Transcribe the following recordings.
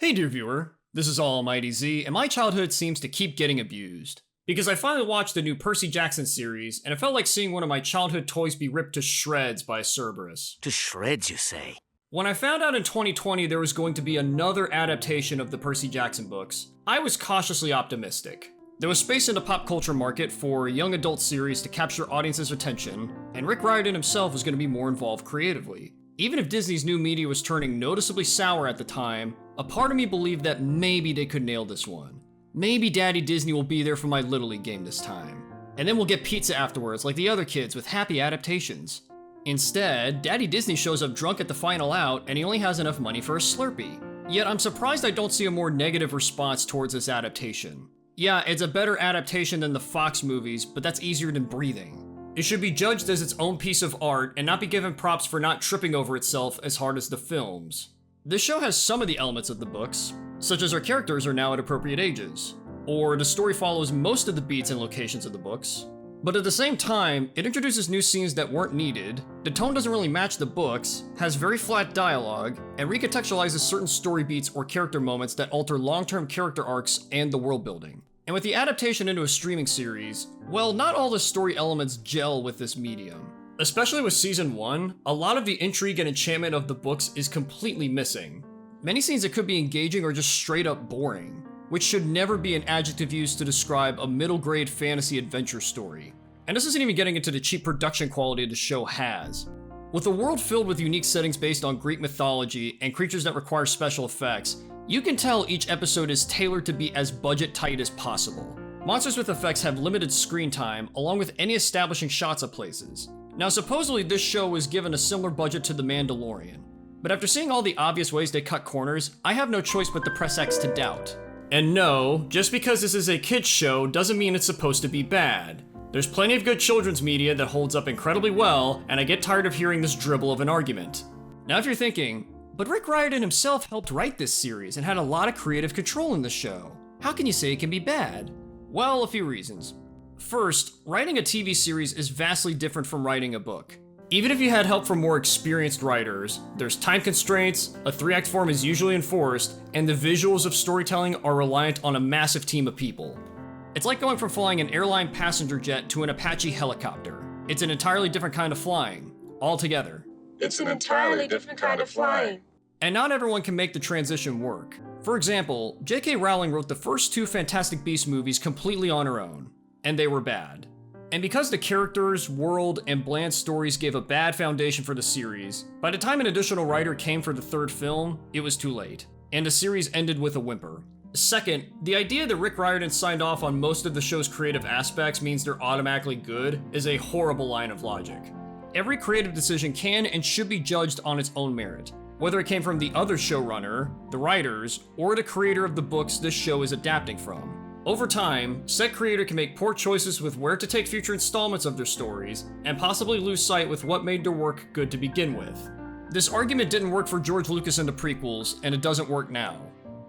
Hey dear viewer, this is Almighty Z, and my childhood seems to keep getting abused. Because I finally watched the new Percy Jackson series, and it felt like seeing one of my childhood toys be ripped to shreds by Cerberus. To shreds, you say? When I found out in 2020 there was going to be another adaptation of the Percy Jackson books, I was cautiously optimistic. There was space in the pop culture market for a young adult series to capture audiences' attention, and Rick Riordan himself was going to be more involved creatively. Even if Disney's new media was turning noticeably sour at the time, a part of me believed that maybe they could nail this one. Maybe Daddy Disney will be there for my Little League game this time. And then we'll get pizza afterwards like the other kids with happy adaptations. Instead, Daddy Disney shows up drunk at the final out and he only has enough money for a Slurpee. Yet I'm surprised I don't see a more negative response towards this adaptation. Yeah, it's a better adaptation than the Fox movies, but that's easier than breathing. It should be judged as its own piece of art and not be given props for not tripping over itself as hard as the films. This show has some of the elements of the books, such as our characters are now at appropriate ages, or the story follows most of the beats and locations of the books, but at the same time, it introduces new scenes that weren't needed, the tone doesn't really match the books, has very flat dialogue, and recontextualizes certain story beats or character moments that alter long-term character arcs and the world building. And with the adaptation into a streaming series, well, not all the story elements gel with this medium. Especially with season 1, a lot of the intrigue and enchantment of the books is completely missing. Many scenes that could be engaging are just straight up boring, which should never be an adjective used to describe a middle grade fantasy adventure story. And this isn't even getting into the cheap production quality the show has. With a world filled with unique settings based on Greek mythology and creatures that require special effects, you can tell each episode is tailored to be as budget tight as possible. Monsters with effects have limited screen time, along with any establishing shots of places. Now supposedly this show was given a similar budget to The Mandalorian, but after seeing all the obvious ways they cut corners, I have no choice but to press X to doubt. And no, just because this is a kids show doesn't mean it's supposed to be bad. There's plenty of good children's media that holds up incredibly well, and I get tired of hearing this dribble of an argument. Now if you're thinking, but Rick Riordan himself helped write this series and had a lot of creative control in the show. How can you say it can be bad? Well, a few reasons. First, writing a TV series is vastly different from writing a book. Even if you had help from more experienced writers, there's time constraints, a 3-act form is usually enforced, and the visuals of storytelling are reliant on a massive team of people. It's like going from flying an airline passenger jet to an Apache helicopter. It's an entirely different kind of flying, altogether. It's an entirely different kind of flying. And not everyone can make the transition work. For example, J.K. Rowling wrote the first 2 Fantastic Beasts movies completely on her own, and they were bad. And because the characters, world, and bland stories gave a bad foundation for the series, by the time an additional writer came for the 3rd film, it was too late, and the series ended with a whimper. Second, the idea that Rick Riordan signed off on most of the show's creative aspects means they're automatically good is a horrible line of logic. Every creative decision can and should be judged on its own merit, whether it came from the other showrunner, the writers, or the creator of the books this show is adapting from. Over time, said creator can make poor choices with where to take future installments of their stories, and possibly lose sight with what made their work good to begin with. This argument didn't work for George Lucas in the prequels, and it doesn't work now.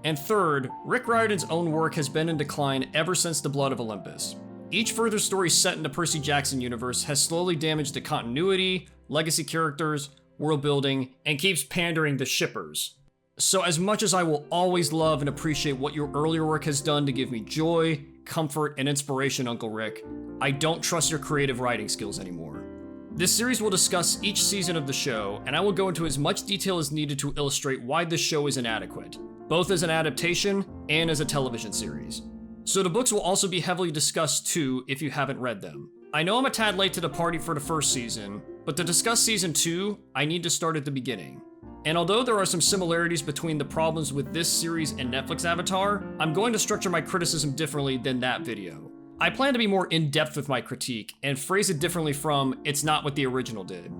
And third, Rick Riordan's own work has been in decline ever since The Blood of Olympus. Each further story set in the Percy Jackson universe has slowly damaged the continuity, legacy characters, world building, and keeps pandering to shippers. So as much as I will always love and appreciate what your earlier work has done to give me joy, comfort, and inspiration, Uncle Rick, I don't trust your creative writing skills anymore. This series will discuss each season of the show, and I will go into as much detail as needed to illustrate why this show is inadequate, both as an adaptation and as a television series. So the books will also be heavily discussed too if you haven't read them. I know I'm a tad late to the party for the first season, but to discuss season 2, I need to start at the beginning. And although there are some similarities between the problems with this series and Netflix Avatar, I'm going to structure my criticism differently than that video. I plan to be more in-depth with my critique and phrase it differently from "it's not what the original did."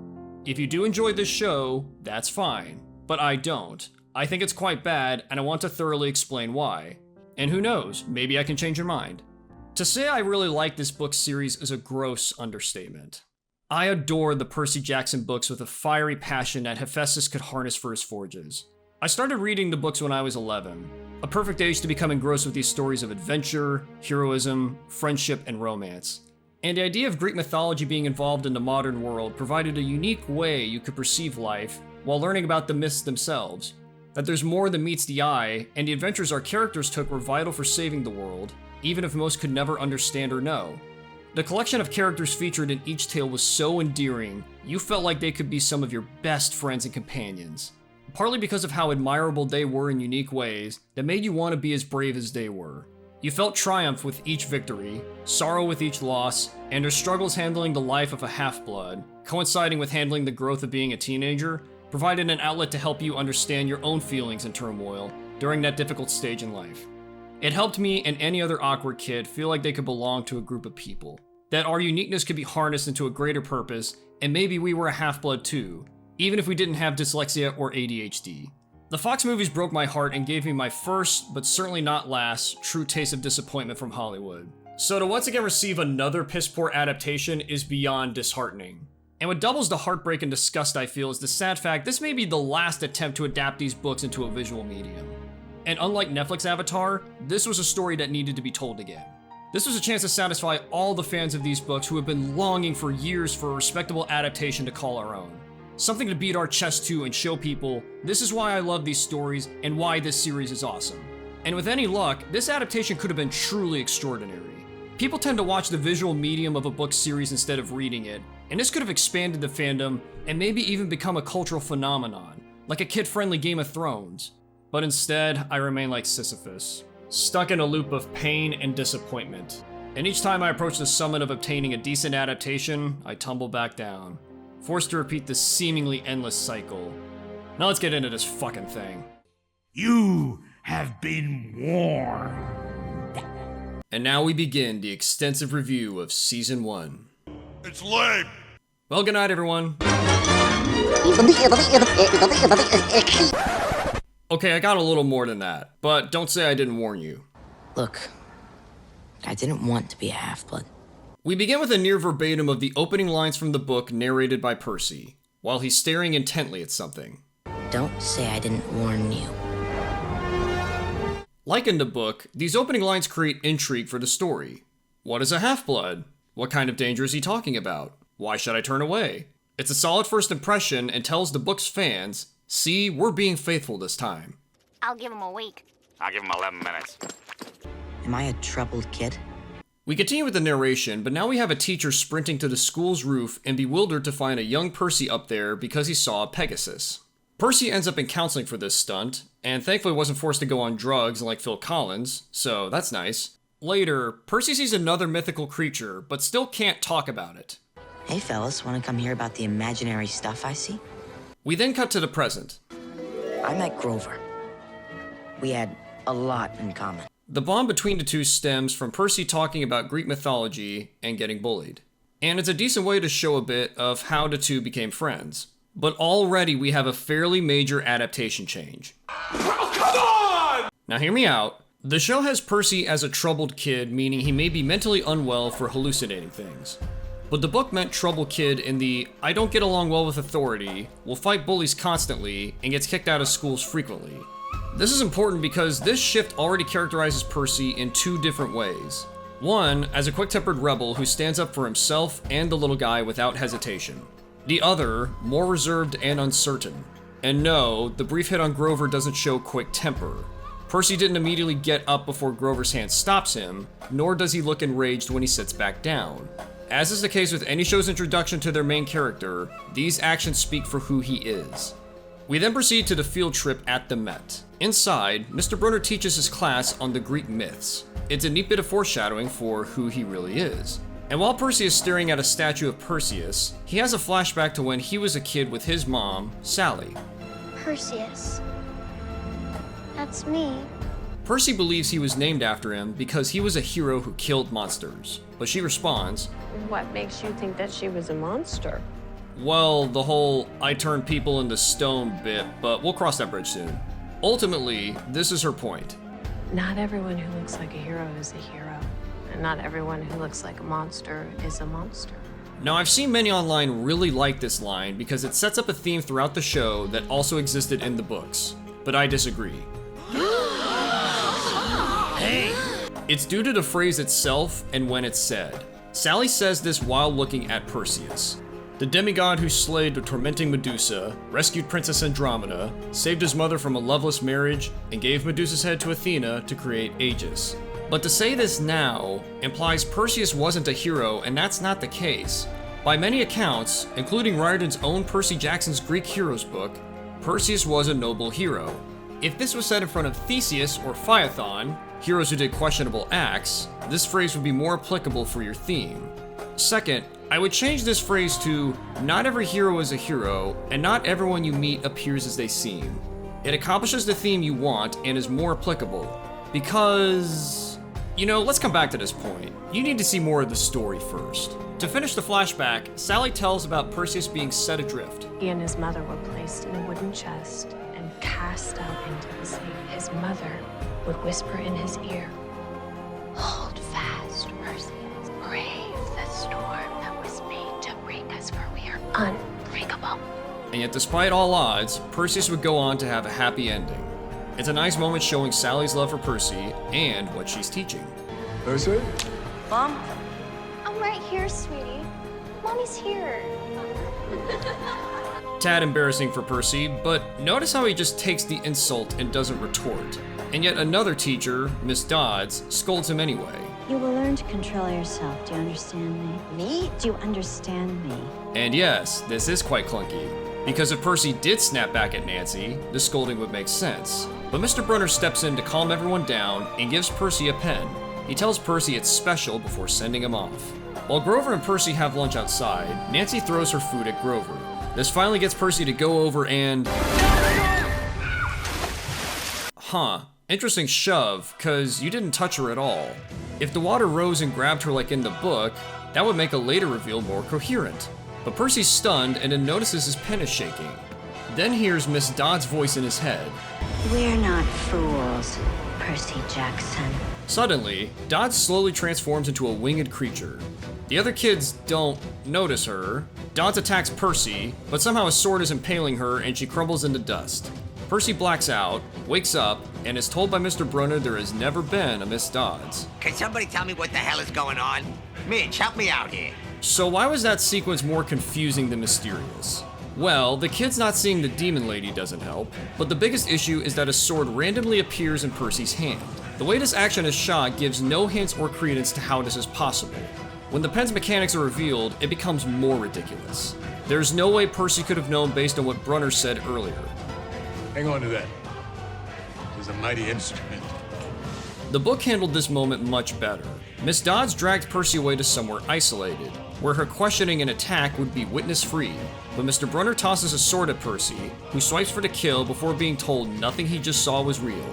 If you do enjoy this show, that's fine, but I don't. I think it's quite bad and I want to thoroughly explain why. And who knows, maybe I can change your mind. To say I really like this book series is a gross understatement. I adore the Percy Jackson books with a fiery passion that Hephaestus could harness for his forges. I started reading the books when I was 11, a perfect age to become engrossed with these stories of adventure, heroism, friendship, and romance. And the idea of Greek mythology being involved in the modern world provided a unique way you could perceive life while learning about the myths themselves. that there's more than meets the eye, and the adventures our characters took were vital for saving the world, even if most could never understand or know. The collection of characters featured in each tale was so endearing, you felt like they could be some of your best friends and companions. Partly because of how admirable they were in unique ways that made you want to be as brave as they were. You felt triumph with each victory, sorrow with each loss, and their struggles handling the life of a half-blood, coinciding with handling the growth of being a teenager, provided an outlet to help you understand your own feelings and turmoil during that difficult stage in life. It helped me and any other awkward kid feel like they could belong to a group of people, that our uniqueness could be harnessed into a greater purpose, and maybe we were a half-blood too, even if we didn't have dyslexia or ADHD. The Fox movies broke my heart and gave me my first, but certainly not last, true taste of disappointment from Hollywood. So to once again receive another piss-poor adaptation is beyond disheartening. And what doubles the heartbreak and disgust I feel is the sad fact this may be the last attempt to adapt these books into a visual medium. And unlike Netflix Avatar, this was a story that needed to be told again. This was a chance to satisfy all the fans of these books who have been longing for years for a respectable adaptation to call our own. Something to beat our chest to and show people, this is why I love these stories and why this series is awesome. And with any luck, this adaptation could have been truly extraordinary. People tend to watch the visual medium of a book series instead of reading it, and this could have expanded the fandom and maybe even become a cultural phenomenon, like a kid-friendly Game of Thrones. But instead, I remain like Sisyphus, stuck in a loop of pain and disappointment. And each time I approach the summit of obtaining a decent adaptation, I tumble back down, forced to repeat this seemingly endless cycle. Now let's get into this fucking thing. You have been warned. And now we begin the extensive review of Season 1. It's lame. Well, good night, everyone. Okay, I got a little more than that, but don't say I didn't warn you. Look, I didn't want to be a half-blood. We begin with a near verbatim of the opening lines from the book narrated by Percy, while he's staring intently at something. Don't say I didn't warn you. Like in the book, these opening lines create intrigue for the story. What is a half-blood? What kind of danger is he talking about? Why should I turn away? It's a solid first impression and tells the book's fans, see, we're being faithful this time. I'll give him a week. I'll give him 11 minutes. Am I a troubled kid? We continue with the narration, but now we have a teacher sprinting to the school's roof and bewildered to find a young Percy up there because he saw a Pegasus. Percy ends up in counseling for this stunt, and thankfully wasn't forced to go on drugs like Phil Collins, so that's nice. Later, Percy sees another mythical creature, but still can't talk about it. Hey fellas, wanna come hear about the imaginary stuff I see? We then cut to the present. I met Grover. We had a lot in common. The bond between the two stems from Percy talking about Greek mythology and getting bullied. And it's a decent way to show a bit of how the two became friends. But already we have a fairly major adaptation change. Oh, come on! Now hear me out. The show has Percy as a troubled kid, meaning he may be mentally unwell for hallucinating things. But the book meant troubled kid in the I don't get along well with authority, will fight bullies constantly, and gets kicked out of schools frequently. This is important because this shift already characterizes Percy in two different ways. One, as a quick-tempered rebel who stands up for himself and the little guy without hesitation. The other, more reserved and uncertain. And no, the brief hit on Grover doesn't show quick temper. Percy didn't immediately get up before Grover's hand stops him, nor does he look enraged when he sits back down. As is the case with any show's introduction to their main character, these actions speak for who he is. We then proceed to the field trip at the Met. Inside, Mr. Brunner teaches his class on the Greek myths. It's a neat bit of foreshadowing for who he really is. And while Percy is staring at a statue of Perseus, he has a flashback to when he was a kid with his mom, Sally. Perseus. That's me. Percy believes he was named after him because he was a hero who killed monsters. But she responds, What makes you think that she was a monster? well, the whole I turn people into stone bit, but we'll cross that bridge soon. Ultimately, this is her point. Not everyone who looks like a hero is a hero. And not everyone who looks like a monster is a monster. Now, I've seen many online really like this line because it sets up a theme throughout the show that also existed in the books, but I disagree. Hey! It's due to the phrase itself and when it's said. Sally says this while looking at Perseus. The demigod who slayed the tormenting Medusa, rescued Princess Andromeda, saved his mother from a loveless marriage, and gave Medusa's head to Athena to create Aegis. But to say this now implies Perseus wasn't a hero, and that's not the case. By many accounts, including Riordan's own Percy Jackson's Greek Heroes book, Perseus was a noble hero. If this was said in front of Theseus or Phaethon, heroes who did questionable acts, this phrase would be more applicable for your theme. Second, I would change this phrase to, not every hero is a hero, and not everyone you meet appears as they seem. It accomplishes the theme you want and is more applicable. Because, let's come back to this point. You need to see more of the story first. To finish the flashback, Sally tells about Perseus being set adrift. He and his mother were placed in a wooden chest and cast out into the sea. His mother would whisper in his ear, "Hold fast, Perseus. Brave the storm that was made to break us, for we are unbreakable." And yet, despite all odds, Perseus would go on to have a happy ending. It's a nice moment showing Sally's love for Percy and what she's teaching. Percy? Mom? I'm right here, sweetie. Mommy's here. Tad embarrassing for Percy, but notice how he just takes the insult and doesn't retort. And yet another teacher, Miss Dodds, scolds him anyway. You will learn to control yourself. Do you understand me? Me? Do you understand me? And yes, this is quite clunky. Because if Percy did snap back at Nancy, the scolding would make sense. But Mr. Brunner steps in to calm everyone down and gives Percy a pen. He tells Percy it's special before sending him off. While Grover and Percy have lunch outside, Nancy throws her food at Grover. This finally gets Percy to go over and... Interesting shove, cause you didn't touch her at all. If the water rose and grabbed her like in the book, that would make a later reveal more coherent. But Percy's stunned and then notices his pen is shaking. Then hears Miss Dodd's voice in his head. We're not fools, Percy Jackson. Suddenly, Dodd slowly transforms into a winged creature. The other kids don't notice her. Dodds attacks Percy, but somehow a sword is impaling her and she crumbles into dust. Percy blacks out, wakes up, and is told by Mr. Brunner there has never been a Miss Dodds. Can somebody tell me what the hell is going on? Mitch, help me out here. So why was that sequence more confusing than mysterious? Well, the kids not seeing the demon lady doesn't help, but the biggest issue is that a sword randomly appears in Percy's hand. The way this action is shot gives no hints or credence to how this is possible. When the pen's mechanics are revealed, it becomes more ridiculous. There's no way Percy could have known based on what Brunner said earlier. Hang on to that. It is a mighty instrument. The book handled this moment much better. Miss Dodds dragged Percy away to somewhere isolated, where her questioning and attack would be witness-free. But Mr. Brunner tosses a sword at Percy, who swipes for the kill before being told nothing he just saw was real.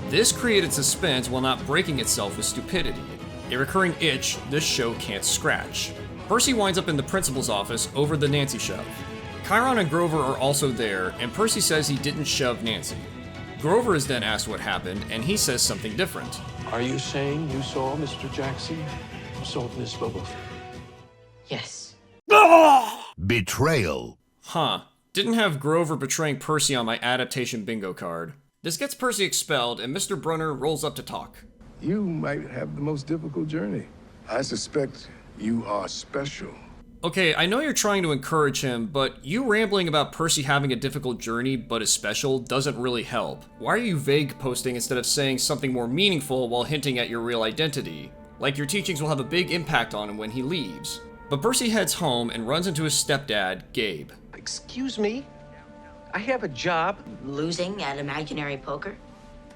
This created suspense while not breaking itself with stupidity, a recurring itch this show can't scratch. Percy winds up in the principal's office over the Nancy shove. Chiron and Grover are also there, and Percy says he didn't shove Nancy. Grover is then asked what happened, and he says something different. Are you saying you saw Mr. Jackson assault Miss Bubble? Yes. Betrayal. Didn't have Grover betraying Percy on my adaptation bingo card. This gets Percy expelled, and Mr. Brunner rolls up to talk. You might have the most difficult journey. I suspect you are special. Okay, I know you're trying to encourage him, but you rambling about Percy having a difficult journey but is special doesn't really help. Why are you vague posting instead of saying something more meaningful while hinting at your real identity? Like your teachings will have a big impact on him when he leaves. But Percy heads home and runs into his stepdad, Gabe. Excuse me? I have a job. Losing at imaginary poker?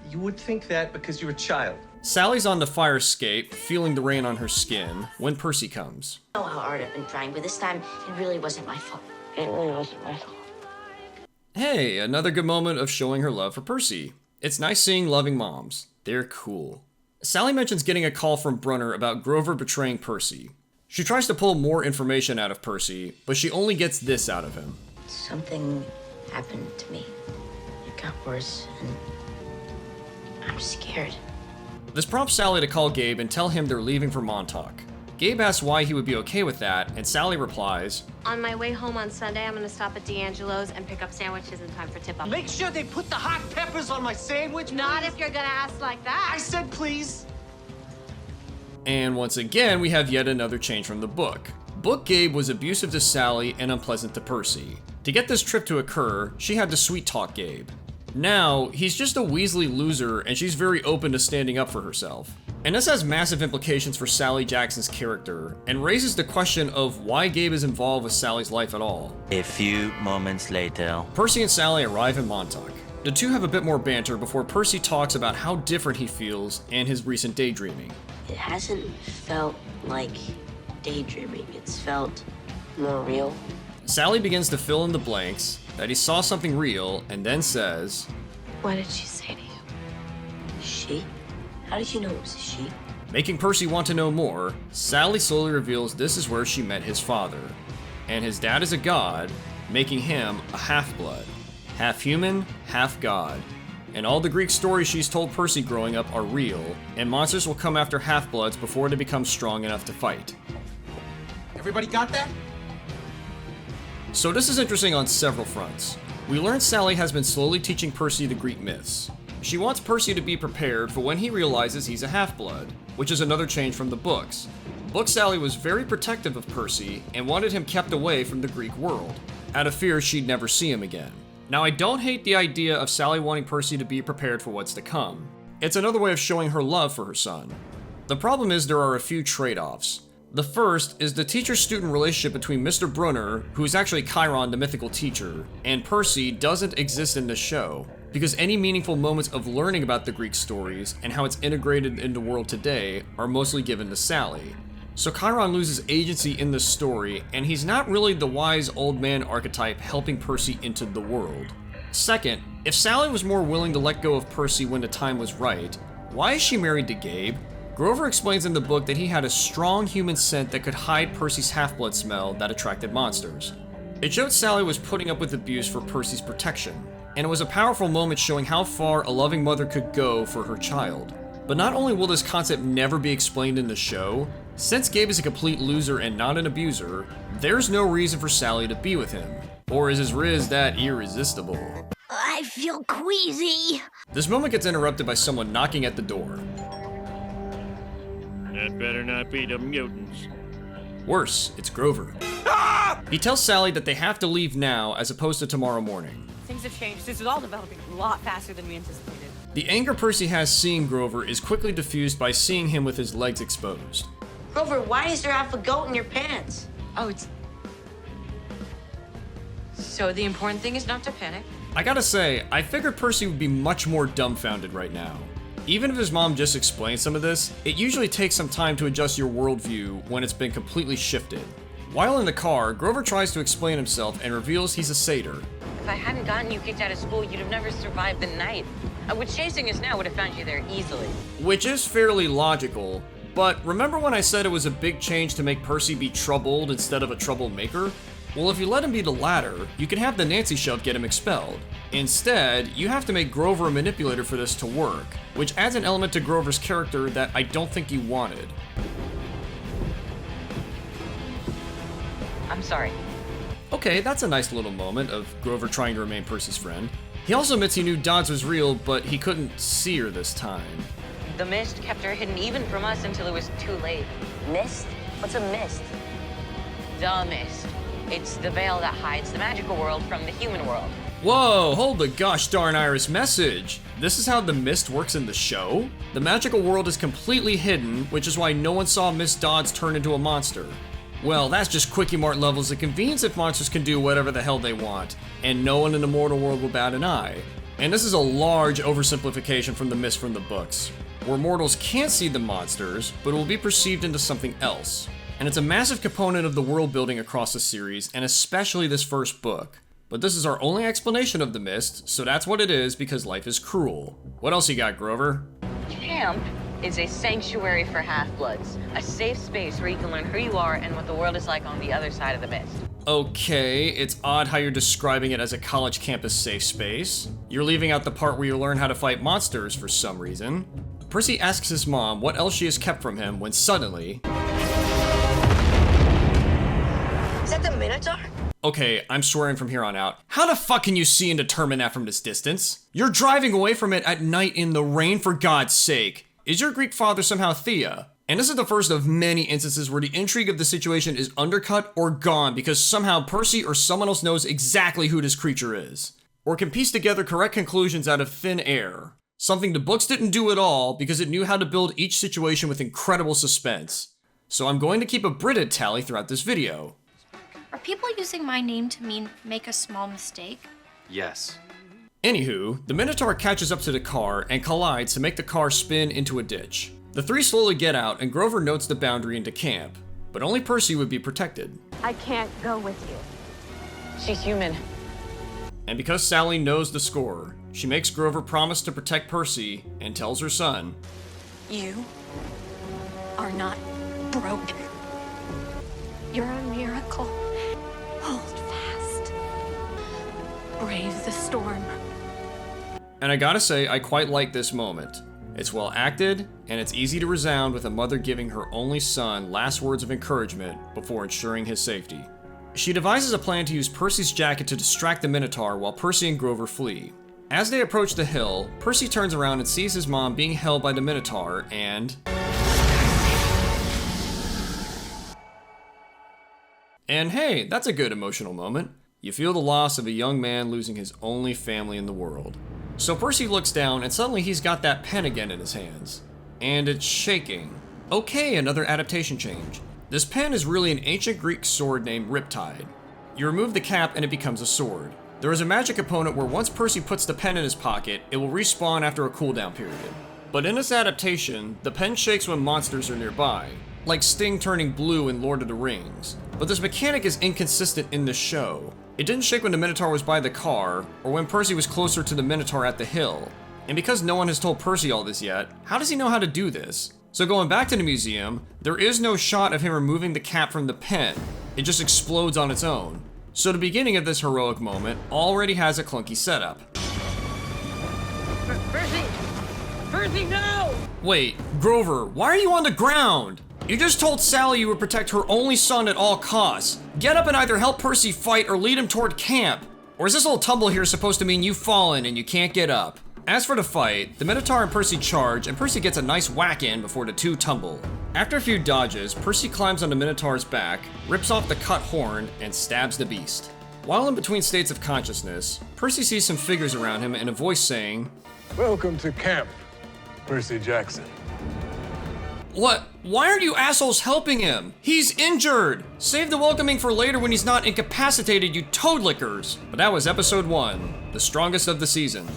You would think that because you're a child. Sally's on the fire escape, feeling the rain on her skin, when Percy comes. I know how hard I've been trying, but this time it really wasn't my fault. It really wasn't my fault. Hey, another good moment of showing her love for Percy. It's nice seeing loving moms. They're cool. Sally mentions getting a call from Brunner about Grover betraying Percy. She tries to pull more information out of Percy, but she only gets this out of him. Something happened to me. It got worse, and I'm scared. This prompts Sally to call Gabe and tell him they're leaving for Montauk. Gabe asks why he would be okay with that, and Sally replies, On my way home on Sunday, I'm gonna stop at D'Angelo's and pick up sandwiches in time for tip-off. Make sure they put the hot peppers on my sandwich. Not please. if you're gonna ask like that. I said please. And once again, we have yet another change from the book. book, Gabe was abusive to Sally and unpleasant to Percy. To get this trip to occur, she had to sweet-talk Gabe. Now, he's just a Weasley loser and she's very open to standing up for herself. And this has massive implications for Sally Jackson's character, and raises the question of why Gabe is involved with Sally's life at all. A few moments later. Percy and Sally arrive in Montauk. The two have a bit more banter before Percy talks about how different he feels and his recent daydreaming. It hasn't felt like daydreaming. It's felt more real. Sally begins to fill in the blanks, that he saw something real, and then says, What did she say to you? She? How did you know it was a she? Making Percy want to know more, Sally slowly reveals this is where she met his father. And his dad is a god, making him a half-blood. Half human, half god. And all the Greek stories she's told Percy growing up are real, and monsters will come after half-bloods before they become strong enough to fight. Everybody got that? So this is interesting on several fronts. We learn Sally has been slowly teaching Percy the Greek myths. She wants Percy to be prepared for when he realizes he's a half-blood, which is another change from the books. Book Sally was very protective of Percy and wanted him kept away from the Greek world, out of fear she'd never see him again. Now, I don't hate the idea of Sally wanting Percy to be prepared for what's to come. It's another way of showing her love for her son. The problem is there are a few trade-offs. The first is the teacher-student relationship between Mr. Brunner, who is actually Chiron, the mythical teacher, and Percy doesn't exist in the show, because any meaningful moments of learning about the Greek stories and how it's integrated into the world today are mostly given to Sally. So Chiron loses agency in the story, and he's not really the wise old man archetype helping Percy into the world. Second, if Sally was more willing to let go of Percy when the time was right, why is she married to Gabe? Grover explains in the book that he had a strong human scent that could hide Percy's half-blood smell that attracted monsters. It showed Sally was putting up with abuse for Percy's protection, and it was a powerful moment showing how far a loving mother could go for her child. But not only will this concept never be explained in the show, since Gabe is a complete loser and not an abuser, there's no reason for Sally to be with him. Or is his riz that irresistible? I feel queasy. This moment gets interrupted by someone knocking at the door. That better not be the mutants. Worse, it's Grover. He tells Sally that they have to leave now as opposed to tomorrow morning. Things have changed. This is all developing a lot faster than we anticipated. The anger Percy has seeing Grover is quickly diffused by seeing him with his legs exposed. Grover, why is there half a goat in your pants? Oh, it's... So the important thing is not to panic? I gotta say, I figured Percy would be much more dumbfounded right now. Even if his mom just explained some of this, it usually takes some time to adjust your worldview when it's been completely shifted. While in the car, Grover tries to explain himself and reveals he's a satyr. If I hadn't gotten you kicked out of school, you'd have never survived the night. What's chasing us now would have found you there easily. Which is fairly logical, but remember when I said it was a big change to make Percy be troubled instead of a troublemaker? Well, if you let him be the latter, you can have the Nancy shove get him expelled. Instead, you have to make Grover a manipulator for this to work, which adds an element to Grover's character that I don't think you wanted. I'm sorry. Okay, that's a nice little moment of Grover trying to remain Percy's friend. He also admits he knew Dodds was real, but he couldn't see her this time. The mist kept her hidden even from us until it was too late. Mist? What's a mist? The mist. It's the veil that hides the magical world from the human world. Whoa, hold the gosh darn Iris message! This is how the mist works in the show? The magical world is completely hidden, which is why no one saw Miss Dodds turn into a monster. Well, that's just Quickie Mart levels of convenience if monsters can do whatever the hell they want, and no one in the mortal world will bat an eye. And this is a large oversimplification from the mist from the books, where mortals can't see the monsters, but will be perceived into something else. And it's a massive component of the world building across the series, and especially this first book. But this is our only explanation of the mist, so that's what it is because life is cruel. What else you got, Grover? Camp is a sanctuary for half-bloods, a safe space where you can learn who you are and what the world is like on the other side of the mist. Okay, it's odd how you're describing it as a college campus safe space. You're leaving out the part where you learn how to fight monsters for some reason. Percy asks his mom what else she has kept from him when suddenly... Is that the Minotaur? Okay, I'm swearing from here on out. How the fuck can you see and determine that from this distance? You're driving away from it at night in the rain, for God's sake. Is your Greek father somehow Thea? And this is the first of many instances where the intrigue of the situation is undercut or gone because somehow Percy or someone else knows exactly who this creature is, or can piece together correct conclusions out of thin air. Something the books didn't do at all because it knew how to build each situation with incredible suspense. So I'm going to keep a Britted tally throughout this video. Are people using my name to mean make a small mistake? Yes. Anywho, the Minotaur catches up to the car and collides to make the car spin into a ditch. The three slowly get out and Grover notes the boundary into camp, but only Percy would be protected. I can't go with you. She's human. And because Sally knows the score, she makes Grover promise to protect Percy and tells her son, You are not broken. You're a miracle. Hold fast. Brave the storm. And I gotta say, I quite like this moment. It's well acted, and it's easy to resound with a mother giving her only son last words of encouragement before ensuring his safety. She devises a plan to use Percy's jacket to distract the Minotaur while Percy and Grover flee. As they approach the hill, Percy turns around and sees his mom being held by the Minotaur, and hey, that's a good emotional moment. You feel the loss of a young man losing his only family in the world. So Percy looks down and suddenly he's got that pen again in his hands. And it's shaking. Okay, another adaptation change. This pen is really an ancient Greek sword named Riptide. You remove the cap and it becomes a sword. There is a magic component where once Percy puts the pen in his pocket, it will respawn after a cooldown period. But in this adaptation, the pen shakes when monsters are nearby, like Sting turning blue in Lord of the Rings. But this mechanic is inconsistent in the show. It didn't shake when the Minotaur was by the car, or when Percy was closer to the Minotaur at the hill. And because no one has told Percy all this yet, how does he know how to do this? So going back to the museum, there is no shot of him removing the cap from the pen. It just explodes on its own. So the beginning of this heroic moment already has a clunky setup. Percy! Percy, no! Wait, Grover, why are you on the ground? You just told Sally you would protect her only son at all costs. Get up and either help Percy fight or lead him toward camp. Or is this little tumble here supposed to mean you've fallen and you can't get up? As for the fight, the Minotaur and Percy charge, and Percy gets a nice whack in before the two tumble. After a few dodges, Percy climbs on the Minotaur's back, rips off the cut horn, and stabs the beast. While in between states of consciousness, Percy sees some figures around him and a voice saying, Welcome to camp, Percy Jackson. What? Why aren't you assholes helping him? He's injured! Save the welcoming for later when he's not incapacitated, you toadlickers! But that was episode 1, the strongest of the season.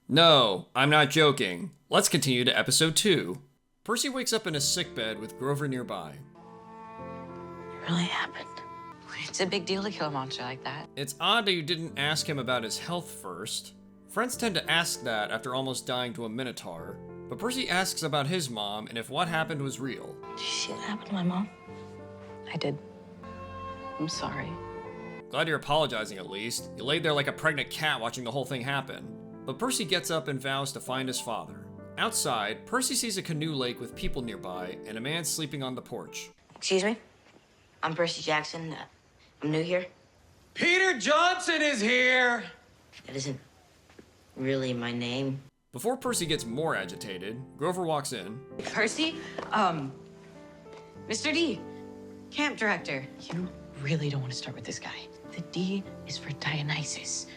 No, I'm not joking. Let's continue to episode 2. Percy wakes up in a sickbed with Grover nearby. It really happened. It's a big deal to kill a monster like that. It's odd that you didn't ask him about his health first. Friends tend to ask that after almost dying to a Minotaur. But Percy asks about his mom and if what happened was real. Did you see what happened to my mom? I did. I'm sorry. Glad you're apologizing at least. You laid there like a pregnant cat watching the whole thing happen. But Percy gets up and vows to find his father. Outside, Percy sees a canoe lake with people nearby and a man sleeping on the porch. Excuse me? I'm Percy Jackson. I'm new here. Peter Johnson is here! That isn't really my name. Before Percy gets more agitated, Grover walks in. Percy? Mr. D, camp director. You really don't want to start with this guy. The D is for Dionysus.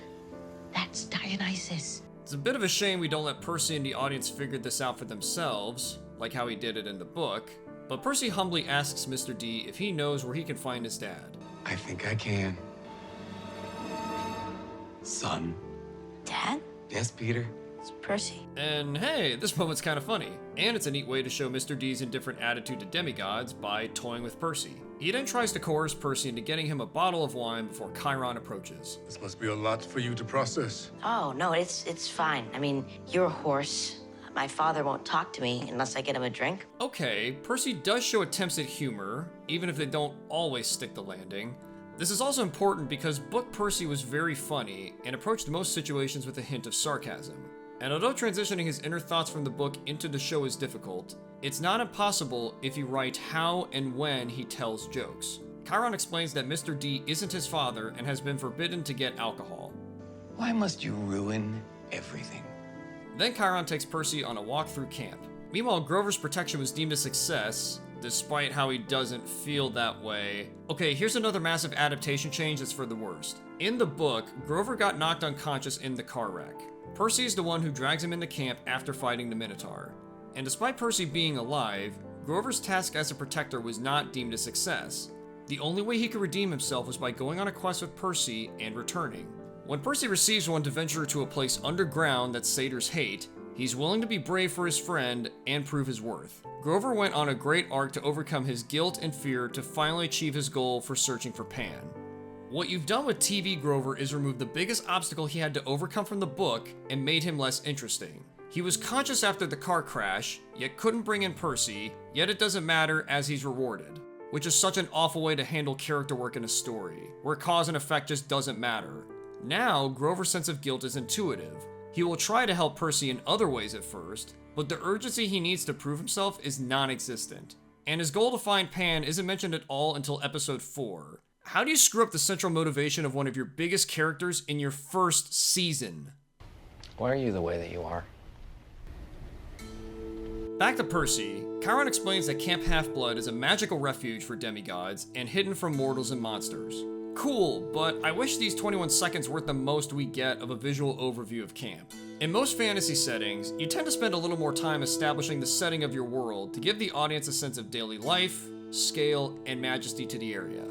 That's Dionysus. It's a bit of a shame we don't let Percy and the audience figure this out for themselves, like how he did it in the book, but Percy humbly asks Mr. D if he knows where he can find his dad. I think I can. Son. Dad? Yes, Peter. It's Percy. And hey, this moment's kind of funny. And it's a neat way to show Mr. D's indifferent attitude to demigods by toying with Percy. He then tries to coerce Percy into getting him a bottle of wine before Chiron approaches. This must be a lot for you to process. Oh, no, it's fine. I mean, you're a horse. My father won't talk to me unless I get him a drink. Okay, Percy does show attempts at humor, even if they don't always stick the landing. This is also important because Book Percy was very funny and approached most situations with a hint of sarcasm. And although transitioning his inner thoughts from the book into the show is difficult, it's not impossible if you write how and when he tells jokes. Chiron explains that Mr. D isn't his father and has been forbidden to get alcohol. Why must you ruin everything? Then Chiron takes Percy on a walk through camp. Meanwhile, Grover's protection was deemed a success, despite how he doesn't feel that way. Okay, here's another massive adaptation change that's for the worst. In the book, Grover got knocked unconscious in the car wreck. Percy is the one who drags him into camp after fighting the Minotaur. And despite Percy being alive, Grover's task as a protector was not deemed a success. The only way he could redeem himself was by going on a quest with Percy and returning. When Percy receives one to venture to a place underground that satyrs hate, he's willing to be brave for his friend and prove his worth. Grover went on a great arc to overcome his guilt and fear to finally achieve his goal for searching for Pan. What you've done with TV Grover is remove the biggest obstacle he had to overcome from the book and made him less interesting. He was conscious after the car crash, yet couldn't bring in Percy, yet it doesn't matter as he's rewarded. Which is such an awful way to handle character work in a story, where cause and effect just doesn't matter. Now, Grover's sense of guilt is intuitive. He will try to help Percy in other ways at first, but the urgency he needs to prove himself is non-existent. And his goal to find Pan isn't mentioned at all until episode 4. How do you screw up the central motivation of one of your biggest characters in your first season? Why are you the way that you are? Back to Percy, Chiron explains that Camp Half-Blood is a magical refuge for demigods and hidden from mortals and monsters. Cool, but I wish these 21 seconds weren't the most we get of a visual overview of camp. In most fantasy settings, you tend to spend a little more time establishing the setting of your world to give the audience a sense of daily life, scale, and majesty to the area.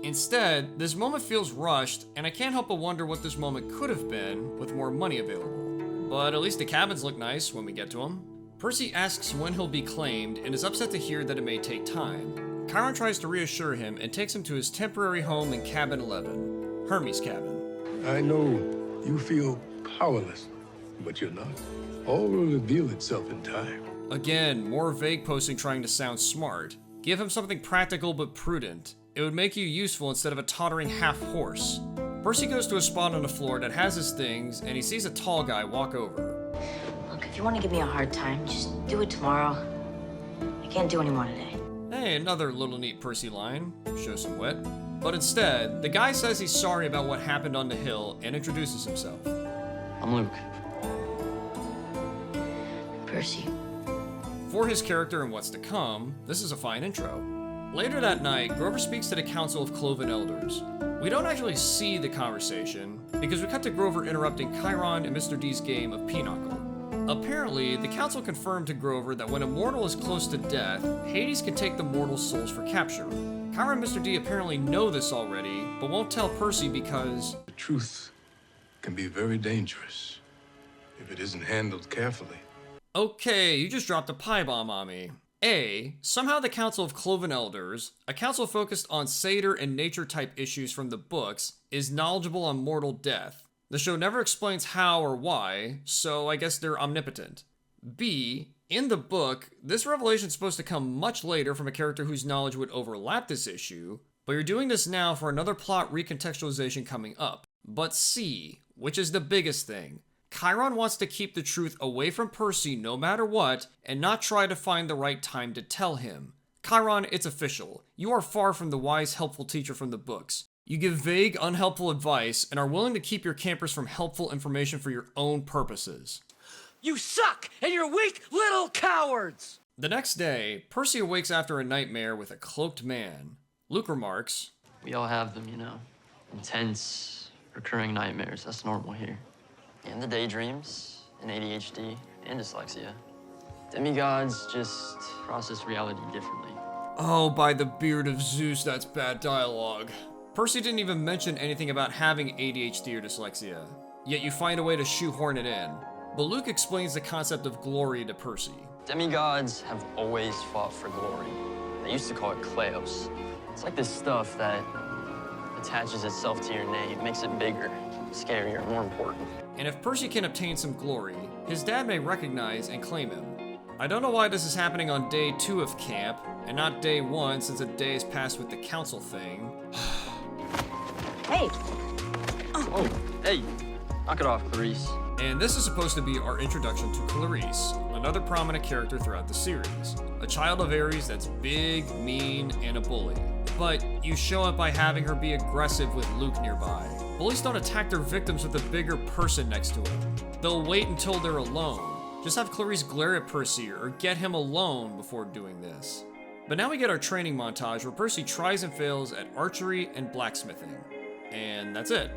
Instead, this moment feels rushed, and I can't help but wonder what this moment could have been with more money available. But at least the cabins look nice when we get to them. Percy asks when he'll be claimed and is upset to hear that it may take time. Chiron tries to reassure him and takes him to his temporary home in Cabin 11, Hermes' cabin. I know you feel powerless, but you're not. All will reveal itself in time. Again, more vague posting trying to sound smart. Give him something practical but prudent. It would make you useful instead of a tottering half-horse. Percy goes to a spot on the floor that has his things, and he sees a tall guy walk over. Look, if you want to give me a hard time, just do it tomorrow. I can't do any more today. Hey, another little neat Percy line. Show some wit. But instead, the guy says he's sorry about what happened on the hill and introduces himself. I'm Luke. Percy. For his character and what's to come, this is a fine intro. Later that night, Grover speaks to the Council of Cloven Elders. We don't actually see the conversation, because we cut to Grover interrupting Chiron and Mr. D's game of Pinochle. Apparently, the Council confirmed to Grover that when a mortal is close to death, Hades can take the mortal's souls for capture. Chiron and Mr. D apparently know this already, but won't tell Percy because... The truth can be very dangerous if it isn't handled carefully. Okay, you just dropped a pie bomb on me. A, somehow the Council of Cloven Elders, a council focused on satyr and nature type issues from the books, is knowledgeable on mortal death. The show never explains how or why, so I guess they're omnipotent. B, in the book, this revelation is supposed to come much later from a character whose knowledge would overlap this issue, but you're doing this now for another plot recontextualization coming up. But C, which is the biggest thing, Chiron wants to keep the truth away from Percy no matter what, and not try to find the right time to tell him. Chiron, it's official. You are far from the wise, helpful teacher from the books. You give vague, unhelpful advice, and are willing to keep your campers from helpful information for your own purposes. You suck, and you're weak little cowards! The next day, Percy awakes after a nightmare with a cloaked man. Luke remarks, We all have them, you know. Intense, recurring nightmares. That's normal here. And the daydreams, and ADHD, and dyslexia. Demigods just process reality differently. Oh, by the beard of Zeus, that's bad dialogue. Percy didn't even mention anything about having ADHD or dyslexia, yet you find a way to shoehorn it in. But Luke explains the concept of glory to Percy. Demigods have always fought for glory. They used to call it kleos. It's like this stuff that attaches itself to your name, makes it bigger, scarier, more important. And if Percy can obtain some glory, his dad may recognize and claim him. I don't know why this is happening on day 2 of camp, and not day 1 since a day has passed with the council thing. Hey! Oh, hey! Knock it off, Clarice. And this is supposed to be our introduction to Clarice, another prominent character throughout the series. A child of Ares that's big, mean, and a bully. But you show it by having her be aggressive with Luke nearby. Bullies don't attack their victims with a bigger person next to them. They'll wait until they're alone. Just have Clarice glare at Percy or get him alone before doing this. But now we get our training montage where Percy tries and fails at archery and blacksmithing. And that's it.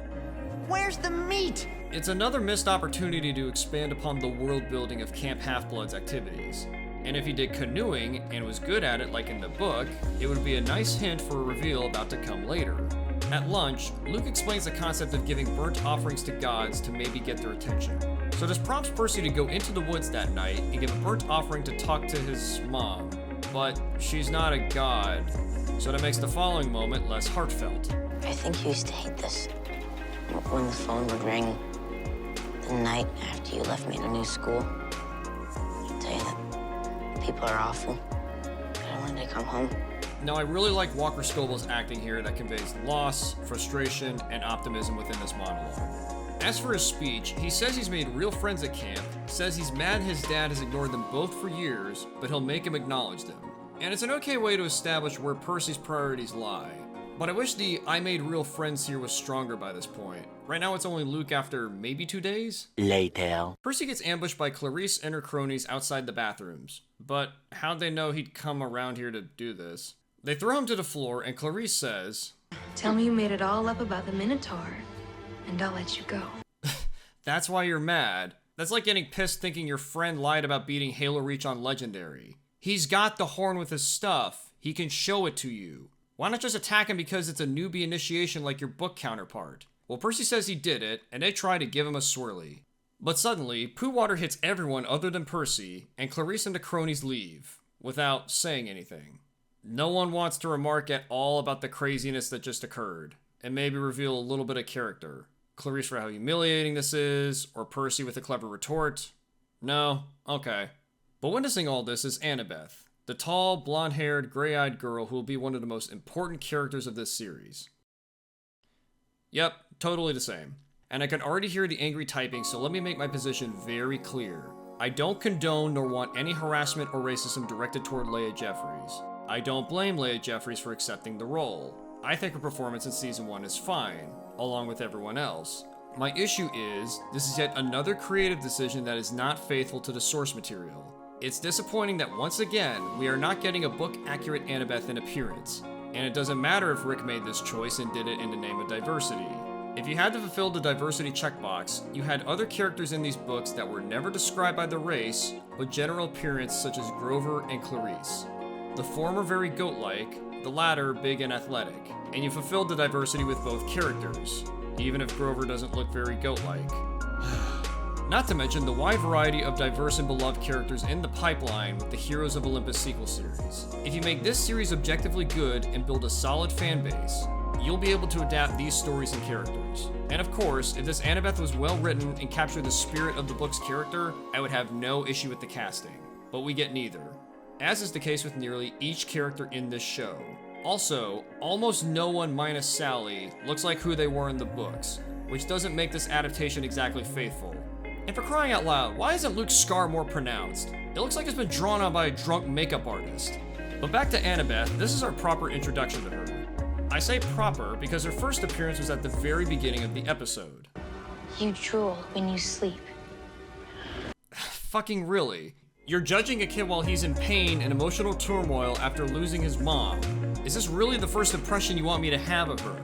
Where's the meat? It's another missed opportunity to expand upon the world building of Camp Half-Blood's activities. And if he did canoeing and was good at it like in the book, it would be a nice hint for a reveal about to come later. At lunch, Luke explains the concept of giving burnt offerings to gods to maybe get their attention. So this prompts Percy to go into the woods that night and give a burnt offering to talk to his mom. But she's not a god, so that makes the following moment less heartfelt. I think you used to hate this. When the phone would ring the night after you left me to new school, I'd tell you that people are awful, but I wanted to come home. Now, I really like Walker Scobell's acting here that conveys loss, frustration, and optimism within this monologue. As for his speech, he says he's made real friends at camp, says he's mad his dad has ignored them both for years, but he'll make him acknowledge them. And it's an okay way to establish where Percy's priorities lie. But I wish the I made real friends here was stronger by this point. Right now it's only Luke after maybe 2 days? Later. Percy gets ambushed by Clarice and her cronies outside the bathrooms. But how'd they know he'd come around here to do this? They throw him to the floor and Clarice says, Tell me you made it all up about the Minotaur, and I'll let you go. That's why you're mad. That's like getting pissed thinking your friend lied about beating Halo Reach on Legendary. He's got the horn with his stuff. He can show it to you. Why not just attack him because it's a newbie initiation like your book counterpart? Well, Percy says he did it, and they try to give him a swirly. But suddenly, poo water hits everyone other than Percy, and Clarice and the cronies leave, without saying anything. No one wants to remark at all about the craziness that just occurred, and maybe reveal a little bit of character. Clarice for how humiliating this is, or Percy with a clever retort. No? Okay. But witnessing all this is Annabeth, the tall, blonde-haired, gray-eyed girl who will be one of the most important characters of this series. Yep, totally the same. And I can already hear the angry typing, so let me make my position very clear. I don't condone nor want any harassment or racism directed toward Leah Jeffries. I don't blame Leah Jeffries for accepting the role. I think her performance in Season 1 is fine, along with everyone else. My issue is, this is yet another creative decision that is not faithful to the source material. It's disappointing that once again, we are not getting a book-accurate Annabeth in appearance. And it doesn't matter if Rick made this choice and did it in the name of diversity. If you had to fulfill the diversity checkbox, you had other characters in these books that were never described by the race, but general appearance such as Grover and Clarice. The former very goat-like, the latter big and athletic, and you fulfilled the diversity with both characters, even if Grover doesn't look very goat-like. Not to mention the wide variety of diverse and beloved characters in the pipeline with the Heroes of Olympus sequel series. If you make this series objectively good and build a solid fan base, you'll be able to adapt these stories and characters. And of course, if this Annabeth was well written and captured the spirit of the book's character, I would have no issue with the casting. But we get neither, as is the case with nearly each character in this show. Also, almost no one minus Sally looks like who they were in the books, which doesn't make this adaptation exactly faithful. And for crying out loud, why isn't Luke's scar more pronounced? It looks like it's been drawn on by a drunk makeup artist. But back to Annabeth, this is our proper introduction to her. I say proper because her first appearance was at the very beginning of the episode. You drool when you sleep. Fucking really? You're judging a kid while he's in pain and emotional turmoil after losing his mom. Is this really the first impression you want me to have of her?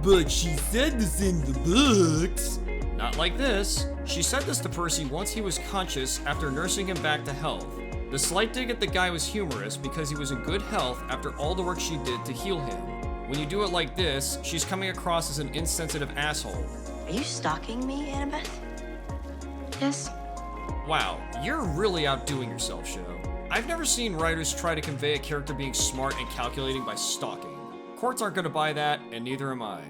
But she said this in the books. Not like this. She said this to Percy once he was conscious after nursing him back to health. The slight dig at the guy was humorous because he was in good health after all the work she did to heal him. When you do it like this, she's coming across as an insensitive asshole. Are you stalking me, Annabeth? Yes. Wow, you're really outdoing yourself, show. I've never seen writers try to convey a character being smart and calculating by stalking. Courts aren't gonna buy that, and neither am I.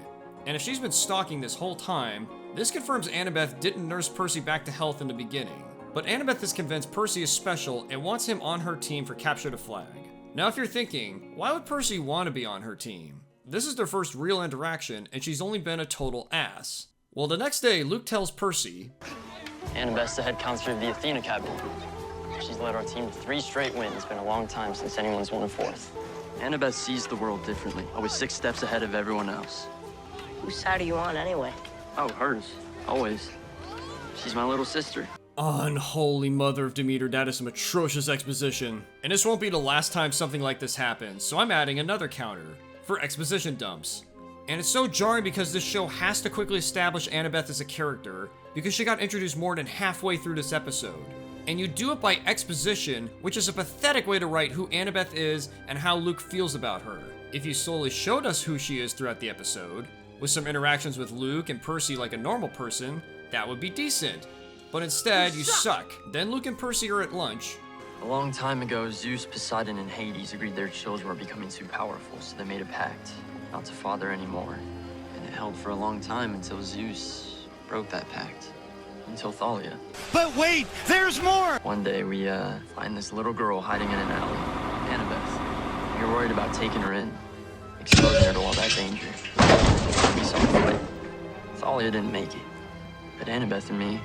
And if she's been stalking this whole time, this confirms Annabeth didn't nurse Percy back to health in the beginning. But Annabeth is convinced Percy is special and wants him on her team for Capture the Flag. Now if you're thinking, why would Percy want to be on her team? This is their first real interaction, and she's only been a total ass. Well, the next day, Luke tells Percy, Annabeth's the head counselor of the Athena Academy. She's led our team to 3 straight wins. It's been a long time since anyone's won a 4th. Annabeth sees the world differently, always 6 steps ahead of everyone else. Whose side are you on, anyway? Oh, hers. Always. She's my little sister. Unholy mother of Demeter, that is some atrocious exposition. And this won't be the last time something like this happens, so I'm adding another counter for exposition dumps. And it's so jarring because this show has to quickly establish Annabeth as a character, because she got introduced more than halfway through this episode. And you do it by exposition, which is a pathetic way to write who Annabeth is and how Luke feels about her. If you slowly showed us who she is throughout the episode, with some interactions with Luke and Percy like a normal person, that would be decent. But instead, you suck. Then Luke and Percy are at lunch. A long time ago, Zeus, Poseidon, and Hades agreed their children were becoming too powerful, so they made a pact not to father anymore. And it held for a long time until Zeus broke that pact. Until Thalia. But wait, there's more! One day, we find this little girl hiding in an alley, Annabeth. You're worried about taking her in, exposing her to all that danger. We saw the fight. Thalia didn't make it, but Annabeth and me,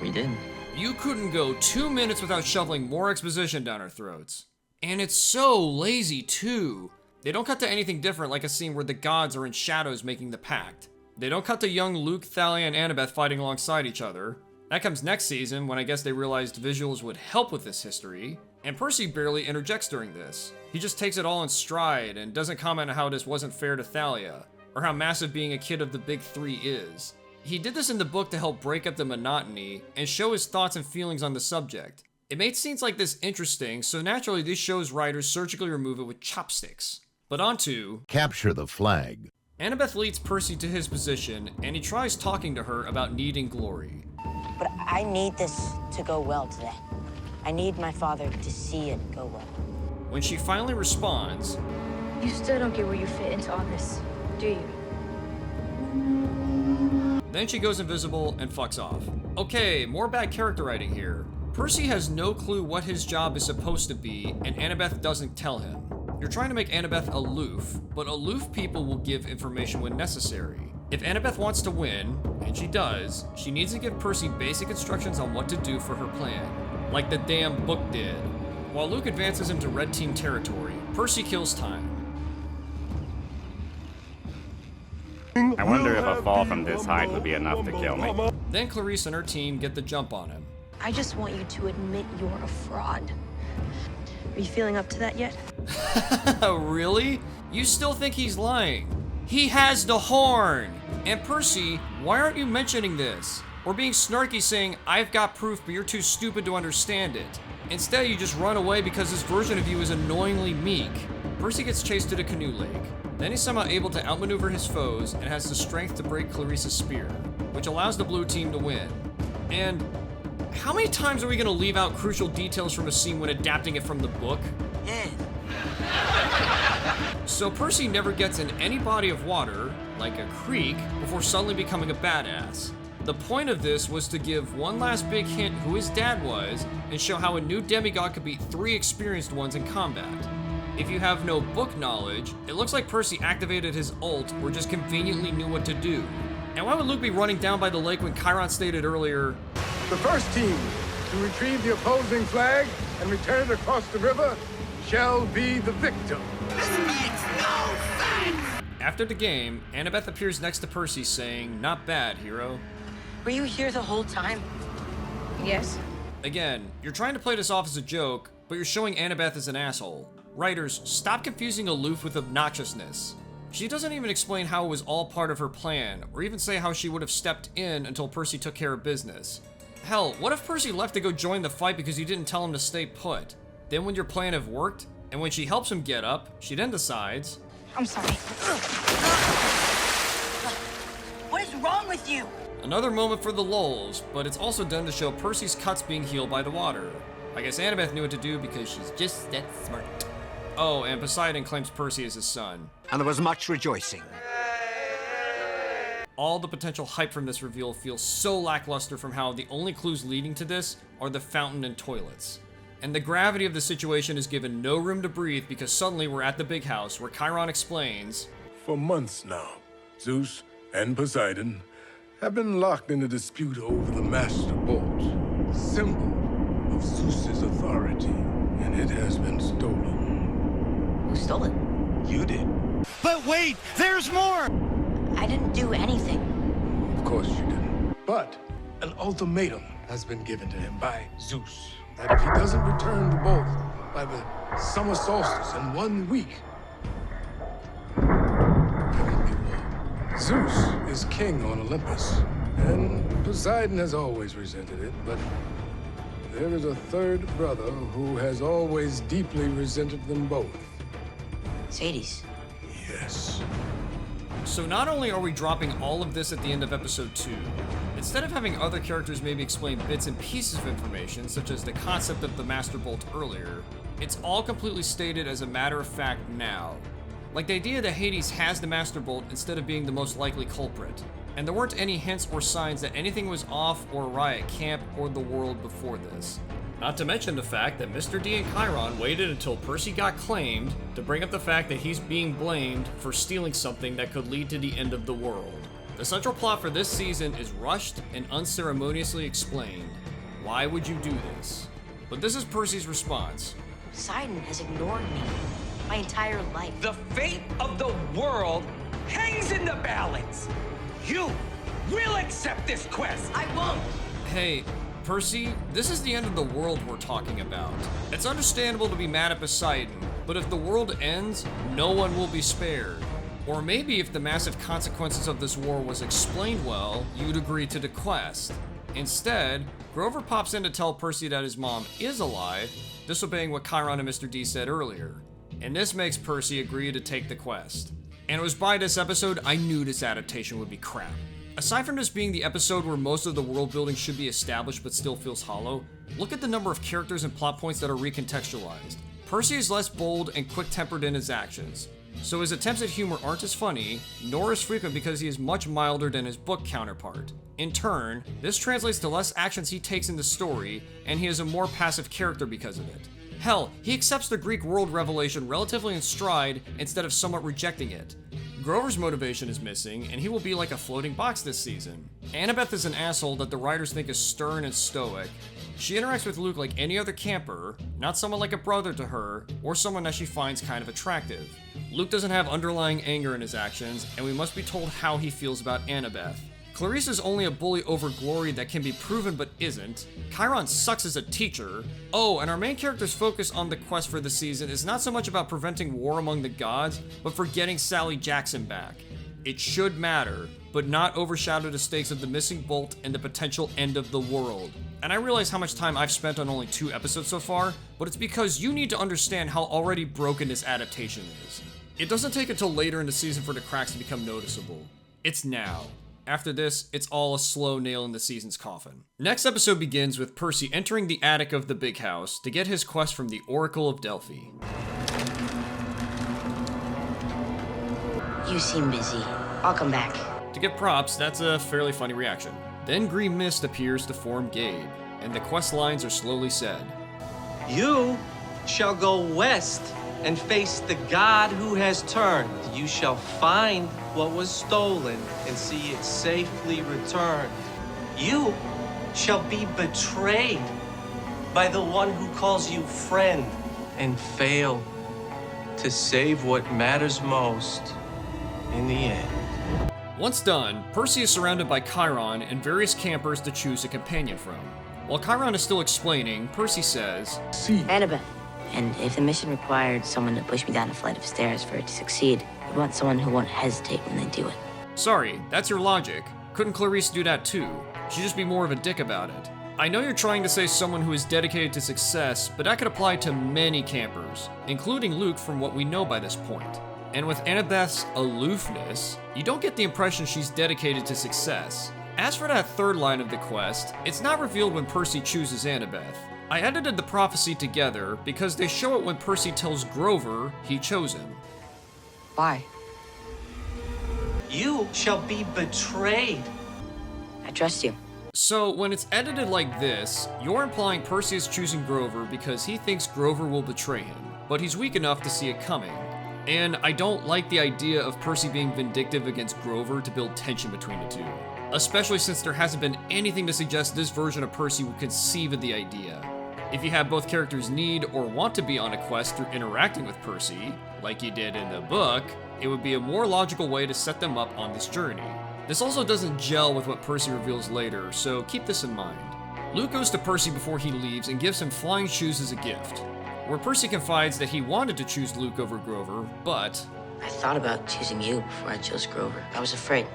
we did. You couldn't go 2 minutes without shoveling more exposition down our throats. And it's so lazy, too. They don't cut to anything different, like a scene where the gods are in shadows making the pact. They don't cut to young Luke, Thalia, and Annabeth fighting alongside each other. That comes next season, when I guess they realized visuals would help with this history. And Percy barely interjects during this. He just takes it all in stride and doesn't comment on how this wasn't fair to Thalia, or how massive being a kid of the big three is. He did this in the book to help break up the monotony and show his thoughts and feelings on the subject. It made scenes like this interesting, so naturally this show's writers surgically remove it with chopsticks. But onto capture the flag. Annabeth leads Percy to his position, and he tries talking to her about needing glory. But I need this to go well today. I need my father to see it go well. When she finally responds, You still don't get where you fit into all this, do you? then she goes invisible and fucks off. Okay, more bad character writing here. Percy has no clue what his job is supposed to be, and Annabeth doesn't tell him. You're trying to make Annabeth aloof, but aloof people will give information when necessary. If Annabeth wants to win, and she does, she needs to give Percy basic instructions on what to do for her plan, like the damn book did. While Luke advances into red team territory, Percy kills time. I wonder if a fall from this height would be enough to kill me. Then Clarice and her team get the jump on him. I just want you to admit you're a fraud. Are you feeling up to that yet? Really? You still think he's lying? He has the horn! And Percy, why aren't you mentioning this? Or being snarky saying, I've got proof but you're too stupid to understand it. Instead, you just run away because this version of you is annoyingly meek. Percy gets chased to the canoe lake. Then he's somehow able to outmaneuver his foes and has the strength to break Clarice's spear, which allows the blue team to win. And how many times are we gonna leave out crucial details from a scene when adapting it from the book? Yeah. So Percy never gets in any body of water, like a creek, before suddenly becoming a badass. The point of this was to give one last big hint who his dad was, and show how a new demigod could beat 3 experienced ones in combat. If you have no book knowledge, it looks like Percy activated his ult or just conveniently knew what to do. And why would Luke be running down by the lake when Chiron stated earlier, The first team to retrieve the opposing flag and return it across the river shall be the victor. This makes no sense! After the game, Annabeth appears next to Percy saying, not bad, hero. Were you here the whole time? Yes. Again, you're trying to play this off as a joke, but you're showing Annabeth as an asshole. Writers, stop confusing aloof with obnoxiousness. She doesn't even explain how it was all part of her plan, or even say how she would have stepped in until Percy took care of business. Hell, what if Percy left to go join the fight because you didn't tell him to stay put? Then when your plan have worked, and when she helps him get up, she then decides, I'm sorry. What is wrong with you? Another moment for the lulz, but it's also done to show Percy's cuts being healed by the water. I guess Annabeth knew what to do because she's just that smart. Oh, and Poseidon claims Percy as his son. And there was much rejoicing. All the potential hype from this reveal feels so lackluster from how the only clues leading to this are the fountain and toilets. And the gravity of the situation is given no room to breathe because suddenly we're at the big house where Chiron explains, For months now, Zeus and Poseidon have been locked in a dispute over the Master Bolt, symbol of Zeus's authority, and it has been stolen. Who stole it? You did. But wait, there's more! I didn't do anything. Of course you didn't. But An ultimatum has been given to him by Zeus that if he doesn't return the bolt by the summer solstice in 1 week, Zeus is king on Olympus, and Poseidon has always resented it, but there is a third brother who has always deeply resented them both. Hades. Yes. So not only are we dropping all of this at the end of episode 2, instead of having other characters maybe explain bits and pieces of information, such as the concept of the Master Bolt earlier, it's all completely stated as a matter of fact now. Like the idea that Hades has the Master Bolt instead of being the most likely culprit. And there weren't any hints or signs that anything was off or awry at camp or the world before this. Not to mention the fact that Mr. D and Chiron waited until Percy got claimed to bring up the fact that he's being blamed for stealing something that could lead to the end of the world. The central plot for this season is rushed and unceremoniously explained. Why would you do this? But this is Percy's response. Poseidon has ignored me my entire life. The fate of the world hangs in the balance. You will accept this quest. I won't. Hey, Percy, this is the end of the world we're talking about. It's understandable to be mad at Poseidon, but if the world ends, no one will be spared. Or maybe if the massive consequences of this war was explained well, you'd agree to the quest. Instead, Grover pops in to tell Percy that his mom is alive, disobeying what Chiron and Mr. D said earlier. And this makes Percy agree to take the quest. And it was by this episode I knew this adaptation would be crap. Aside from this being the episode where most of the world building should be established but still feels hollow, look at the number of characters and plot points that are recontextualized. Percy is less bold and quick-tempered in his actions, so his attempts at humor aren't as funny, nor as frequent because he is much milder than his book counterpart. In turn, this translates to less actions he takes in the story, and he is a more passive character because of it. Hell, he accepts the Greek world revelation relatively in stride instead of somewhat rejecting it. Grover's motivation is missing, and he will be like a floating box this season. Annabeth is an asshole that the writers think is stern and stoic. She interacts with Luke like any other camper, not someone like a brother to her, or someone that she finds kind of attractive. Luke doesn't have underlying anger in his actions, and we must be told how he feels about Annabeth. Clarice is only a bully over glory that can be proven but isn't. Chiron sucks as a teacher. Oh, and our main character's focus on the quest for the season is not so much about preventing war among the gods, but for getting Sally Jackson back. It should matter, but not overshadow the stakes of the missing bolt and the potential end of the world. And I realize how much time I've spent on only 2 episodes so far, but it's because you need to understand how already broken this adaptation is. It doesn't take until later in the season for the cracks to become noticeable. It's now. After this, it's all a slow nail in the season's coffin. Next episode begins with Percy entering the attic of the big house to get his quest from the Oracle of Delphi. You seem busy. I'll come back. To get props, that's a fairly funny reaction. Then green mist appears to form Gabe, and the quest lines are slowly said. You shall go west and face the god who has turned. You shall find what was stolen and see it safely returned. You shall be betrayed by the one who calls you friend and fail to save what matters most in the end. Once done, Percy is surrounded by Chiron and various campers to choose a companion from. While Chiron is still explaining, Percy says, Annabeth. And if the mission required someone to push me down a flight of stairs for it to succeed, you want someone who won't hesitate when they do it. Sorry, that's your logic. Couldn't Clarice do that too? She'd just be more of a dick about it. I know you're trying to say someone who is dedicated to success, but that could apply to many campers, including Luke from what we know by this point. And with Annabeth's aloofness, you don't get the impression she's dedicated to success. As for that third line of the quest, it's not revealed when Percy chooses Annabeth. I edited the prophecy together because they show it when Percy tells Grover he chose him. Bye. You shall be betrayed. I trust you. So when it's edited like this, you're implying Percy is choosing Grover because he thinks Grover will betray him, but he's weak enough to see it coming. And I don't like the idea of Percy being vindictive against Grover to build tension between the two, especially since there hasn't been anything to suggest this version of Percy would conceive of the idea. If you have both characters need or want to be on a quest through interacting with Percy, like you did in the book, it would be a more logical way to set them up on this journey. This also doesn't gel with what Percy reveals later, so keep this in mind. Luke goes to Percy before he leaves and gives him flying shoes as a gift, where Percy confides that he wanted to choose Luke over Grover, but... I thought about choosing you before I chose Grover. I was afraid.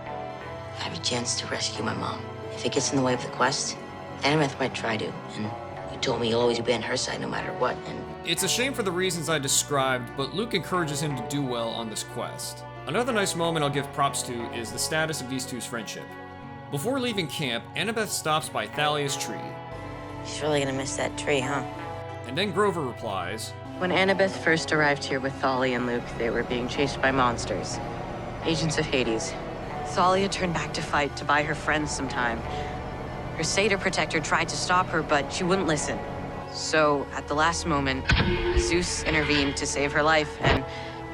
I have a chance to rescue my mom. If it gets in the way of the quest, Annabeth might try to, and you told me you'll always be on her side no matter what, and... It's a shame for the reasons I described, but Luke encourages him to do well on this quest. Another nice moment I'll give props to is the status of these two's friendship. Before leaving camp, Annabeth stops by Thalia's tree. She's really gonna miss that tree, huh? And then Grover replies, When Annabeth first arrived here with Thalia and Luke, they were being chased by monsters. Agents of Hades. Thalia turned back to fight to buy her friends some time. Her satyr protector tried to stop her, but she wouldn't listen. So, at the last moment, Zeus intervened to save her life and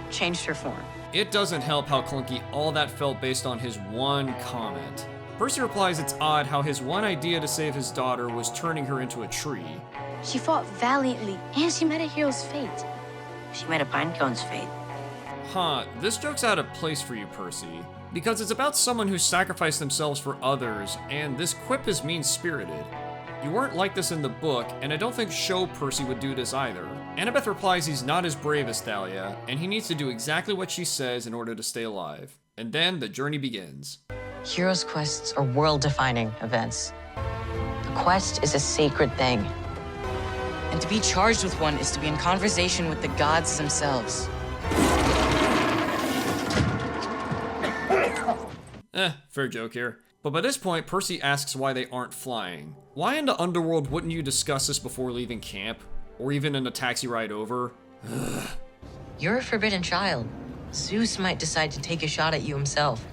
changed her form. It doesn't help how clunky all that felt based on his one comment. Percy replies it's odd how his one idea to save his daughter was turning her into a tree. She fought valiantly, and she met a hero's fate. She met a pinecone's fate. Huh, this joke's out of place for you, Percy. Because it's about someone who sacrificed themselves for others, and this quip is mean-spirited. You weren't like this in the book, and I don't think show Percy would do this either. Annabeth replies he's not as brave as Thalia, and he needs to do exactly what she says in order to stay alive. And then the journey begins. Heroes' quests are world-defining events. A quest is a sacred thing. And to be charged with one is to be in conversation with the gods themselves. Fair joke here. But by this point, Percy asks why they aren't flying. Why in the underworld wouldn't you discuss this before leaving camp? Or even in a taxi ride over? You're a forbidden child. Zeus might decide to take a shot at you himself.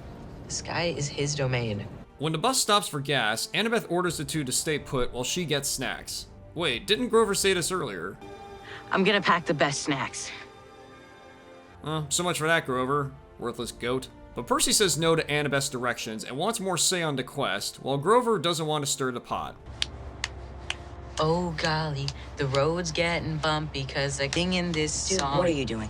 The sky is his domain. When the bus stops for gas, Annabeth orders the two to stay put while she gets snacks. Wait, didn't Grover say this earlier? I'm gonna pack the best snacks. So much for that, Grover. Worthless goat. But Percy says no to Annabeth's directions and wants more say on the quest, while Grover doesn't want to stir the pot. Oh golly, the road's getting bumpy because I sing in this song. What are you doing?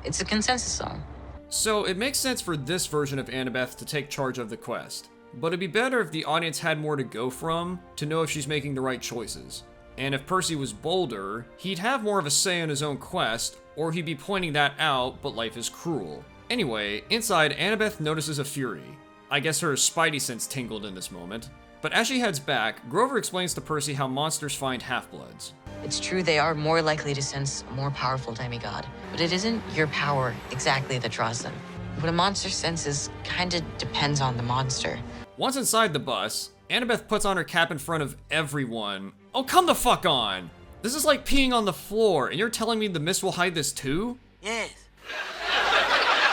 It's a consensus song. So it makes sense for this version of Annabeth to take charge of the quest. But it'd be better if the audience had more to go from to know if she's making the right choices. And if Percy was bolder, he'd have more of a say in his own quest, or he'd be pointing that out, but life is cruel. Anyway, inside, Annabeth notices a Fury. I guess her spidey sense tingled in this moment. But as she heads back, Grover explains to Percy how monsters find half-bloods. It's true they are more likely to sense a more powerful demigod, but it isn't your power exactly that draws them. What a monster senses kinda depends on the monster. Once inside the bus, Annabeth puts on her cap in front of everyone. Oh, come the fuck on! This is like peeing on the floor, and you're telling me the mist will hide this too? Yes.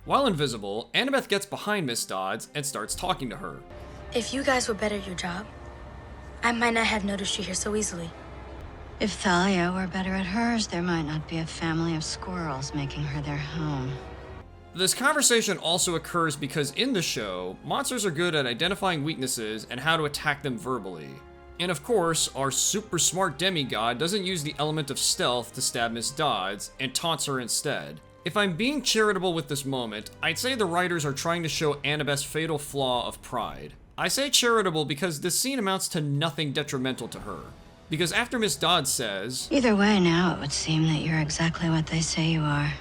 While invisible, Annabeth gets behind Miss Dodds and starts talking to her. If you guys were better at your job, I might not have noticed you here so easily. If Thalia were better at hers, there might not be a family of squirrels making her their home. This conversation also occurs because in the show, monsters are good at identifying weaknesses and how to attack them verbally. And of course, our super smart demigod doesn't use the element of stealth to stab Miss Dodds and taunts her instead. If I'm being charitable with this moment, I'd say the writers are trying to show Annabeth's fatal flaw of pride. I say charitable because this scene amounts to nothing detrimental to her. Because after Miss Dodds says, Either way, now it would seem that you're exactly what they say you are.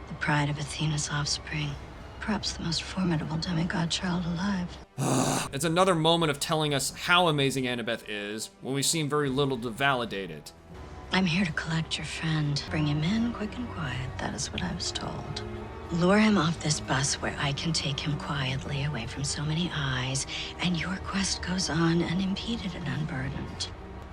The pride of Athena's offspring. Perhaps the most formidable demigod child alive. it's another moment of telling us how amazing Annabeth is, when we seem very little to validate it. I'm here to collect your friend. Bring him in quick and quiet, that is what I was told. Lure him off this bus where I can take him quietly away from so many eyes, and your quest goes on unimpeded and unburdened.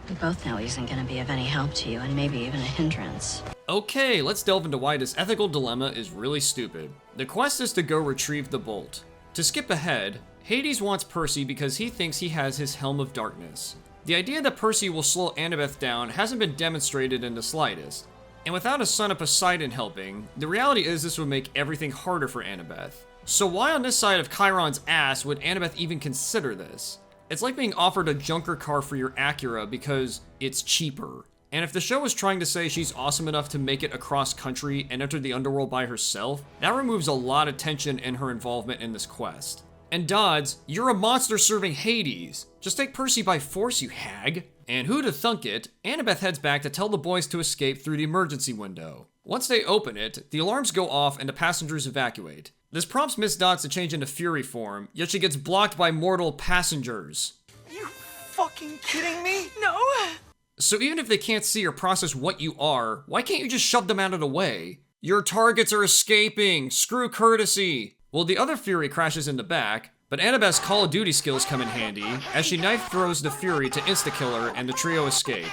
We both know he isn't going to be of any help to you, and maybe even a hindrance. Okay, let's delve into why this ethical dilemma is really stupid. The quest is to go retrieve the bolt. To skip ahead, Hades wants Percy because he thinks he has his Helm of Darkness. The idea that Percy will slow Annabeth down hasn't been demonstrated in the slightest. And without a son of Poseidon helping, the reality is this would make everything harder for Annabeth. So why on this side of Chiron's ass would Annabeth even consider this? It's like being offered a junker car for your Acura because it's cheaper. And if the show is trying to say she's awesome enough to make it across country and enter the underworld by herself, that removes a lot of tension in her involvement in this quest. And Dodds, you're a monster serving Hades. Just take Percy by force, you hag. And who'd have thunk it, Annabeth heads back to tell the boys to escape through the emergency window. Once they open it, the alarms go off and the passengers evacuate. This prompts Miss Dodds to change into Fury form, yet she gets blocked by mortal passengers. You fucking kidding me? No! So even if they can't see or process what you are, why can't you just shove them out of the way? Your targets are escaping! Screw courtesy! Well, the other Fury crashes in the back, but Annabeth's Call of Duty skills come in handy as she knife throws the Fury to insta-kill her and the trio escape.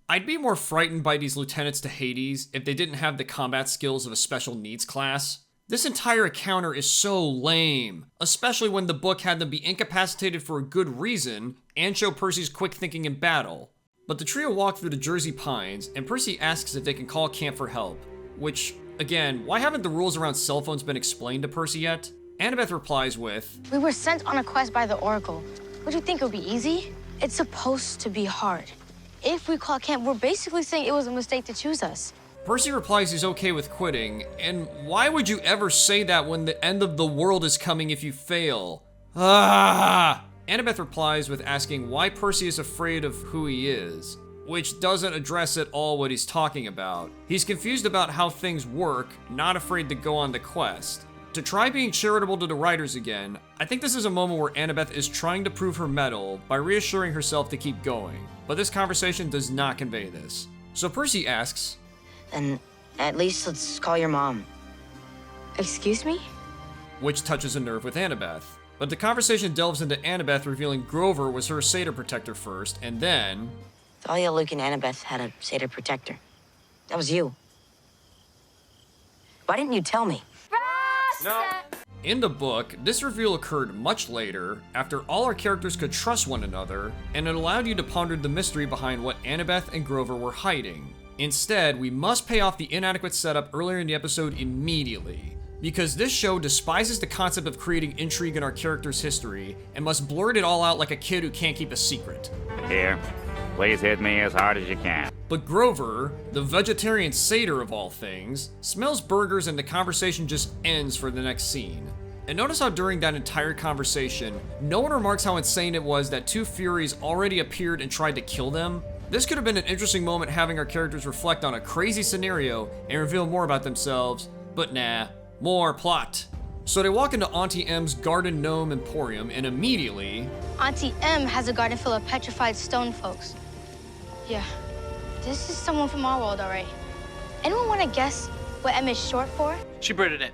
I'd be more frightened by these lieutenants to Hades if they didn't have the combat skills of a special needs class. This entire encounter is so lame, especially when the book had them be incapacitated for a good reason and show Percy's quick thinking in battle. But the trio walk through the Jersey Pines, and Percy asks if they can call camp for help, which, again, why haven't the rules around cell phones been explained to Percy yet? Annabeth replies with, "We were sent on a quest by the Oracle. Would you think it would be easy? It's supposed to be hard. If we call camp, we're basically saying it was a mistake to choose us." Percy replies he's okay with quitting, and why would you ever say that when the end of the world is coming if you fail? Annabeth replies with asking why Percy is afraid of who he is, which doesn't address at all what he's talking about. He's confused about how things work, not afraid to go on the quest. To try being charitable to the writers again, I think this is a moment where Annabeth is trying to prove her mettle by reassuring herself to keep going, but this conversation does not convey this. So Percy asks, "Then at least let's call your mom." Excuse me? Which touches a nerve with Annabeth. But the conversation delves into Annabeth revealing Grover was her Satyr protector first, and then... Thalia, Luke, and Annabeth had a Satyr protector. That was you. Why didn't you tell me? No. In the book, this reveal occurred much later, after all our characters could trust one another, and it allowed you to ponder the mystery behind what Annabeth and Grover were hiding. Instead, we must pay off the inadequate setup earlier in the episode immediately, because this show despises the concept of creating intrigue in our characters' history, and must blurt it all out like a kid who can't keep a secret. Here, please hit me as hard as you can. But Grover, the vegetarian satyr of all things, smells burgers and the conversation just ends for the next scene. And notice how during that entire conversation, no one remarks how insane it was that two Furies already appeared and tried to kill them. This could have been an interesting moment having our characters reflect on a crazy scenario and reveal more about themselves, but nah, more plot. So they walk into Auntie M's Garden Gnome Emporium and immediately... Auntie M has a garden full of petrified stone folks. Yeah, this is someone from our world, all right. Anyone want to guess what M is short for? She birded it.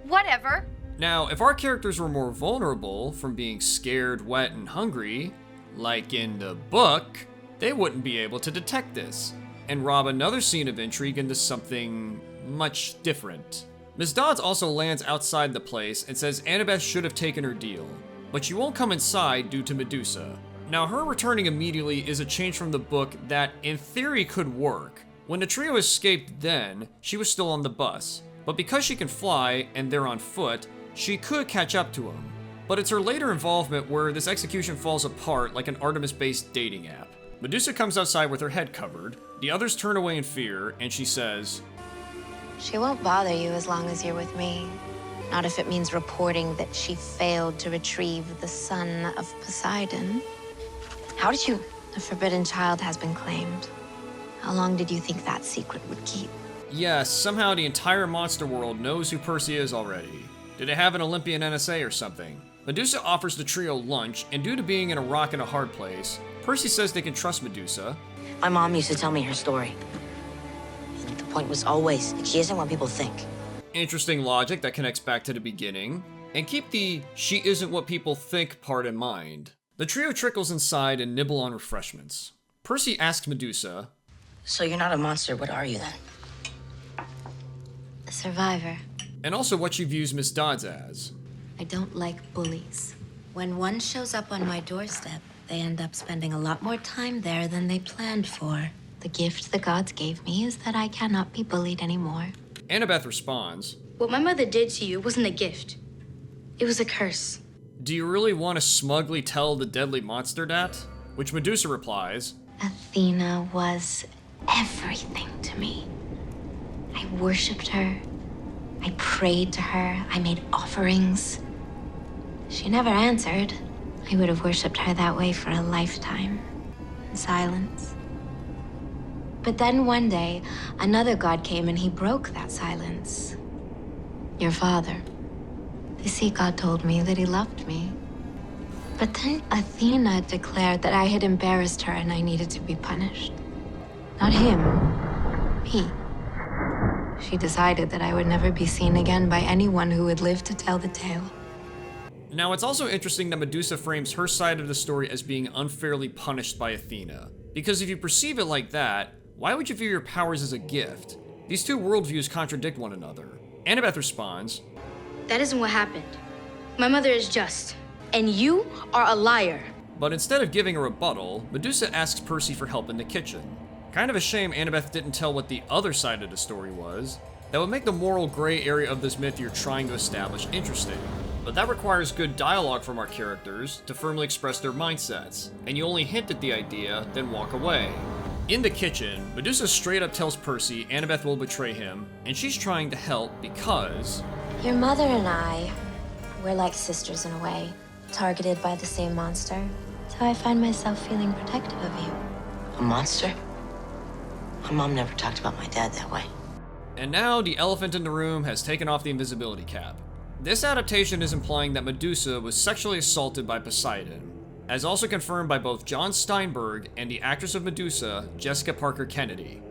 Whatever. Now, if our characters were more vulnerable from being scared, wet, and hungry, like in the book, they wouldn't be able to detect this, and rob another scene of intrigue into something much different. Ms. Dodds also lands outside the place and says Annabeth should have taken her deal, but she won't come inside due to Medusa. Now, her returning immediately is a change from the book that, in theory, could work. When the trio escaped then, she was still on the bus, but because she can fly and they're on foot, she could catch up to them. But it's her later involvement where this execution falls apart like an Artemis-based dating app. Medusa comes outside with her head covered, the others turn away in fear, and she says, "She won't bother you as long as you're with me. Not if it means reporting that she failed to retrieve the son of Poseidon." How did you? The forbidden child has been claimed. How long did you think that secret would keep? Yes, somehow the entire monster world knows who Percy is already. Did they have an Olympian NSA or something? Medusa offers the trio lunch, and due to being in a rock and a hard place, Percy says they can trust Medusa. My mom used to tell me her story. And the point was always that she isn't what people think. Interesting logic that connects back to the beginning. And keep the "she isn't what people think" part in mind. The trio trickles inside and nibble on refreshments. Percy asks Medusa, "So you're not a monster, what are you then?" A survivor. And also what she views Miss Dodds as. I don't like bullies. When one shows up on my doorstep, they end up spending a lot more time there than they planned for. The gift the gods gave me is that I cannot be bullied anymore. Annabeth responds, What my mother did to you wasn't a gift. It was a curse. Do you really want to smugly tell the deadly monster that? Which Medusa replies, Athena was everything to me. I worshipped her, I prayed to her. I made offerings. She never answered. I would have worshipped her that way for a lifetime. In silence. But then one day, another god came and he broke that silence. Your father. The sea god told me that he loved me. But then Athena declared that I had embarrassed her and I needed to be punished. Not him. Me. She decided that I would never be seen again by anyone who would live to tell the tale. Now, it's also interesting that Medusa frames her side of the story as being unfairly punished by Athena. Because if you perceive it like that, why would you view your powers as a gift? These two worldviews contradict one another. Annabeth responds, That isn't what happened. My mother is just, and you are a liar. But instead of giving a rebuttal, Medusa asks Percy for help in the kitchen. Kind of a shame Annabeth didn't tell what the other side of the story was. That would make the moral gray area of this myth you're trying to establish interesting. But that requires good dialogue from our characters to firmly express their mindsets, and you only hint at the idea, then walk away. In the kitchen, Medusa straight up tells Percy Annabeth will betray him, and she's trying to help because... Your mother and I, we're like sisters in a way, targeted by the same monster. So I find myself feeling protective of you. A monster? My mom never talked about my dad that way. And now the elephant in the room has taken off the invisibility cap. This adaptation is implying that Medusa was sexually assaulted by Poseidon, as also confirmed by both John Steinberg and the actress of Medusa, Jessica Parker Kennedy.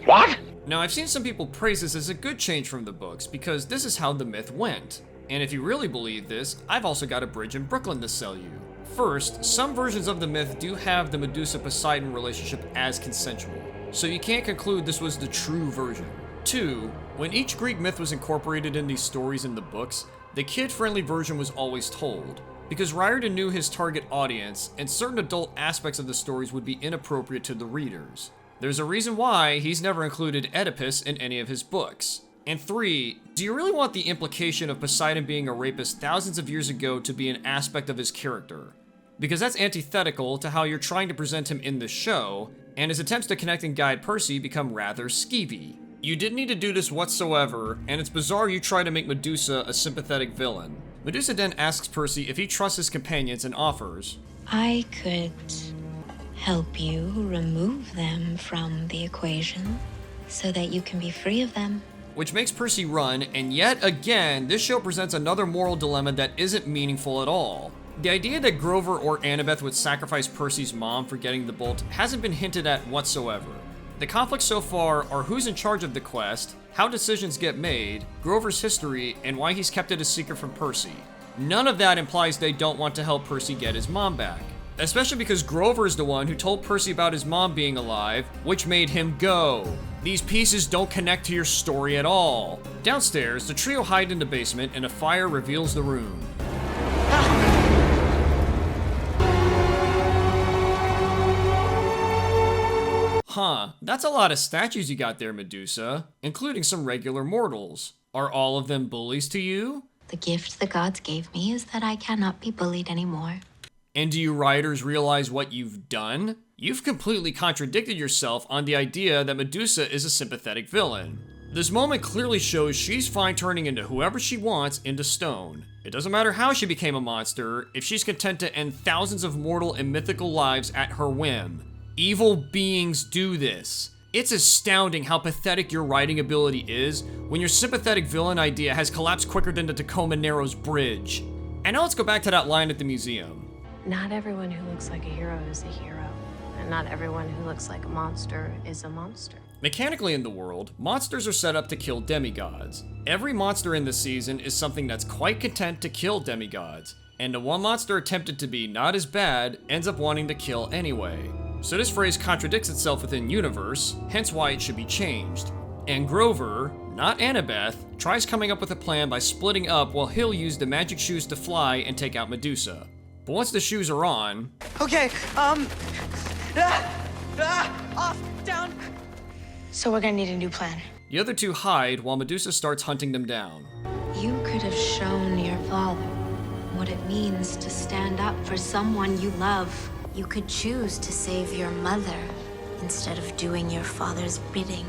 What? Now, I've seen some people praise this as a good change from the books because this is how the myth went. And if you really believe this, I've also got a bridge in Brooklyn to sell you. First, some versions of the myth do have the Medusa-Poseidon relationship as consensual, so you can't conclude this was the true version. 2, when each Greek myth was incorporated in these stories in the books, the kid-friendly version was always told, because Riordan knew his target audience, and certain adult aspects of the stories would be inappropriate to the readers. There's a reason why he's never included Oedipus in any of his books. And 3, do you really want the implication of Poseidon being a rapist thousands of years ago to be an aspect of his character? Because that's antithetical to how you're trying to present him in the show, and his attempts to connect and guide Percy become rather skeevy. You didn't need to do this whatsoever, and it's bizarre you try to make Medusa a sympathetic villain. Medusa then asks Percy if he trusts his companions and offers, I could help you remove them from the equation so that you can be free of them. Which makes Percy run, and yet again, this show presents another moral dilemma that isn't meaningful at all. The idea that Grover or Annabeth would sacrifice Percy's mom for getting the bolt hasn't been hinted at whatsoever. The conflicts so far are who's in charge of the quest, how decisions get made, Grover's history, and why he's kept it a secret from Percy. None of that implies they don't want to help Percy get his mom back. Especially because Grover is the one who told Percy about his mom being alive, which made him go. These pieces don't connect to your story at all. Downstairs, the trio hide in the basement and a fire reveals the room. Huh, that's a lot of statues you got there, Medusa, including some regular mortals. Are all of them bullies to you? The gift the gods gave me is that I cannot be bullied anymore. And do you writers realize what you've done? You've completely contradicted yourself on the idea that Medusa is a sympathetic villain. This moment clearly shows she's fine turning into whoever she wants into stone. It doesn't matter how she became a monster if she's content to end thousands of mortal and mythical lives at her whim. Evil beings do this. It's astounding how pathetic your writing ability is when your sympathetic villain idea has collapsed quicker than the Tacoma Narrows Bridge. And now let's go back to that line at the museum. Not everyone who looks like a hero is a hero, and not everyone who looks like a monster is a monster. Mechanically in the world, monsters are set up to kill demigods. Every monster in this season is something that's quite content to kill demigods, and the one monster attempted to be not as bad ends up wanting to kill anyway. So this phrase contradicts itself within universe, hence why it should be changed. And Grover, not Annabeth, tries coming up with a plan by splitting up while he'll use the magic shoes to fly and take out Medusa. But once the shoes are on... Okay, off, down. So we're gonna need a new plan. The other two hide while Medusa starts hunting them down. You could have shown your father what it means to stand up for someone you love. You could choose to save your mother instead of doing your father's bidding.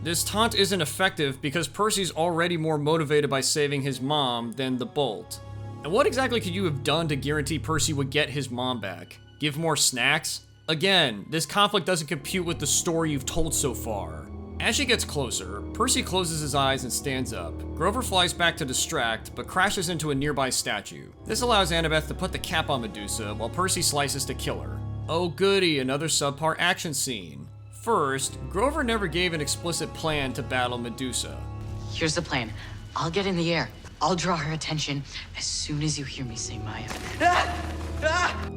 This taunt isn't effective because Percy's already more motivated by saving his mom than the bolt. And what exactly could you have done to guarantee Percy would get his mom back? Give more snacks? Again, this conflict doesn't compute with the story you've told so far. As she gets closer, Percy closes his eyes and stands up. Grover flies back to distract, but crashes into a nearby statue. This allows Annabeth to put the cap on Medusa, while Percy slices to kill her. Oh goody, another subpar action scene. First, Grover never gave an explicit plan to battle Medusa. Here's the plan. I'll get in the air. I'll draw her attention as soon as you hear me say Maya.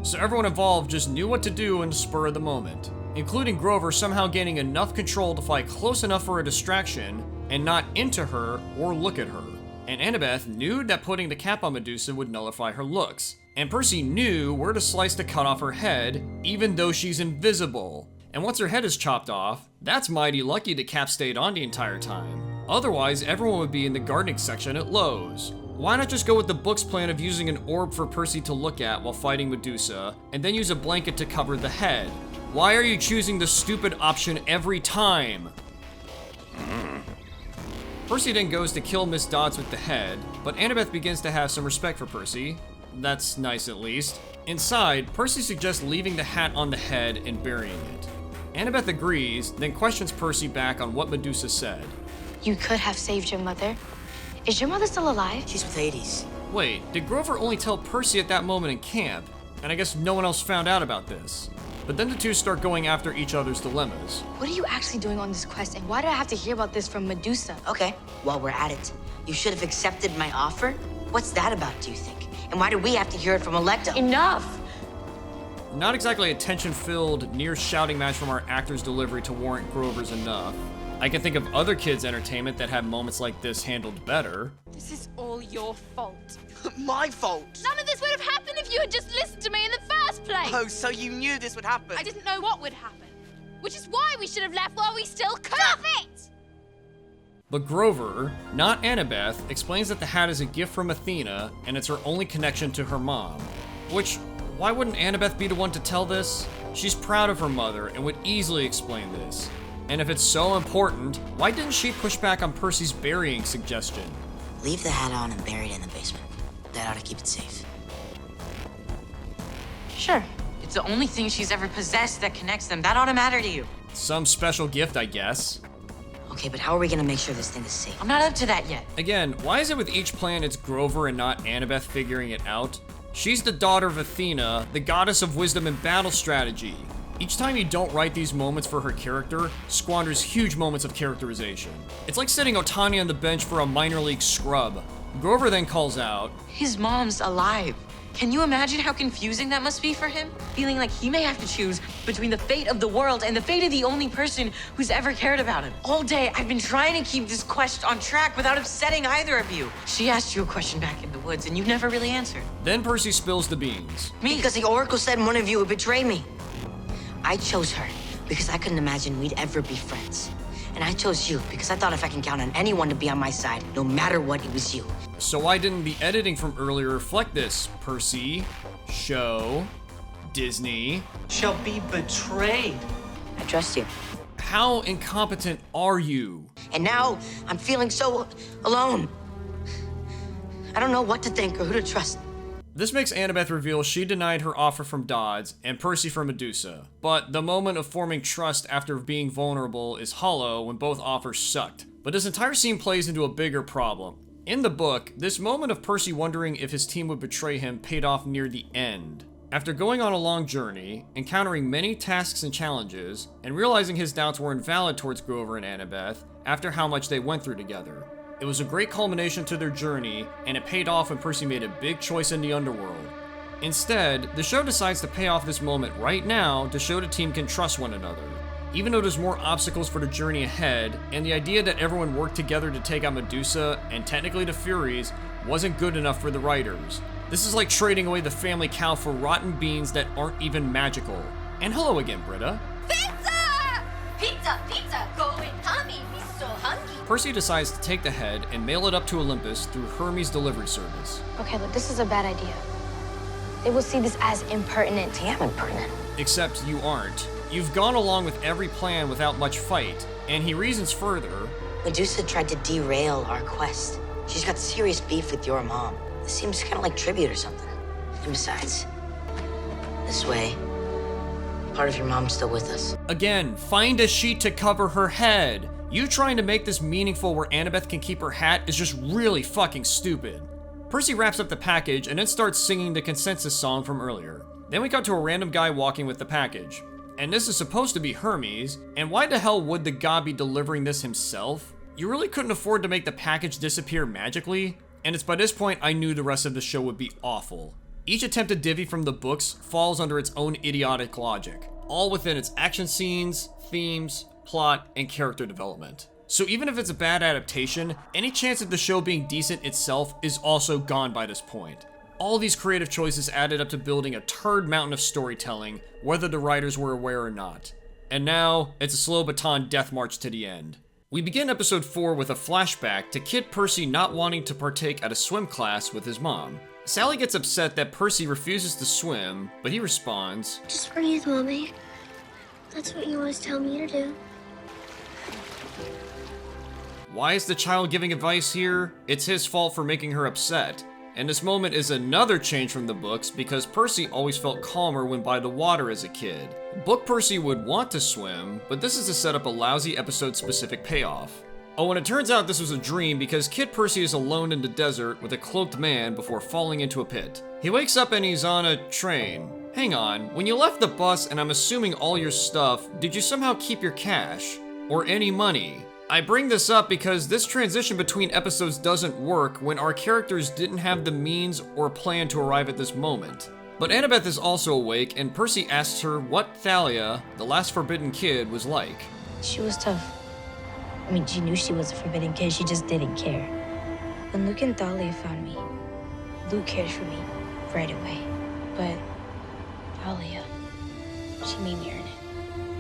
So everyone involved just knew what to do in the spur of the moment, including Grover somehow gaining enough control to fly close enough for a distraction and not into her or look at her. And Annabeth knew that putting the cap on Medusa would nullify her looks. And Percy knew where to slice to cut off her head, even though she's invisible. And once her head is chopped off, that's mighty lucky the cap stayed on the entire time. Otherwise, everyone would be in the gardening section at Lowe's. Why not just go with the book's plan of using an orb for Percy to look at while fighting Medusa, and then use a blanket to cover the head? Why are you choosing the stupid option every time? Percy then goes to kill Miss Dodds with the head, but Annabeth begins to have some respect for Percy. That's nice at least. Inside, Percy suggests leaving the hat on the head and burying it. Annabeth agrees, then questions Percy back on what Medusa said. You could have saved your mother. Is your mother still alive? She's with Hades. Wait, did Grover only tell Percy at that moment in camp? And I guess no one else found out about this. But then the two start going after each other's dilemmas. What are you actually doing on this quest, and why do I have to hear about this from Medusa? Okay, while we're at it, you should have accepted my offer. What's that about, do you think? And why do we have to hear it from Alecto? Enough! Not exactly a tension-filled, near-shouting match from our actor's delivery to warrant Grover's enough. I can think of other kids' entertainment that have moments like this handled better. This is all your fault. My fault? None of this would have happened if you had just listened to me in the first place. Oh, so you knew this would happen? I didn't know what would happen, which is why we should have left while we still could. Stop it! But Grover, not Annabeth, explains that the hat is a gift from Athena, and it's her only connection to her mom. Which, why wouldn't Annabeth be the one to tell this? She's proud of her mother and would easily explain this. And if it's so important, why didn't she push back on Percy's burying suggestion? Leave the hat on and bury it in the basement. That ought to keep it safe. Sure. It's the only thing she's ever possessed that connects them. That ought to matter to you. Some special gift, I guess. Okay, but how are we gonna make sure this thing is safe? I'm not up to that yet. Again, why is it with each plan it's Grover and not Annabeth figuring it out? She's the daughter of Athena, the goddess of wisdom and battle strategy. Each time you don't write these moments for her character, squanders huge moments of characterization. It's like sitting Otani on the bench for a minor league scrub. Grover then calls out, His mom's alive. Can you imagine how confusing that must be for him? Feeling like he may have to choose between the fate of the world and the fate of the only person who's ever cared about him. All day, I've been trying to keep this quest on track without upsetting either of you. She asked you a question back in the woods, and you never really answered. Then Percy spills the beans. Me? Because the Oracle said one of you would betray me. I chose her because I couldn't imagine we'd ever be friends. And I chose you because I thought if I can count on anyone to be on my side, no matter what, it was you. So why didn't the editing from earlier reflect this? Percy, show, Disney, shall be betrayed. I trust you. How incompetent are you? And now I'm feeling so alone. I don't know what to think or who to trust. This makes Annabeth reveal she denied her offer from Dodds and Percy from Medusa, but the moment of forming trust after being vulnerable is hollow when both offers sucked. But this entire scene plays into a bigger problem. In the book, this moment of Percy wondering if his team would betray him paid off near the end. After going on a long journey, encountering many tasks and challenges, and realizing his doubts were invalid towards Grover and Annabeth after how much they went through together. It was a great culmination to their journey, and it paid off when Percy made a big choice in the underworld. Instead, the show decides to pay off this moment right now to show the team can trust one another. Even though there's more obstacles for the journey ahead, and the idea that everyone worked together to take out Medusa, and technically the Furies, wasn't good enough for the writers. This is like trading away the family cow for rotten beans that aren't even magical. And hello again, Britta. Pizza! Pizza, pizza, going tummy, me so hungry. Percy decides to take the head and mail it up to Olympus through Hermes' delivery service. Okay, look, this is a bad idea. They will see this as impertinent. I am impertinent. Except you aren't. You've gone along with every plan without much fight, and he reasons further. Medusa tried to derail our quest. She's got serious beef with your mom. This seems kind of like tribute or something. And besides, this way, part of your mom's still with us. Again, find a sheet to cover her head. You trying to make this meaningful where Annabeth can keep her hat is just really fucking stupid. Percy wraps up the package and then starts singing the consensus song from earlier. Then we cut to a random guy walking with the package. And this is supposed to be Hermes, and why the hell would the god be delivering this himself? You really couldn't afford to make the package disappear magically? And it's by this point I knew the rest of the show would be awful. Each attempted divvy from the books falls under its own idiotic logic, all within its action scenes, themes, plot, and character development. So even if it's a bad adaptation, any chance of the show being decent itself is also gone by this point. All these creative choices added up to building a turd mountain of storytelling, whether the writers were aware or not. And now, it's a slow baton death march to the end. We begin episode 4 with a flashback to Kid Percy not wanting to partake at a swim class with his mom. Sally gets upset that Percy refuses to swim, but he responds, Just breathe, Mommy. That's what you always tell me to do. Why is the child giving advice here? It's his fault for making her upset. And this moment is another change from the books because Percy always felt calmer when by the water as a kid. Book Percy would want to swim, but this is to set up a lousy episode-specific payoff. Oh, and it turns out this was a dream because Kid Percy is alone in the desert with a cloaked man before falling into a pit. He wakes up and he's on a train. Hang on, when you left the bus and I'm assuming all your stuff, did you somehow keep your cash? Or any money? I bring this up because this transition between episodes doesn't work when our characters didn't have the means or plan to arrive at this moment. But Annabeth is also awake and Percy asks her what Thalia, the last forbidden kid, was like. She was tough. I mean, she knew she was a forbidden kid, she just didn't care. When Luke and Thalia found me, Luke cared for me right away. But Thalia, she made me earn it.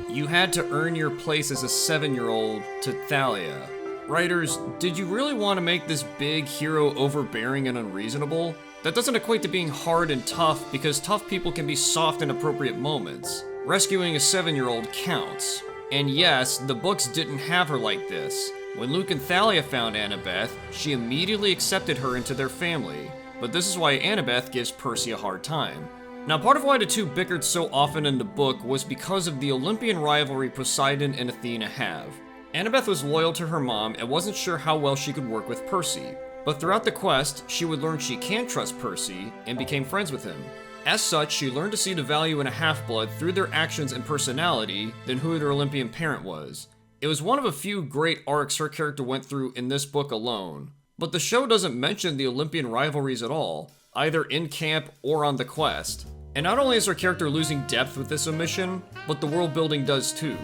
You had to earn your place as a 7-year-old to Thalia. Writers, did you really want to make this big hero overbearing and unreasonable? That doesn't equate to being hard and tough because tough people can be soft in appropriate moments. Rescuing a 7-year-old counts. And yes, the books didn't have her like this. When Luke and Thalia found Annabeth, she immediately accepted her into their family. But this is why Annabeth gives Percy a hard time. Now, part of why the two bickered so often in the book was because of the Olympian rivalry Poseidon and Athena have. Annabeth was loyal to her mom and wasn't sure how well she could work with Percy. But throughout the quest, she would learn she can trust Percy and became friends with him. As such, she learned to see the value in a half-blood through their actions and personality than who their Olympian parent was. It was one of a few great arcs her character went through in this book alone. But the show doesn't mention the Olympian rivalries at all, either in camp or on the quest. And not only is her character losing depth with this omission, but the world building does too.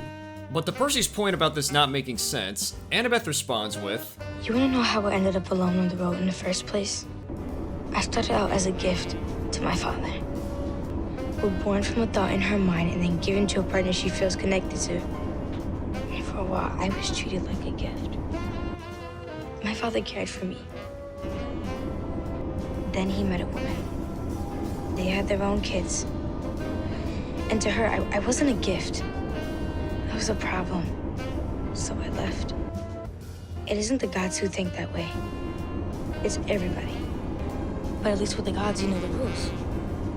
But to Percy's point about this not making sense, Annabeth responds with, You wanna know how I ended up alone on the road in the first place? I started out as a gift to my father. We're born from a thought in her mind and then given to a partner she feels connected to. And for a while, I was treated like a gift. My father cared for me. Then he met a woman. They had their own kids. And to her, I wasn't a gift. I was a problem. So I left. It isn't the gods who think that way. It's everybody. But at least with the gods, you know the rules.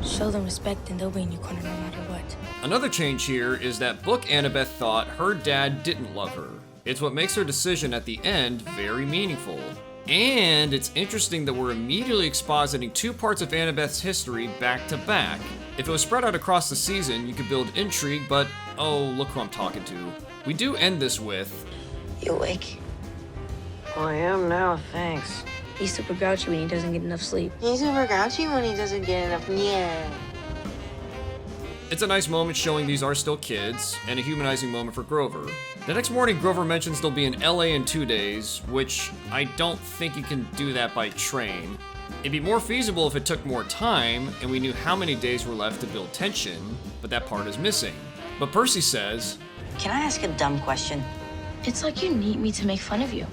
Show them respect and they'll be in your corner no matter what. Another change here is that Book Annabeth thought her dad didn't love her. It's what makes her decision at the end very meaningful. And it's interesting that we're immediately expositing two parts of Annabeth's history back to back. If it was spread out across the season, you could build intrigue, but oh, look who I'm talking to. We do end this with, You awake? Well, I am now, thanks. He's super grouchy when he doesn't get enough sleep. He's super grouchy when he doesn't get enough. Yeah. It's a nice moment showing these are still kids, and a humanizing moment for Grover. The next morning, Grover mentions they'll be in LA in 2 days, which I don't think you can do that by train. It'd be more feasible if it took more time, and we knew how many days were left to build tension, but that part is missing. But Percy says, Can I ask a dumb question? It's like you need me to make fun of you.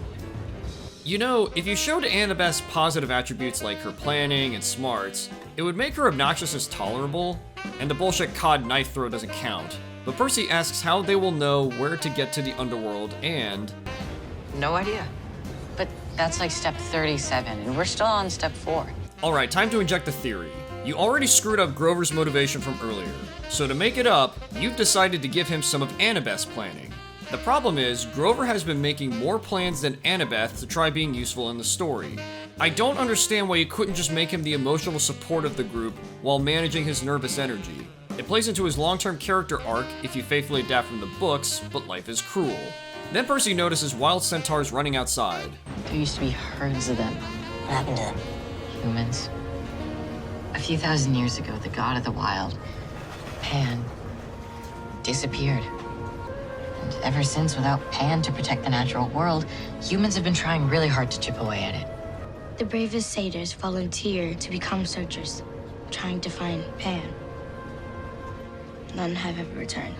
You know, if you showed Annabeth's positive attributes like her planning and smarts, it would make her obnoxious as tolerable, and the bullshit COD knife throw doesn't count. But Percy asks how they will know where to get to the underworld, and... No idea. But that's like step 37, and we're still on step 4. Alright, time to inject a theory. You already screwed up Grover's motivation from earlier, so to make it up, you've decided to give him some of Annabeth's planning. The problem is, Grover has been making more plans than Annabeth to try being useful in the story. I don't understand why you couldn't just make him the emotional support of the group while managing his nervous energy. It plays into his long-term character arc if you faithfully adapt from the books, but life is cruel. Then Percy notices wild centaurs running outside. There used to be herds of them. What happened to them? Humans. A few thousand years ago, the god of the wild, Pan, disappeared. And ever since, without Pan to protect the natural world, humans have been trying really hard to chip away at it. The bravest satyrs volunteer to become searchers, trying to find Pan. None have ever returned.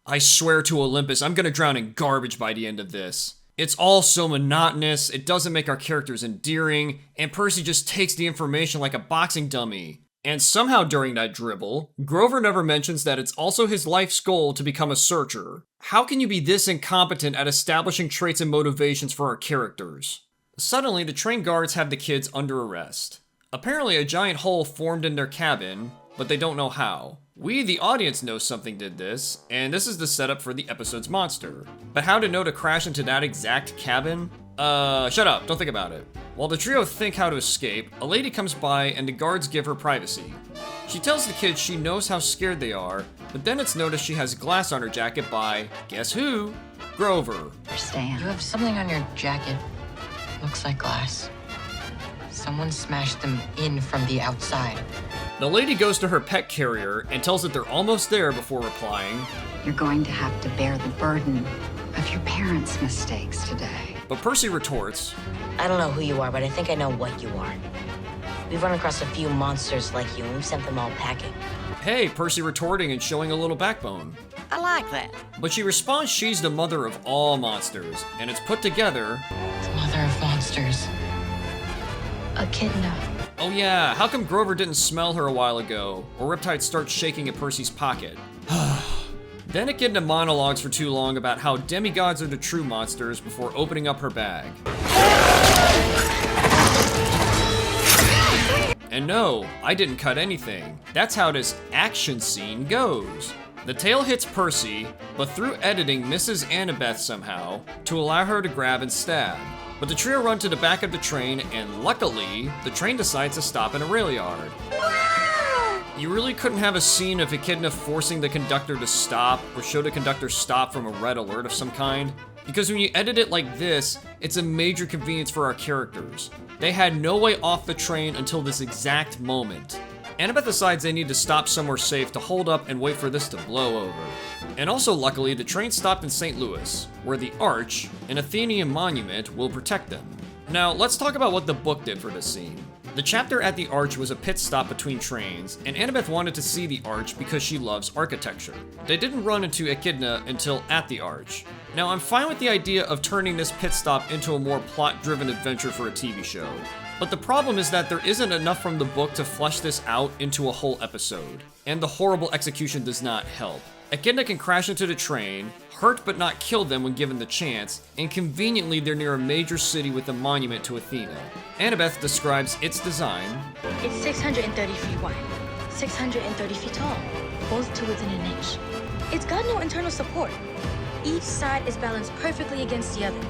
I swear to Olympus, I'm gonna drown in garbage by the end of this. It's all so monotonous, it doesn't make our characters endearing, and Percy just takes the information like a boxing dummy. And somehow during that dribble, Grover never mentions that it's also his life's goal to become a searcher. How can you be this incompetent at establishing traits and motivations for our characters? Suddenly, the train guards have the kids under arrest. Apparently a giant hole formed in their cabin, but they don't know how. We, the audience, know something did this, and this is the setup for the episode's monster. But how to know to crash into that exact cabin? Shut up, don't think about it. While the trio think how to escape, a lady comes by and the guards give her privacy. She tells the kids she knows how scared they are, but then it's noticed she has glass on her jacket by, guess who? Grover. Understand. You have something on your jacket. Looks like glass. Someone smashed them in from the outside. The lady goes to her pet carrier and tells it they're almost there before replying, "You're going to have to bear the burden of your parents' mistakes today." But Percy retorts, I don't know who you are, but I think I know what you are. We've run across a few monsters like you, and we've sent them all packing. Hey, Percy retorting and showing a little backbone. I like that. But she responds she's the mother of all monsters, and it's put together... The mother of monsters. Echidna. Oh yeah, how come Grover didn't smell her a while ago? Or Riptide starts shaking in Percy's pocket. Then Echidna monologues for too long about how demigods are the true monsters before opening up her bag. And no, I didn't cut anything. That's how this action scene goes. The tail hits Percy, but through editing misses Annabeth somehow to allow her to grab and stab. But the trio run to the back of the train, and luckily, the train decides to stop in a rail yard. You really couldn't have a scene of Echidna forcing the conductor to stop, or show the conductor stop from a red alert of some kind. Because when you edit it like this, it's a major convenience for our characters. They had no way off the train until this exact moment. Annabeth decides they need to stop somewhere safe to hold up and wait for this to blow over. And also luckily, the train stopped in St. Louis, where the Arch, an Athenian monument, will protect them. Now, let's talk about what the book did for this scene. The chapter at the Arch was a pit stop between trains, and Annabeth wanted to see the Arch because she loves architecture. They didn't run into Echidna until at the Arch. Now, I'm fine with the idea of turning this pit stop into a more plot-driven adventure for a TV show. But the problem is that there isn't enough from the book to flesh this out into a whole episode. And the horrible execution does not help. Echidna can crash into the train, hurt but not kill them when given the chance, and conveniently they're near a major city with a monument to Athena. Annabeth describes its design. It's 630 feet wide, 630 feet tall, both to within an inch. It's got no internal support. Each side is balanced perfectly against the other.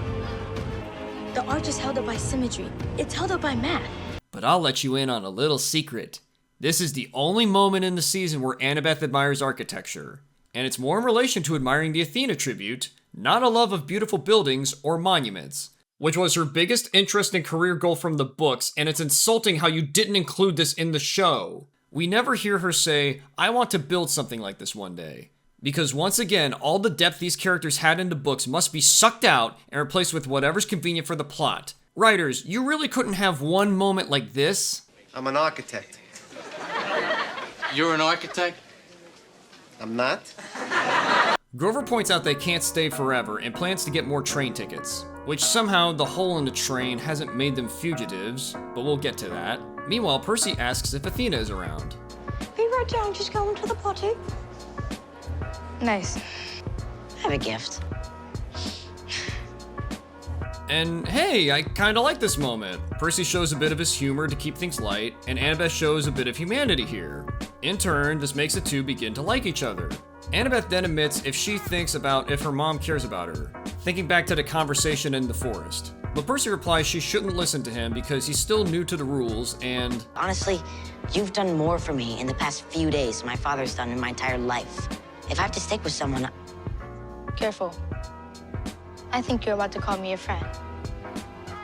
The arch is held up by symmetry. It's held up by math. But I'll let you in on a little secret. This is the only moment in the season where Annabeth admires architecture. And it's more in relation to admiring the Athena tribute, not a love of beautiful buildings or monuments. Which was her biggest interest and career goal from the books, and it's insulting how you didn't include this in the show. We never hear her say, I want to build something like this one day. Because once again, all the depth these characters had in the books must be sucked out and replaced with whatever's convenient for the plot. Writers, you really couldn't have one moment like this? I'm an architect. You're an architect? I'm not. Grover points out they can't stay forever and plans to get more train tickets, which somehow the hole in the train hasn't made them fugitives, but we'll get to that. Meanwhile, Percy asks if Athena is around. We right down, just go into the potty. Nice. I have a gift. And hey, I kinda like this moment. Percy shows a bit of his humor to keep things light, and Annabeth shows a bit of humanity here. In turn, this makes the two begin to like each other. Annabeth then admits if she thinks about if her mom cares about her, thinking back to the conversation in the forest. But Percy replies she shouldn't listen to him because he's still new to the rules and... Honestly, you've done more for me in the past few days than my father's done in my entire life. If I have to stick with someone... Careful. I think you're about to call me a friend.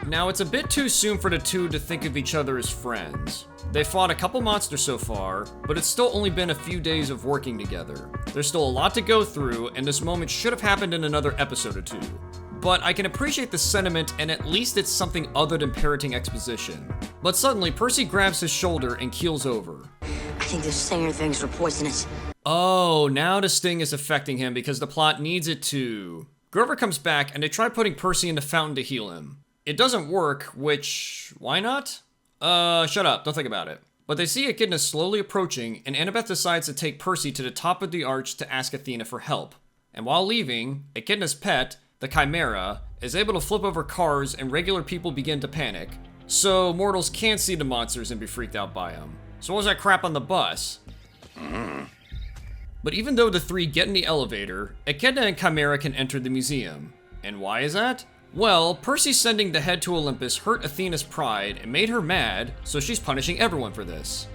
Now, it's a bit too soon for the two to think of each other as friends. They fought a couple monsters so far, but it's still only been a few days of working together. There's still a lot to go through, and this moment should have happened in another episode or two. But I can appreciate the sentiment, and at least it's something other than parroting exposition. But suddenly, Percy grabs his shoulder and keels over. I think those stinger things were poisonous. Oh, now the sting is affecting him because the plot needs it to. Grover comes back, and they try putting Percy in the fountain to heal him. It doesn't work, which... why not? Shut up, don't think about it. But they see Echidna slowly approaching, and Annabeth decides to take Percy to the top of the arch to ask Athena for help. And while leaving, Echidna's pet, the Chimera, is able to flip over cars and regular people begin to panic. So mortals can't see the monsters and be freaked out by them. So what was that crap on the bus? But even though the three get in the elevator, Echidna and Chimera can enter the museum. And why is that? Well, Percy sending the head to Olympus hurt Athena's pride and made her mad, so she's punishing everyone for this.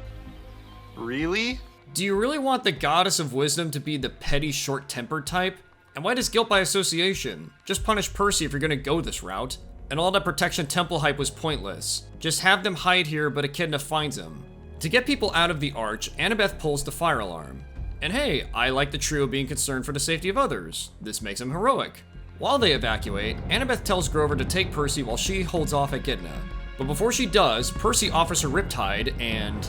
Really? Do you really want the goddess of wisdom to be the petty, short-tempered type? And why does guilt by association? Just punish Percy if you're gonna go this route. And all that protection temple hype was pointless. Just have them hide here, but Echidna finds him. To get people out of the arch, Annabeth pulls the fire alarm. And hey, I like the trio being concerned for the safety of others. This makes them heroic. While they evacuate, Annabeth tells Grover to take Percy while she holds off Echidna. But before she does, Percy offers her Riptide and...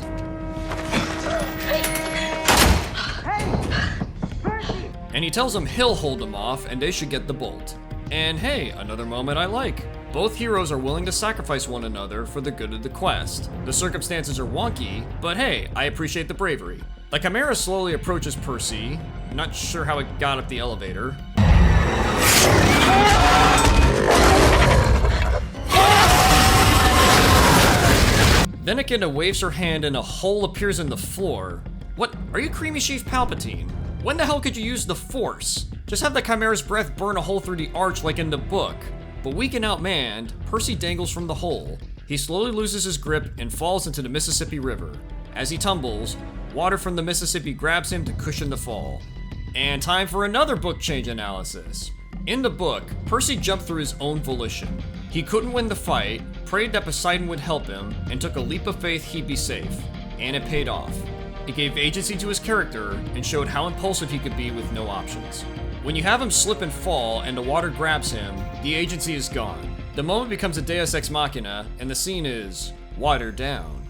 And he tells him he'll hold them off and they should get the bolt. And hey, another moment I like. Both heroes are willing to sacrifice one another for the good of the quest. The circumstances are wonky, but hey, I appreciate the bravery. The Chimera slowly approaches Percy, not sure how it got up the elevator. Then Echidna waves her hand and a hole appears in the floor. What, are you Creamy Chief Palpatine? When the hell could you use the Force? Just have the Chimera's breath burn a hole through the arch like in the book. But weak and outmanned, Percy dangles from the hole. He slowly loses his grip and falls into the Mississippi River. As he tumbles, water from the Mississippi grabs him to cushion the fall. And time for another book change analysis. In the book, Percy jumped through his own volition. He couldn't win the fight, prayed that Poseidon would help him, and took a leap of faith he'd be safe. And it paid off. It gave agency to his character and showed how impulsive he could be with no options. When you have him slip and fall and the water grabs him, the agency is gone. The moment becomes a deus ex machina, and the scene is watered down.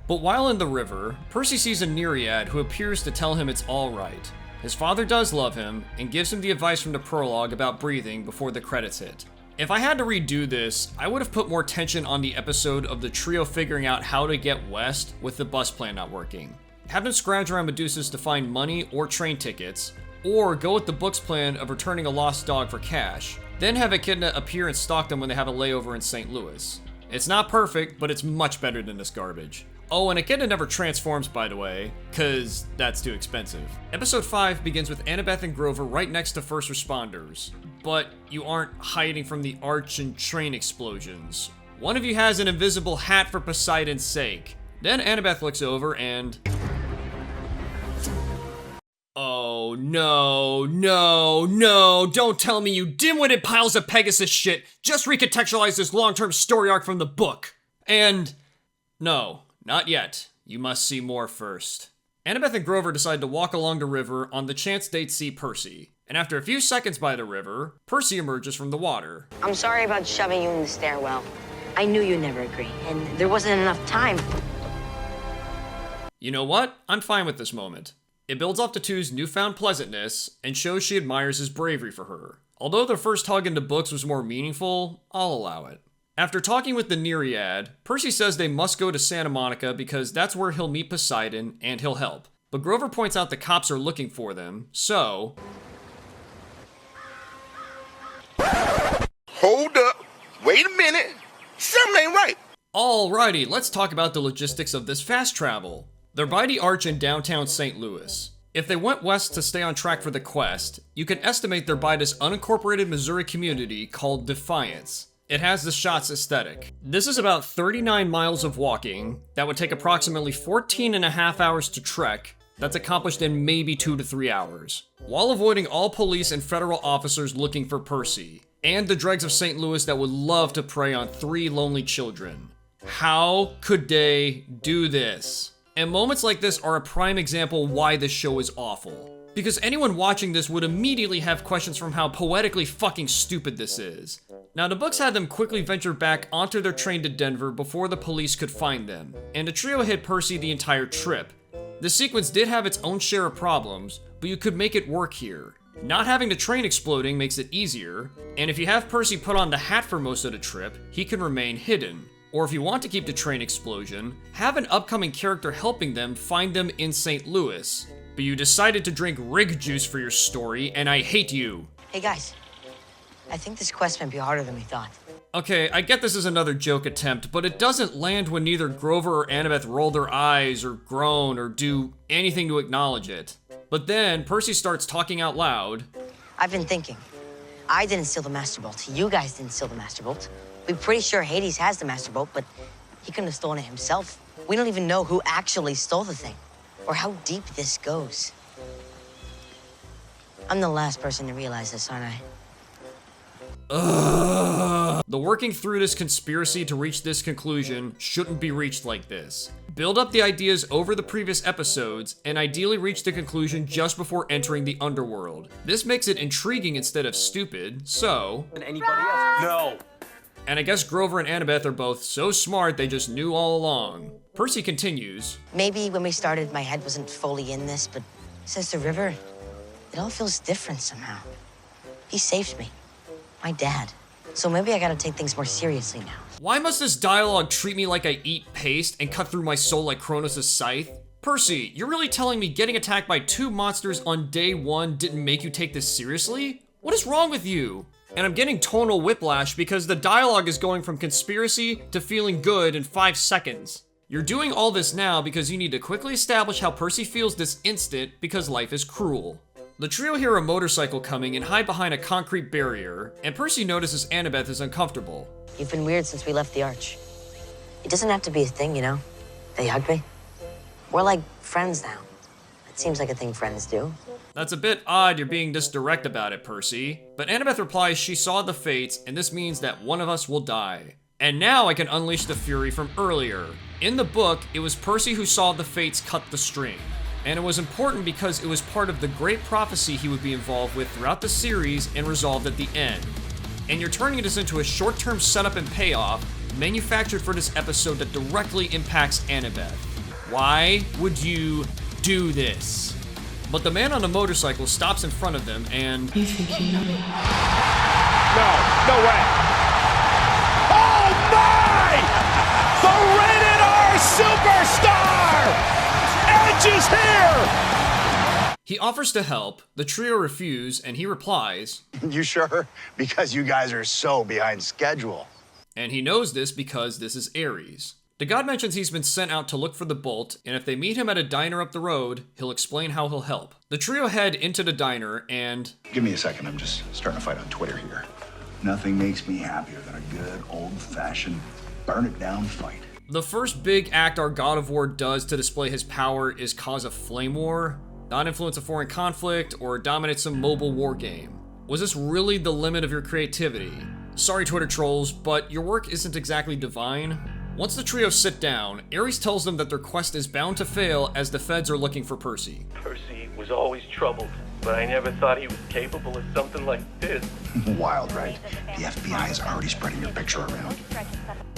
But while in the river, Percy sees a Nereid who appears to tell him it's alright. His father does love him, and gives him the advice from the prologue about breathing before the credits hit. If I had to redo this, I would have put more tension on the episode of the trio figuring out how to get west with the bus plan not working. Have them scrounge around Medusa's to find money or train tickets, or go with the book's plan of returning a lost dog for cash, then have Echidna appear and stalk them when they have a layover in St. Louis. It's not perfect, but it's much better than this garbage. Oh, and Echidna never transforms, by the way, cause that's too expensive. Episode 5 begins with Annabeth and Grover right next to first responders, but you aren't hiding from the arch and train explosions. One of you has an invisible hat for Poseidon's sake. Then Annabeth looks over and... Oh, no, don't tell me you dim-witted piles of Pegasus shit just recontextualize this long-term story arc from the book. And... no. Not yet. You must see more first. Annabeth and Grover decide to walk along the river on the chance they'd see Percy. And after a few seconds by the river, Percy emerges from the water. I'm sorry about shoving you in the stairwell. I knew you'd never agree, and there wasn't enough time. You know what? I'm fine with this moment. It builds off the two's newfound pleasantness and shows she admires his bravery for her. Although their first hug in the books was more meaningful, I'll allow it. After talking with the Nereid, Percy says they must go to Santa Monica because that's where he'll meet Poseidon and he'll help. But Grover points out the cops are looking for them, so... Hold up. Wait a minute. Something ain't right. Alrighty, let's talk about the logistics of this fast travel. They're by the Arch in downtown St. Louis. If they went west to stay on track for the quest, you can estimate they're by this unincorporated Missouri community called Defiance. It has the Shots aesthetic. This is about 39 miles of walking that would take approximately 14.5 hours to trek. That's accomplished in maybe 2 to 3 hours, while avoiding all police and federal officers looking for Percy, and the dregs of St. Louis that would love to prey on 3 lonely children. How could they do this? And moments like this are a prime example why this show is awful. Because anyone watching this would immediately have questions from how poetically fucking stupid this is. Now, the books had them quickly venture back onto their train to Denver before the police could find them, and the trio hid Percy the entire trip. The sequence did have its own share of problems, but you could make it work here. Not having the train exploding makes it easier, and if you have Percy put on the hat for most of the trip, he can remain hidden. Or if you want to keep the train explosion, have an upcoming character helping them find them in St. Louis. But you decided to drink rig juice for your story, and I hate you. Hey guys, I think this quest might be harder than we thought. Okay, I get this is another joke attempt, but it doesn't land when neither Grover or Annabeth roll their eyes or groan or do anything to acknowledge it. But then Percy starts talking out loud. I've been thinking. I didn't steal the Master Bolt. You guys didn't steal the Master Bolt. We're pretty sure Hades has the Master Bolt, but he couldn't have stolen it himself. We don't even know who actually stole the thing, or how deep this goes. I'm the last person to realize this, aren't I? Ugh. The working through this conspiracy to reach this conclusion shouldn't be reached like this. Build up the ideas over the previous episodes, and ideally reach the conclusion just before entering the underworld. This makes it intriguing instead of stupid, so... Anybody else? No. And I guess Grover and Annabeth are both so smart they just knew all along. Percy continues. Maybe when we started, my head wasn't fully in this, but since the river, it all feels different somehow. He saved me. My dad. So maybe I gotta take things more seriously now. Why must this dialogue treat me like I eat paste and cut through my soul like Kronos' scythe? Percy, you're really telling me getting attacked by 2 monsters on day 1 didn't make you take this seriously? What is wrong with you? And I'm getting tonal whiplash because the dialogue is going from conspiracy to feeling good in 5 seconds. You're doing all this now because you need to quickly establish how Percy feels this instant because life is cruel. The trio hear a motorcycle coming and hide behind a concrete barrier, and Percy notices Annabeth is uncomfortable. You've been weird since we left the Arch. It doesn't have to be a thing, you know? They hug me. We're like friends now. It seems like a thing friends do. That's a bit odd you're being this direct about it, Percy. But Annabeth replies she saw the fates, and this means that one of us will die. And now I can unleash the fury from earlier. In the book, it was Percy who saw the fates cut the string. And it was important because it was part of the great prophecy he would be involved with throughout the series and resolved at the end. And you're turning this into a short-term setup and payoff manufactured for this episode that directly impacts Annabeth. Why would you do this? But the man on the motorcycle stops in front of them and... You think you know me? No way. Oh my! The rated R superstar! Edge is here! He offers to help, the trio refuse, and he replies, You sure? Because you guys are so behind schedule. And he knows this because this is Ares. The god mentions he's been sent out to look for the bolt, and if they meet him at a diner up the road, he'll explain how he'll help. The trio head into the diner and... Give me a second, I'm just starting to fight on Twitter here. Nothing makes me happier than a good old-fashioned burn-it-down fight. The first big act our God of War does to display his power is cause a flame war, not influence a foreign conflict, or dominate some mobile war game. Was this really the limit of your creativity? Sorry, Twitter trolls, but your work isn't exactly divine. Once the trio sit down, Ares tells them that their quest is bound to fail as the feds are looking for Percy. Percy was always troubled, but I never thought he was capable of something like this. Wild, right? The FBI is already spreading your picture around.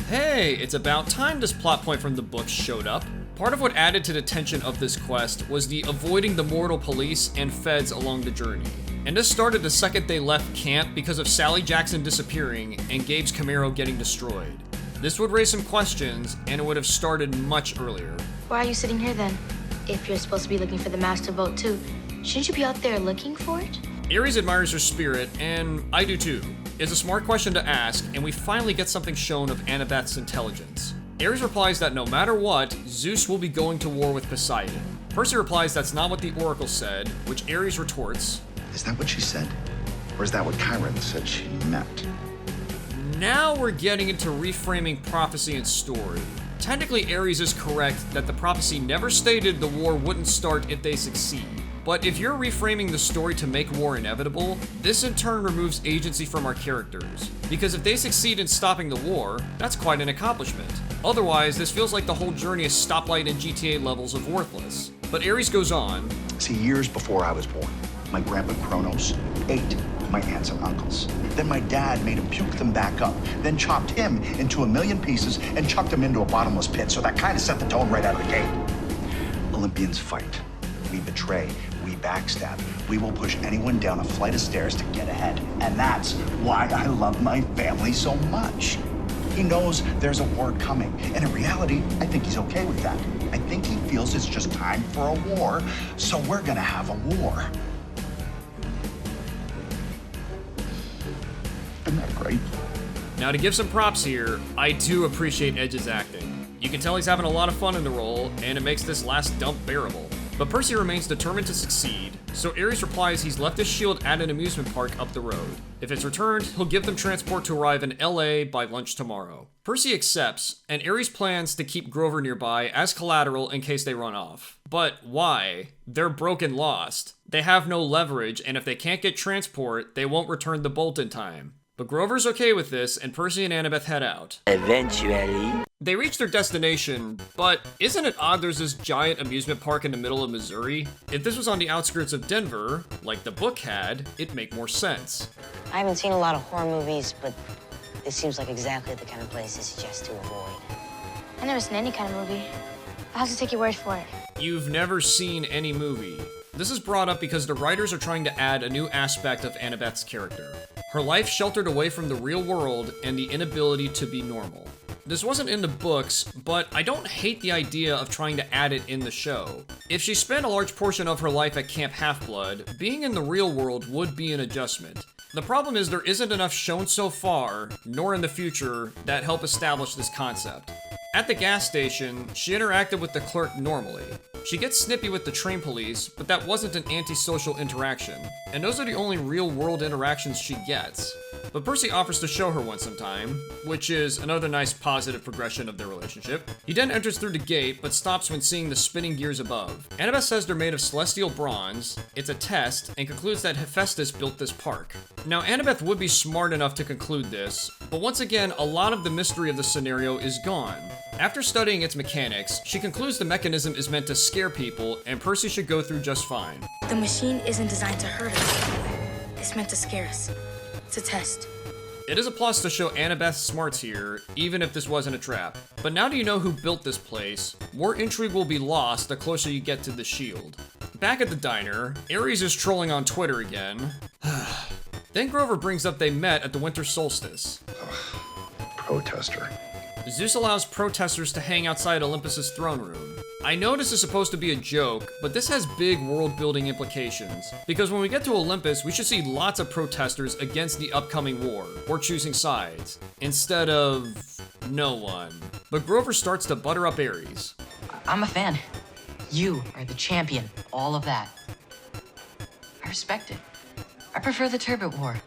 Hey, it's about time this plot point from the books showed up. Part of what added to the tension of this quest was the avoiding the mortal police and feds along the journey. And this started the second they left camp because of Sally Jackson disappearing and Gabe's Camaro getting destroyed. This would raise some questions, and it would have started much earlier. Why are you sitting here then? If you're supposed to be looking for the master vote too, shouldn't you be out there looking for it? Ares admires her spirit, and I do too. It's a smart question to ask, and we finally get something shown of Annabeth's intelligence. Ares replies that no matter what, Zeus will be going to war with Poseidon. Percy replies that's not what the Oracle said, which Ares retorts, Is that what she said? Or is that what Chiron said she meant? Now we're getting into reframing prophecy and story. Technically, Ares is correct that the prophecy never stated the war wouldn't start if they succeed. But if you're reframing the story to make war inevitable, this in turn removes agency from our characters. Because if they succeed in stopping the war, that's quite an accomplishment. Otherwise, this feels like the whole journey is stoplight and GTA levels of worthless. But Ares goes on. See, years before I was born, my grandpa Kronos ate my aunts and uncles. Then my dad made him puke them back up, then chopped him into 1,000,000 pieces and chucked him into a bottomless pit. So that kind of set the tone right out of the gate. Olympians fight. We betray. We backstab. We will push anyone down a flight of stairs to get ahead. And that's why I love my family so much. He knows there's a war coming. And in reality, I think he's okay with that. I think he feels it's just time for a war, so we're gonna have a war. Isn't that great? Now to give some props here, I do appreciate Edge's acting. You can tell he's having a lot of fun in the role, and it makes this last dump bearable. But Percy remains determined to succeed, so Ares replies he's left his shield at an amusement park up the road. If it's returned, he'll give them transport to arrive in LA by lunch tomorrow. Percy accepts, and Ares plans to keep Grover nearby as collateral in case they run off. But why? They're broke and lost. They have no leverage, and if they can't get transport, they won't return the bolt in time. But Grover's okay with this, and Percy and Annabeth head out. Eventually. They reach their destination, but isn't it odd there's this giant amusement park in the middle of Missouri? If this was on the outskirts of Denver, like the book had, it'd make more sense. I haven't seen a lot of horror movies, but this seems like exactly the kind of place they suggest to avoid. I've never seen any kind of movie. I'll have to take your word for it. You've never seen any movie. This is brought up because the writers are trying to add a new aspect of Annabeth's character. Her life sheltered away from the real world and the inability to be normal. This wasn't in the books, but I don't hate the idea of trying to add it in the show. If she spent a large portion of her life at Camp Half-Blood, being in the real world would be an adjustment. The problem is there isn't enough shown so far, nor in the future, that help establish this concept. At the gas station, she interacted with the clerk normally. She gets snippy with the train police, but that wasn't an antisocial interaction, and those are the only real-world interactions she gets. But Percy offers to show her one sometime, which is another nice positive progression of their relationship. He then enters through the gate, but stops when seeing the spinning gears above. Annabeth says they're made of celestial bronze, it's a test, and concludes that Hephaestus built this park. Now, Annabeth would be smart enough to conclude this, but once again, a lot of the mystery of the scenario is gone. After studying its mechanics, she concludes the mechanism is meant to scare people, and Percy should go through just fine. The machine isn't designed to hurt us. It's meant to scare us. It's a test. It is a plus to show Annabeth's smarts here, even if this wasn't a trap. But now that you know who built this place, more intrigue will be lost the closer you get to the shield. Back at the diner, Ares is trolling on Twitter again. Then Grover brings up they met at the winter solstice. Protester. Zeus allows protesters to hang outside Olympus's throne room. I know this is supposed to be a joke, but this has big world-building implications. Because when we get to Olympus, we should see lots of protesters against the upcoming war, or choosing sides, instead of no one. But Grover starts to butter up Ares. I'm a fan. You are the champion, all of that. I respect it. I prefer the Turbot War.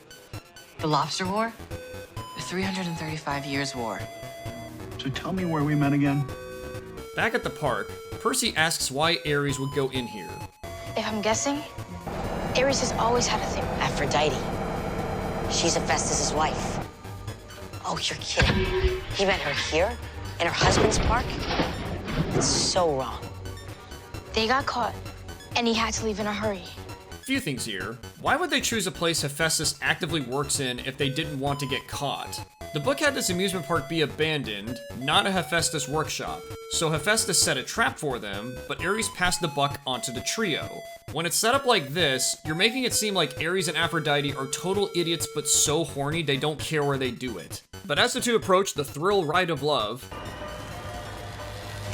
The Lobster War? The 335 Years War. So tell me where we met again? Back at the park, Percy asks why Ares would go in here. If I'm guessing, Ares has always had a thing. Aphrodite. She's Hephaestus' wife. Oh, you're kidding. He met her here? In her husband's park? It's so wrong. They got caught, and he had to leave in a hurry. Few things here. Why would they choose a place Hephaestus actively works in if they didn't want to get caught? The book had this amusement park be abandoned, not a Hephaestus workshop. So Hephaestus set a trap for them, but Ares passed the buck onto the trio. When it's set up like this, you're making it seem like Ares and Aphrodite are total idiots but so horny they don't care where they do it. But as the two approach the thrill ride of love...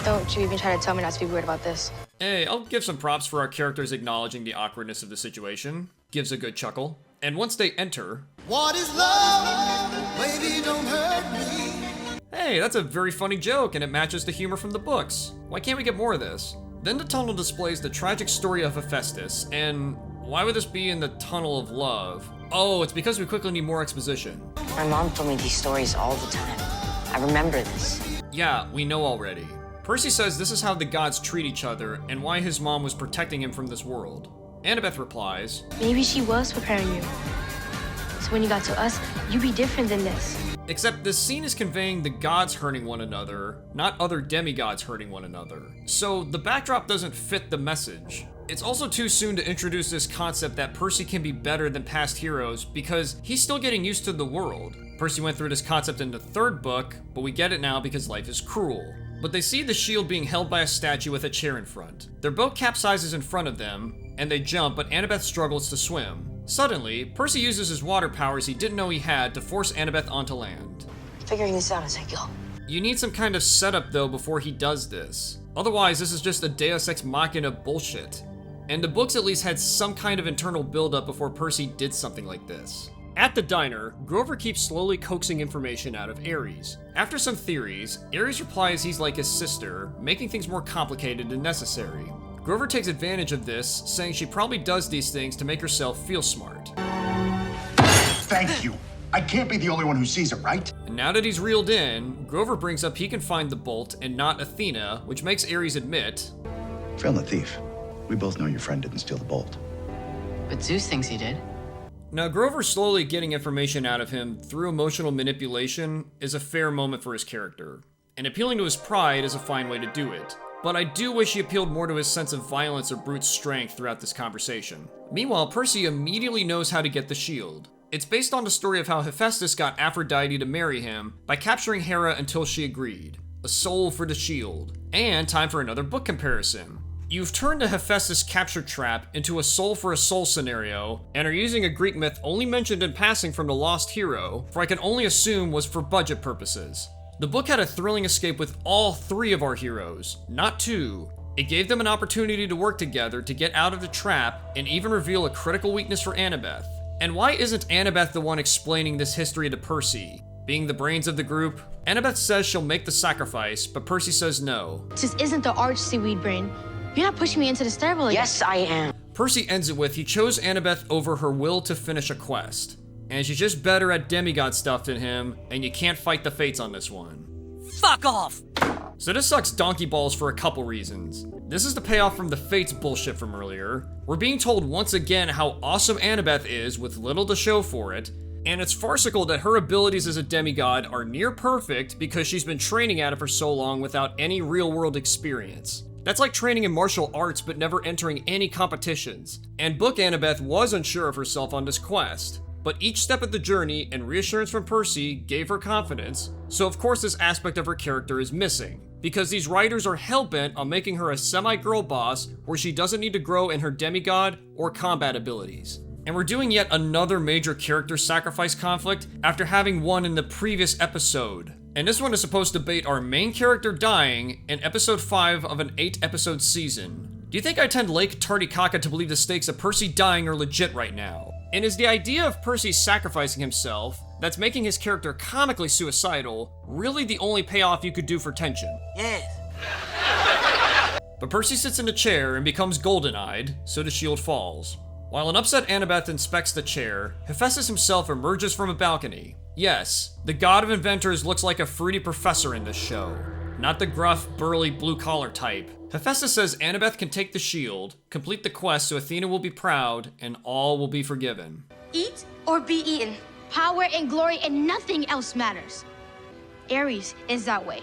Don't you even try to tell me not to be weird about this. Hey, I'll give some props for our characters acknowledging the awkwardness of the situation. Gives a good chuckle. And once they enter... What is love? Baby, don't hurt me. Hey, that's a very funny joke, and it matches the humor from the books. Why can't we get more of this? Then the tunnel displays the tragic story of Hephaestus, and why would this be in the Tunnel of Love? Oh, it's because we quickly need more exposition. My mom told me these stories all the time. I remember this. Yeah, we know already. Percy says this is how the gods treat each other, and why his mom was protecting him from this world. Annabeth replies, Maybe she was preparing you. So when you got to us, you'd be different than this. Except this scene is conveying the gods hurting one another, not other demigods hurting one another. So the backdrop doesn't fit the message. It's also too soon to introduce this concept that Percy can be better than past heroes because he's still getting used to the world. Percy went through this concept in the third book, but we get it now because life is cruel. But they see the shield being held by a statue with a chair in front. Their boat capsizes in front of them, and they jump, but Annabeth struggles to swim. Suddenly, Percy uses his water powers he didn't know he had to force Annabeth onto land. Figuring this out as I go. You need some kind of setup though before he does this. Otherwise, this is just a Deus Ex Machina bullshit. And the books at least had some kind of internal buildup before Percy did something like this. At the diner, Grover keeps slowly coaxing information out of Ares. After some theories, Ares replies he's like his sister, making things more complicated than necessary. Grover takes advantage of this, saying she probably does these things to make herself feel smart. Thank you. I can't be the only one who sees it, right? And now that he's reeled in, Grover brings up he can find the bolt and not Athena, which makes Ares admit... Found the thief. We both know your friend didn't steal the bolt. But Zeus thinks he did. Now, Grover slowly getting information out of him through emotional manipulation is a fair moment for his character. And appealing to his pride is a fine way to do it. But I do wish he appealed more to his sense of violence or brute strength throughout this conversation. Meanwhile, Percy immediately knows how to get the shield. It's based on the story of how Hephaestus got Aphrodite to marry him by capturing Hera until she agreed. A soul for the shield. And time for another book comparison. You've turned the Hephaestus capture trap into a soul for a soul scenario, and are using a Greek myth only mentioned in passing from the Lost Hero, for I can only assume was for budget purposes. The book had a thrilling escape with all three of our heroes, not two. It gave them an opportunity to work together to get out of the trap, and even reveal a critical weakness for Annabeth. And why isn't Annabeth the one explaining this history to Percy? Being the brains of the group, Annabeth says she'll make the sacrifice, but Percy says no. This isn't the arch seaweed brain. You're not pushing me into the stairwell again. Yes, I am. Percy ends it with he chose Annabeth over her will to finish a quest. And she's just better at demigod stuff than him, and you can't fight the fates on this one. Fuck off! So this sucks donkey balls for a couple reasons. This is the payoff from the fates bullshit from earlier. We're being told once again how awesome Annabeth is with little to show for it, and it's farcical that her abilities as a demigod are near perfect because she's been training at it for so long without any real-world experience. That's like training in martial arts but never entering any competitions. And Book Annabeth was unsure of herself on this quest. But each step of the journey and reassurance from Percy gave her confidence, so of course this aspect of her character is missing. Because these writers are hell-bent on making her a semi-girl boss where she doesn't need to grow in her demigod or combat abilities. And we're doing yet another major character sacrifice conflict after having one in the previous episode. And this one is supposed to bait our main character dying in episode 5 of an 8-episode season. Do you think I tend Lake Tardikaka to believe the stakes of Percy dying are legit right now? And is the idea of Percy sacrificing himself, that's making his character comically suicidal, really the only payoff you could do for tension? Yes. But Percy sits in a chair and becomes golden-eyed, so the shield falls. While an upset Annabeth inspects the chair, Hephaestus himself emerges from a balcony. Yes, the god of inventors looks like a fruity professor in this show, not the gruff, burly, blue-collar type. Hephaestus says Annabeth can take the shield, complete the quest so Athena will be proud, and all will be forgiven. Eat or be eaten. Power and glory and nothing else matters. Ares is that way.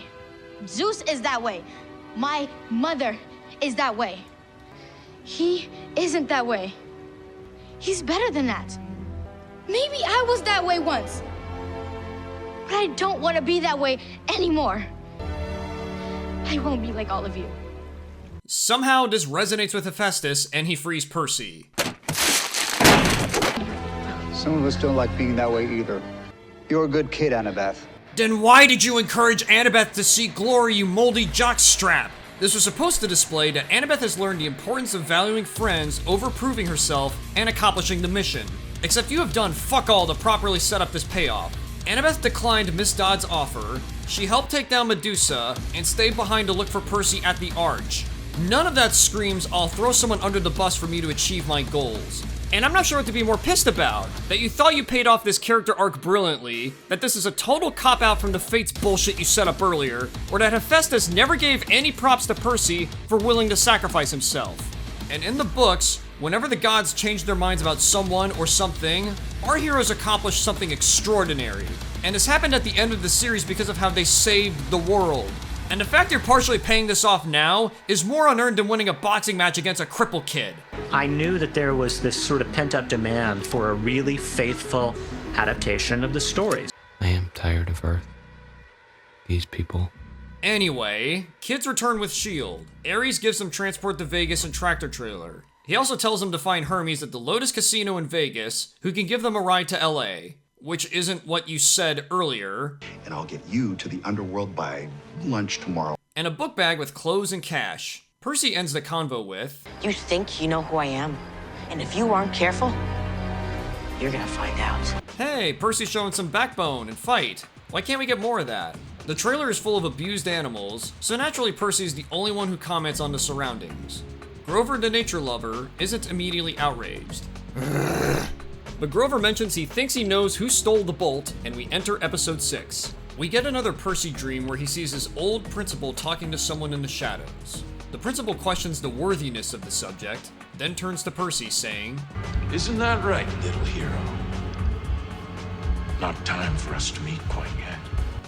Zeus is that way. My mother is that way. He isn't that way. He's better than that. Maybe I was that way once. But I don't want to be that way anymore. I won't be like all of you. Somehow this resonates with Hephaestus and he frees Percy. Some of us don't like being that way either. You're a good kid, Annabeth. Then why did you encourage Annabeth to seek glory, you moldy jockstrap? This was supposed to display that Annabeth has learned the importance of valuing friends over proving herself and accomplishing the mission. Except you have done fuck all to properly set up this payoff. Annabeth declined Miss Dodd's offer, she helped take down Medusa, and stayed behind to look for Percy at the Arch. None of that screams, I'll throw someone under the bus for me to achieve my goals. And I'm not sure what to be more pissed about. That you thought you paid off this character arc brilliantly, that this is a total cop-out from the Fates bullshit you set up earlier, or that Hephaestus never gave any props to Percy for willing to sacrifice himself. And in the books, whenever the gods change their minds about someone or something, our heroes accomplish something extraordinary. And this happened at the end of the series because of how they saved the world. And the fact you're partially paying this off now is more unearned than winning a boxing match against a crippled kid. I knew that there was this sort of pent-up demand for a really faithful adaptation of the stories. I am tired of Earth. These people. Anyway, kids return with S.H.I.E.L.D. Ares gives them transport to Vegas and tractor trailer. He also tells them to find Hermes at the Lotus Casino in Vegas, who can give them a ride to LA. Which isn't what you said earlier. And I'll get you to the underworld by lunch tomorrow. And a book bag with clothes and cash. Percy ends the convo with, You think you know who I am? And if you aren't careful, you're gonna find out. Hey, Percy's showing some backbone and fight. Why can't we get more of that? The trailer is full of abused animals, so naturally Percy's the only one who comments on the surroundings. Grover the nature lover isn't immediately outraged. But Grover mentions he thinks he knows who stole the bolt, and we enter episode 6. We get another Percy dream where he sees his old principal talking to someone in the shadows. The principal questions the worthiness of the subject, then turns to Percy saying, Isn't that right, little hero? Not time for us to meet quite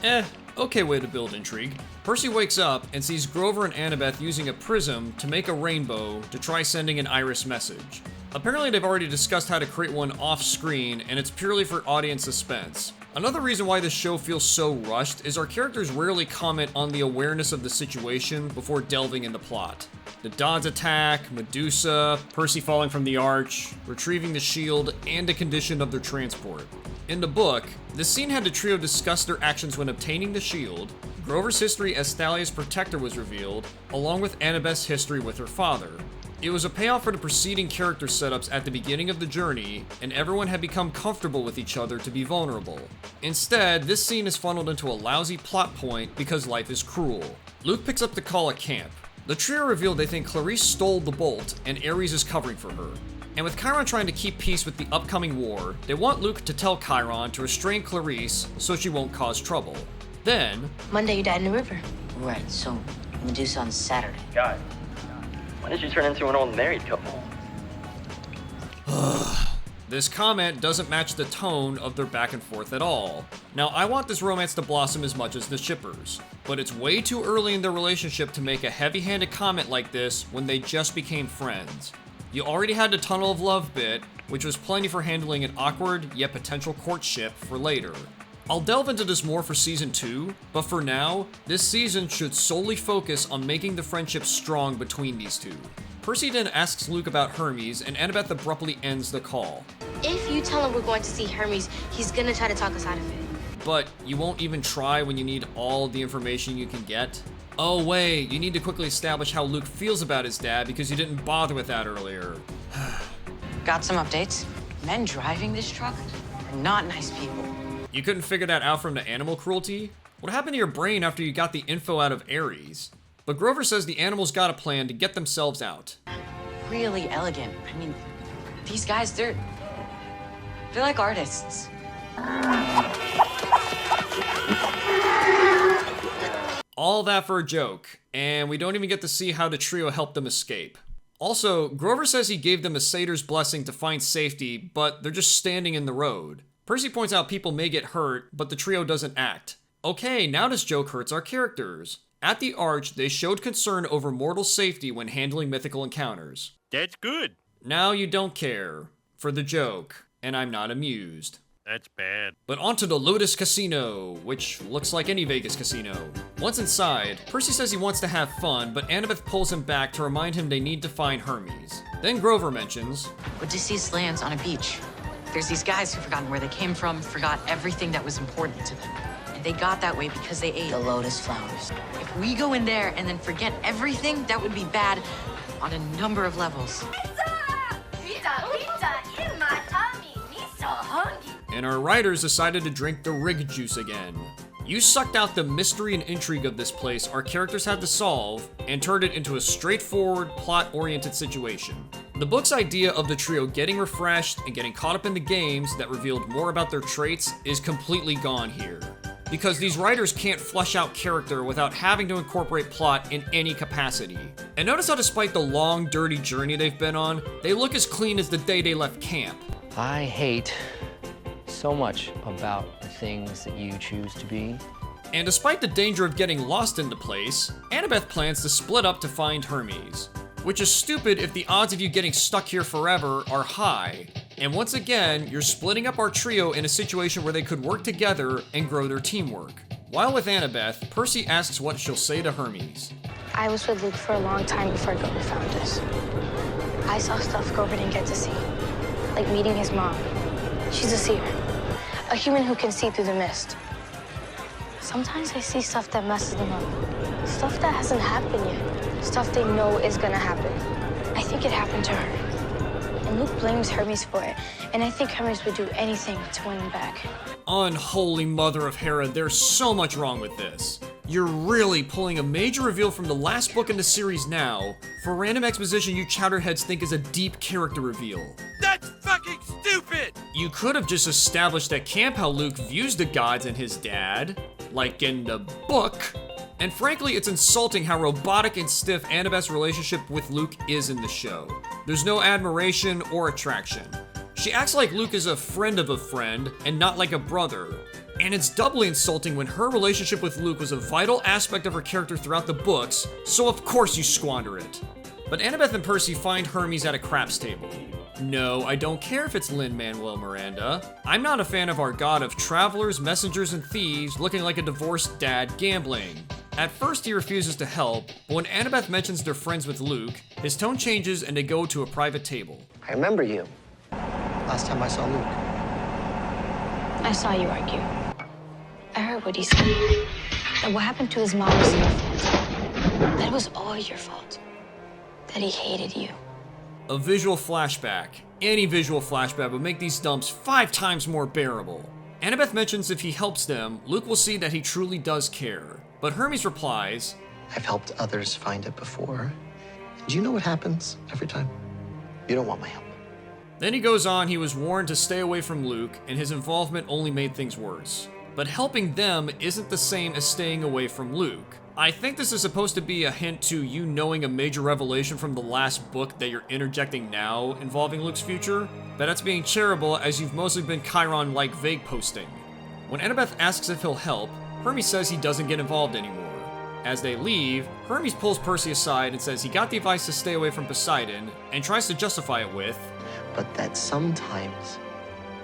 yet. Okay way to build intrigue. Percy wakes up and sees Grover and Annabeth using a prism to make a rainbow to try sending an iris message. Apparently they've already discussed how to create one off-screen, and it's purely for audience suspense. Another reason why this show feels so rushed is our characters rarely comment on the awareness of the situation before delving into plot. The Dodds attack, Medusa, Percy falling from the arch, retrieving the shield, and the condition of their transport. In the book, this scene had the trio discuss their actions when obtaining the shield, Grover's history as Thalia's protector was revealed, along with Annabeth's history with her father. It was a payoff for the preceding character setups at the beginning of the journey, and everyone had become comfortable with each other to be vulnerable. Instead, this scene is funneled into a lousy plot point because life is cruel. Luke picks up the call at camp. The trio revealed they think Clarice stole the bolt, and Ares is covering for her. And with Chiron trying to keep peace with the upcoming war, they want Luke to tell Chiron to restrain Clarice so she won't cause trouble. Then... Monday you died in the river. Right, so Medusa on Saturday. Guys, why did you turn into an old married couple? This comment doesn't match the tone of their back and forth at all. Now, I want this romance to blossom as much as the shippers, but it's way too early in their relationship to make a heavy-handed comment like this when they just became friends. You already had the Tunnel of Love bit, which was plenty for handling an awkward yet potential courtship for later. I'll delve into this more for season 2, but for now, this season should solely focus on making the friendship strong between these two. Percy then asks Luke about Hermes, and Annabeth abruptly ends the call. If you tell him we're going to see Hermes, he's gonna try to talk us out of it. But you won't even try when you need all the information you can get? Oh wait, you need to quickly establish how Luke feels about his dad because you didn't bother with that earlier. Got some updates. Men driving this truck are not nice people. You couldn't figure that out from the animal cruelty? What happened to your brain after you got the info out of Ares? But Grover says the animals got a plan to get themselves out. Really elegant. I mean, these guys, they're like artists. All that for a joke, and we don't even get to see how the trio helped them escape. Also, Grover says he gave them a satyr's blessing to find safety, but they're just standing in the road. Percy points out people may get hurt, but the trio doesn't act. Okay, now this joke hurts our characters. At the Arch, they showed concern over mortal safety when handling mythical encounters. That's good. Now you don't care. for the joke, and I'm not amused. That's bad. But onto the Lotus Casino, which looks like any Vegas casino. Once inside, Percy says he wants to have fun, but Annabeth pulls him back to remind him they need to find Hermes. Then Grover mentions, Odysseus lands on a beach. There's these guys who've forgotten where they came from, forgot everything that was important to them. And they got that way because they ate The lotus flowers. If we go in there and then forget everything, that would be bad on a number of levels. and our writers decided to drink the rig juice again. You sucked out the mystery and intrigue of this place our characters had to solve and turned it into a straightforward, plot-oriented situation. The book's idea of the trio getting refreshed and getting caught up in the games that revealed more about their traits is completely gone here. Because these writers can't flesh out character without having to incorporate plot in any capacity. And notice how despite the long, dirty journey they've been on, they look as clean as the day they left camp. I hate so much about the things that you choose to be. And despite the danger of getting lost in the place, Annabeth plans to split up to find Hermes. Which is stupid if the odds of you getting stuck here forever are high. And once again, you're splitting up our trio in a situation where they could work together and grow their teamwork. While with Annabeth, Percy asks what she'll say to Hermes. I was with Luke for a long time before Grover found us. I saw stuff Grover didn't get to see, like meeting his mom. She's a seer, a human who can see through the mist. Sometimes I see stuff that messes them up, stuff that hasn't happened yet, stuff they know is gonna happen. I think it happened to her. And Luke blames Hermes for it, and I think Hermes would do anything to win him back. Unholy mother of Hera, there's so much wrong with this. You're really pulling a major reveal from the last book in the series now for random exposition you chowderheads think is a deep character reveal. That's fucking stupid! You could have just established at camp how Luke views the gods and his dad, like in the book. And frankly, it's insulting how robotic and stiff Annabeth's relationship with Luke is in the show. There's no admiration or attraction. She acts like Luke is a friend of a friend and not like a brother. And it's doubly insulting when her relationship with Luke was a vital aspect of her character throughout the books, so of course you squander it. But Annabeth and Percy find Hermes at a craps table. No, I don't care if it's Lin-Manuel Miranda. I'm not a fan of our god of travelers, messengers, and thieves looking like a divorced dad gambling. At first he refuses to help, but when Annabeth mentions they're friends with Luke, his tone changes and they go to a private table. I remember you. Last time I saw Luke. I saw you argue. I heard what he said. That what happened to his mom was your fault. That it was all your fault. That he hated you. A visual flashback. Any visual flashback would make these dumps 5 times more bearable. Annabeth mentions if he helps them, Luke will see that he truly does care. But Hermes replies, I've helped others find it before. Do you know what happens every time? You don't want my help. Then he goes on, he was warned to stay away from Luke, and his involvement only made things worse. But helping them isn't the same as staying away from Luke. I think this is supposed to be a hint to you knowing a major revelation from the last book that you're interjecting now involving Luke's future, but that's being charitable as you've mostly been Chiron-like vague posting. When Annabeth asks if he'll help, Hermes says he doesn't get involved anymore. As they leave, Hermes pulls Percy aside and says he got the advice to stay away from Poseidon, and tries to justify it with, but that sometimes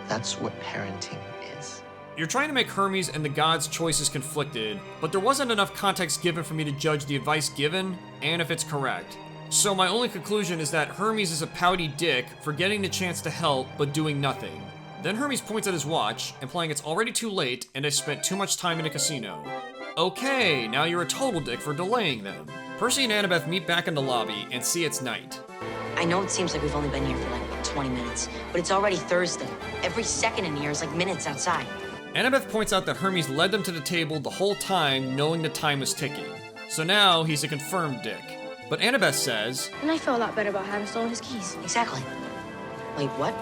that's what parenting is. You're trying to make Hermes and the gods' choices conflicted, but there wasn't enough context given for me to judge the advice given, and if it's correct. So my only conclusion is that Hermes is a pouty dick for getting the chance to help but doing nothing. Then Hermes points at his watch, implying it's already too late and they've spent too much time in a casino. Okay, now you're a total dick for delaying them. Percy and Annabeth meet back in the lobby and see it's night. I know it seems like we've only been here for like 20 minutes, but it's already Thursday. Every second in here is like minutes outside. Annabeth points out that Hermes led them to the table the whole time knowing the time was ticking. So now he's a confirmed dick. But Annabeth says, And I feel a lot better about having stolen his keys. Exactly. Wait, what?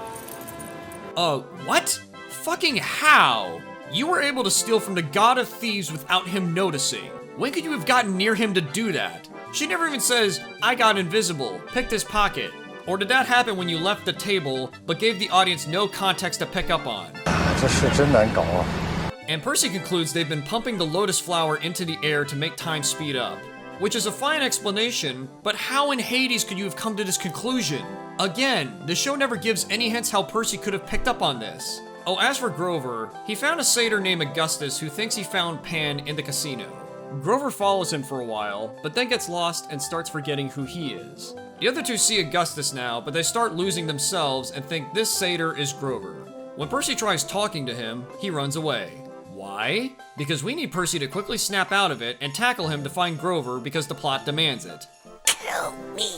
What? Fucking how? You were able to steal from the god of thieves without him noticing. When could you have gotten near him to do that? She never even says, I got invisible, picked his pocket. Or did that happen when you left the table, but gave the audience no context to pick up on? And Percy concludes they've been pumping the lotus flower into the air to make time speed up. which is a fine explanation, but how in Hades could you have come to this conclusion? Again, the show never gives any hints how Percy could have picked up on this. Oh, as for Grover, he found a satyr named Augustus who thinks he found Pan in the casino. Grover follows him for a while, but then gets lost and starts forgetting who he is. The other two see Augustus now, but they start losing themselves and think this satyr is Grover. When Percy tries talking to him, he runs away. Why? Because we need Percy to quickly snap out of it and tackle him to find Grover because the plot demands it. Help me.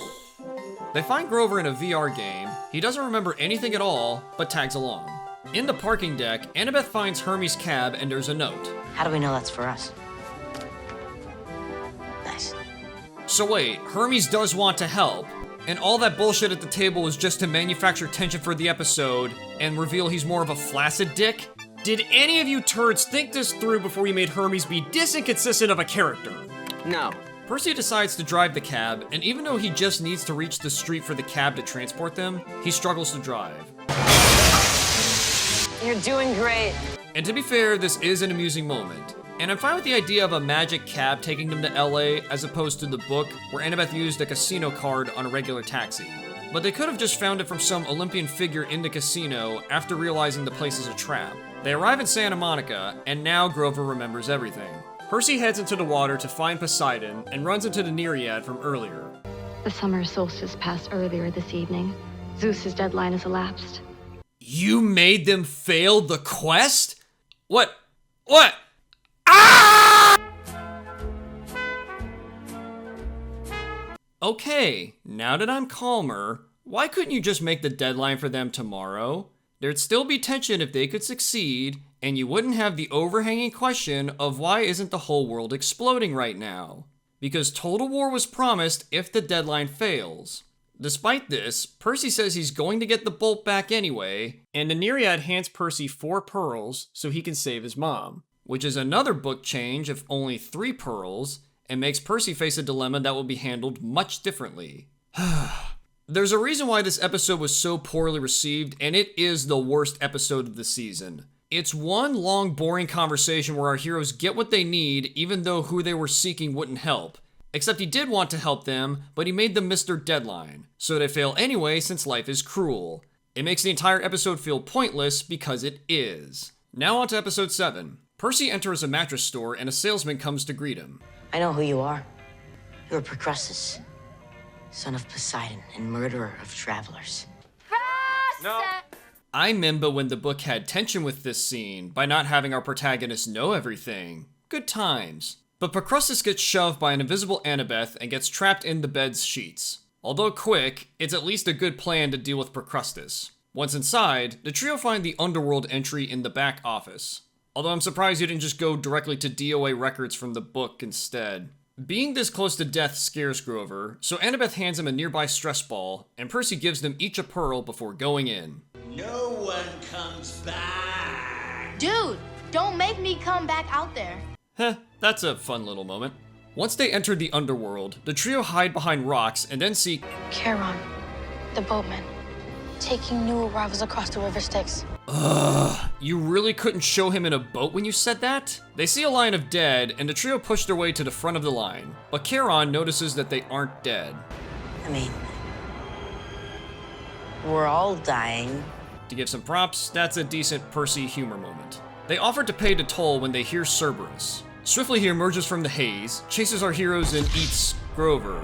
They find Grover in a VR game. He doesn't remember anything at all, but tags along. In the parking deck, Annabeth finds Hermes' cab and there's a note. How do we know that's for us? Nice. So wait, Hermes does want to help, and all that bullshit at the table was just to manufacture tension for the episode and reveal he's more of a flaccid dick? Did any of you turds think this through before you made Hermes be this inconsistent of a character? No. Percy decides to drive the cab, and even though he just needs to reach the street for the cab to transport them, he struggles to drive. You're doing great. And to be fair, this is an amusing moment. And I'm fine with the idea of a magic cab taking them to LA as opposed to the book where Annabeth used a casino card on a regular taxi. But they could have just found it from some Olympian figure in the casino after realizing the place is a trap. They arrive in Santa Monica, and now Grover remembers everything. Percy heads into the water to find Poseidon and runs into the Nereid from earlier. The summer solstice passed earlier this evening. Zeus's deadline has elapsed. You made them fail the quest? What? Ah! Okay, now that I'm calmer, why couldn't you just make the deadline for them tomorrow? There'd still be tension if they could succeed, and you wouldn't have the overhanging question of why isn't the whole world exploding right now? Because total war was promised if the deadline fails. Despite this, Percy says he's going to get the bolt back anyway, and the Nereid hands Percy 4 pearls so he can save his mom, which is another book change of only 3 pearls, and makes Percy face a dilemma that will be handled much differently. There's a reason why this episode was so poorly received, and it is the worst episode of the season. It's one long, boring conversation where our heroes get what they need, even though who they were seeking wouldn't help. Except he did want to help them, but he made them miss their deadline. So they fail anyway since life is cruel. It makes the entire episode feel pointless because it is. Now on to episode 7. Percy enters a mattress store and a salesman comes to greet him. I know who you are. You're Procrustes, son of Poseidon and murderer of travelers. No. I remember when the book had tension with this scene by not having our protagonist know everything. Good times. But Procrustes gets shoved by an invisible Annabeth and gets trapped in the bed's sheets. Although quick, it's at least a good plan to deal with Procrustes. Once inside, the trio find the underworld entry in the back office. Although I'm surprised you didn't just go directly to DOA records from the book instead. Being this close to death scares Grover, so Annabeth hands him a nearby stress ball, and Percy gives them each a pearl before going in. No one comes back. Dude, don't make me come back out there. Heh, that's a fun little moment. Once they enter the underworld, the trio hide behind rocks and then see Charon, the boatman, taking new arrivals across the river Styx. Ugh, you really couldn't show him in a boat when you said that? They see a line of dead, and the trio push their way to the front of the line. But Charon notices that they aren't dead. I mean, we're all dying. To give some props, that's a decent Percy humor moment. They offer to pay the toll when they hear Cerberus. Swiftly he emerges from the haze, chases our heroes, and eats Grover.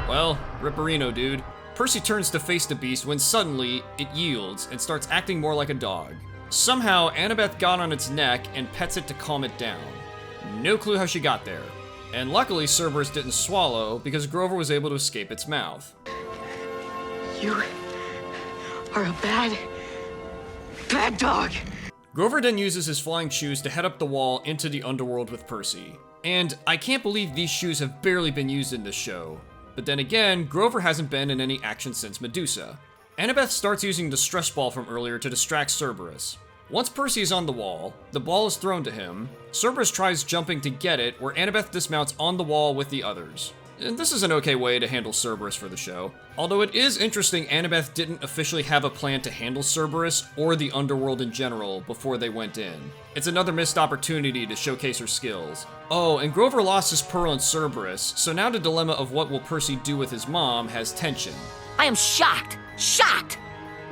Well, Ripperino, dude. Percy turns to face the beast when suddenly it yields and starts acting more like a dog. Somehow, Annabeth got on its neck and pets it to calm it down. No clue how she got there. And luckily, Cerberus didn't swallow because Grover was able to escape its mouth. You are a bad dog. Grover then uses his flying shoes to head up the wall into the underworld with Percy. And I can't believe these shoes have barely been used in this show. But then again, Grover hasn't been in any action since Medusa. Annabeth starts using the stress ball from earlier to distract Cerberus. Once Percy is on the wall, the ball is thrown to him. Cerberus tries jumping to get it, where Annabeth dismounts on the wall with the others. And this is an okay way to handle Cerberus for the show. Although it is interesting Annabeth didn't officially have a plan to handle Cerberus or the underworld in general before they went in. It's another missed opportunity to showcase her skills. Oh, and Grover lost his pearl in Cerberus, so now the dilemma of what will Percy do with his mom has tension. I am shocked! Shocked!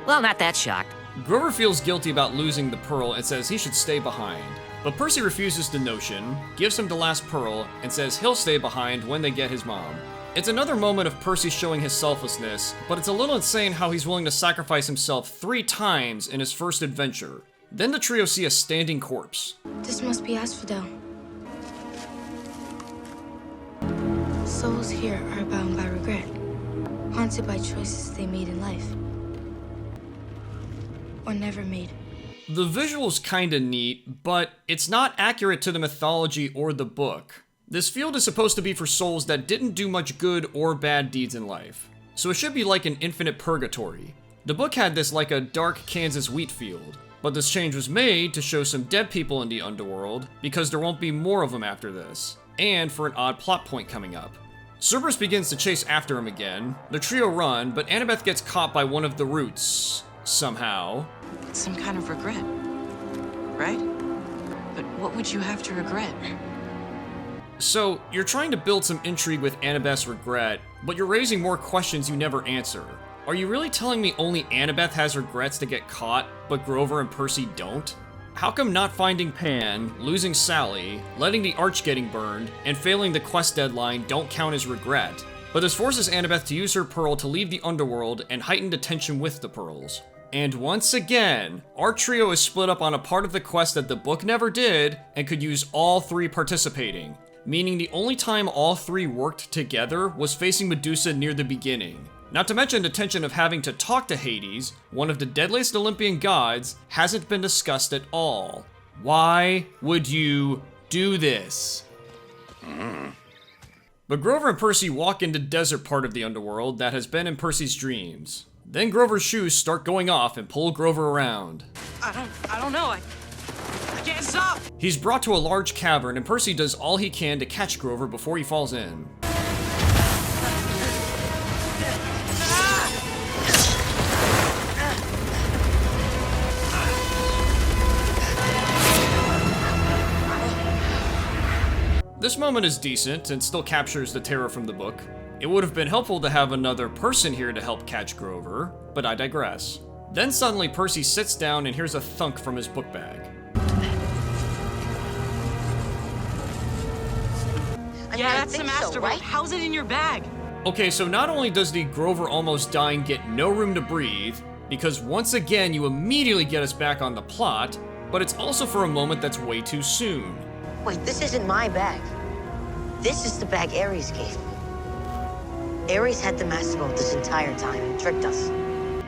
Well, not that shocked. Grover feels guilty about losing the pearl and says he should stay behind. But Percy refuses the notion, gives him the last pearl, and says he'll stay behind when they get his mom. It's another moment of Percy showing his selflessness, but it's a little insane how he's willing to sacrifice himself 3 times in his first adventure. Then the trio see a standing corpse. This must be Asphodel. Souls here are bound by regret, haunted by choices they made in life, or never made. The visual's kinda neat, but it's not accurate to the mythology or the book. This field is supposed to be for souls that didn't do much good or bad deeds in life, so it should be like an infinite purgatory. The book had this like a dark Kansas wheat field, but this change was made to show some dead people in the underworld because there won't be more of them after this, and for an odd plot point coming up. Cerberus begins to chase after him again. The trio run, but Annabeth gets caught by one of the roots. Somehow. It's some kind of regret, right? But what would you have to regret? So, you're trying to build some intrigue with Annabeth's regret, but you're raising more questions you never answer. Are you really telling me only Annabeth has regrets to get caught, but Grover and Percy don't? How come not finding Pan, losing Sally, letting the arch getting burned, and failing the quest deadline don't count as regret? But this forces Annabeth to use her pearl to leave the underworld and heighten the tension with the pearls. And once again, our trio is split up on a part of the quest that the book never did and could use all 3 participating, meaning the only time all 3 worked together was facing Medusa near the beginning. Not to mention the tension of having to talk to Hades, one of the deadliest Olympian gods, hasn't been discussed at all. Why would you do this? But Grover and Percy walk into the desert part of the underworld that has been in Percy's dreams. Then Grover's shoes start going off and pull Grover around. I don't know. I can't stop. He's brought to a large cavern and Percy does all he can to catch Grover before he falls in. This moment is decent and still captures the terror from the book. It would have been helpful to have another person here to help catch Grover, but I digress. Then suddenly Percy sits down and hears a thunk from his book bag. Yeah, that's the master right? How's it in your bag? Okay, so not only does the Grover almost dying get no room to breathe, because once again you immediately get us back on the plot, but it's also for a moment that's way too soon. Wait, this isn't my bag. This is the bag Ares gave me. Ares had the master boat this entire time and tricked us.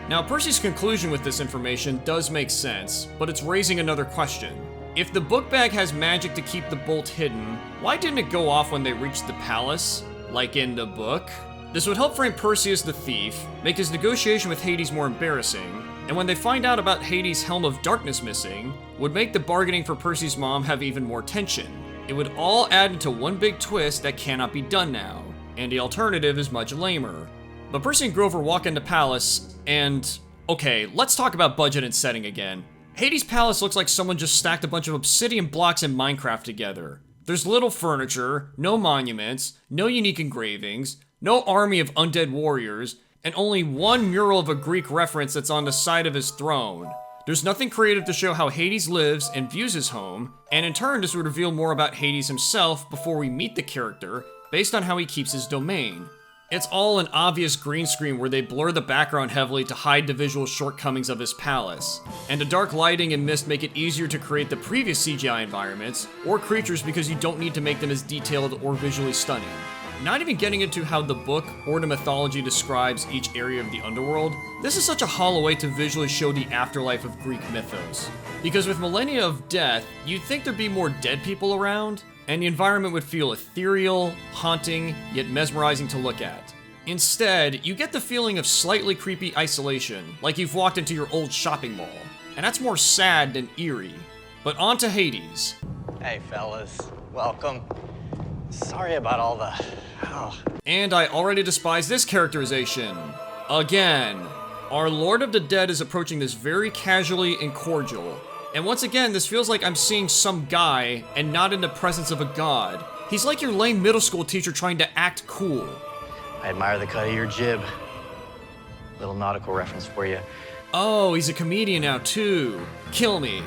Now, Percy's conclusion with this information does make sense, but it's raising another question. If the book bag has magic to keep the bolt hidden, why didn't it go off when they reached the palace, like in the book? This would help frame Percy as the thief, make his negotiation with Hades more embarrassing, and when they find out about Hades' Helm of Darkness missing, would make the bargaining for Percy's mom have even more tension. It would all add into one big twist that cannot be done now, and the alternative is much lamer. But Percy and Grover walk into Palace, and okay, let's talk about budget and setting again. Hades' Palace looks like someone just stacked a bunch of obsidian blocks in Minecraft together. There's little furniture, no monuments, no unique engravings, no army of undead warriors, and only one mural of a Greek reference that's on the side of his throne. There's nothing creative to show how Hades lives and views his home, and in turn this would reveal more about Hades himself before we meet the character, based on how he keeps his domain. It's all an obvious green screen where they blur the background heavily to hide the visual shortcomings of his palace, and the dark lighting and mist make it easier to create the previous CGI environments, or creatures because you don't need to make them as detailed or visually stunning. Not even getting into how the book or the mythology describes each area of the underworld, this is such a hollow way to visually show the afterlife of Greek mythos. Because with millennia of death, you'd think there'd be more dead people around, and the environment would feel ethereal, haunting, yet mesmerizing to look at. Instead, you get the feeling of slightly creepy isolation, like you've walked into your old shopping mall, and that's more sad than eerie. But on to Hades. Hey fellas, welcome. Sorry about all the And I already despise this characterization. Again. Our Lord of the Dead is approaching this very casually and cordial. And once again, this feels like I'm seeing some guy and not in the presence of a god. He's like your lame middle school teacher trying to act cool. I admire the cut of your jib. Little nautical reference for you. Oh, he's a comedian now too. Kill me.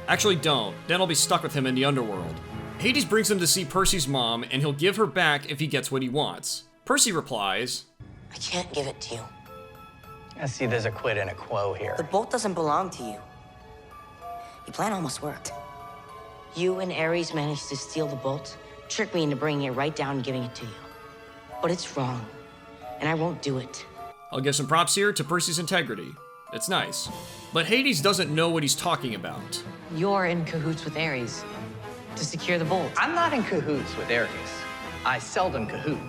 Actually don't, then I'll be stuck with him in the underworld. Hades brings him to see Percy's mom, and he'll give her back if he gets what he wants. Percy replies, I can't give it to you. I see there's a quid and a quo here. The bolt doesn't belong to you. Your plan almost worked. You and Ares managed to steal the bolt, trick me into bringing it right down and giving it to you. But it's wrong, and I won't do it. I'll give some props here to Percy's integrity. It's nice. But Hades doesn't know what he's talking about. You're in cahoots with Ares to secure the bolt. I'm not in cahoots with Ares. I seldom cahoot.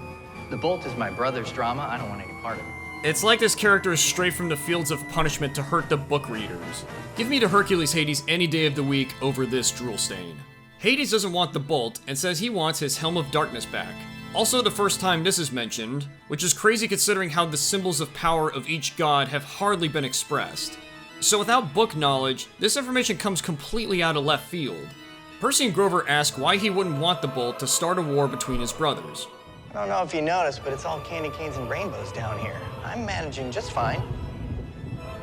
The bolt is my brother's drama. I don't want any part of it. It's like this character is straight from the fields of punishment to hurt the book readers. Give me the Hercules Hades any day of the week over this drool stain. Hades doesn't want the bolt and says he wants his Helm of Darkness back. Also the first time this is mentioned, which is crazy considering how the symbols of power of each god have hardly been expressed. So without book knowledge, this information comes completely out of left field. Percy and Grover ask why he wouldn't want the bolt to start a war between his brothers. I don't know if you noticed, but it's all candy canes and rainbows down here. I'm managing just fine.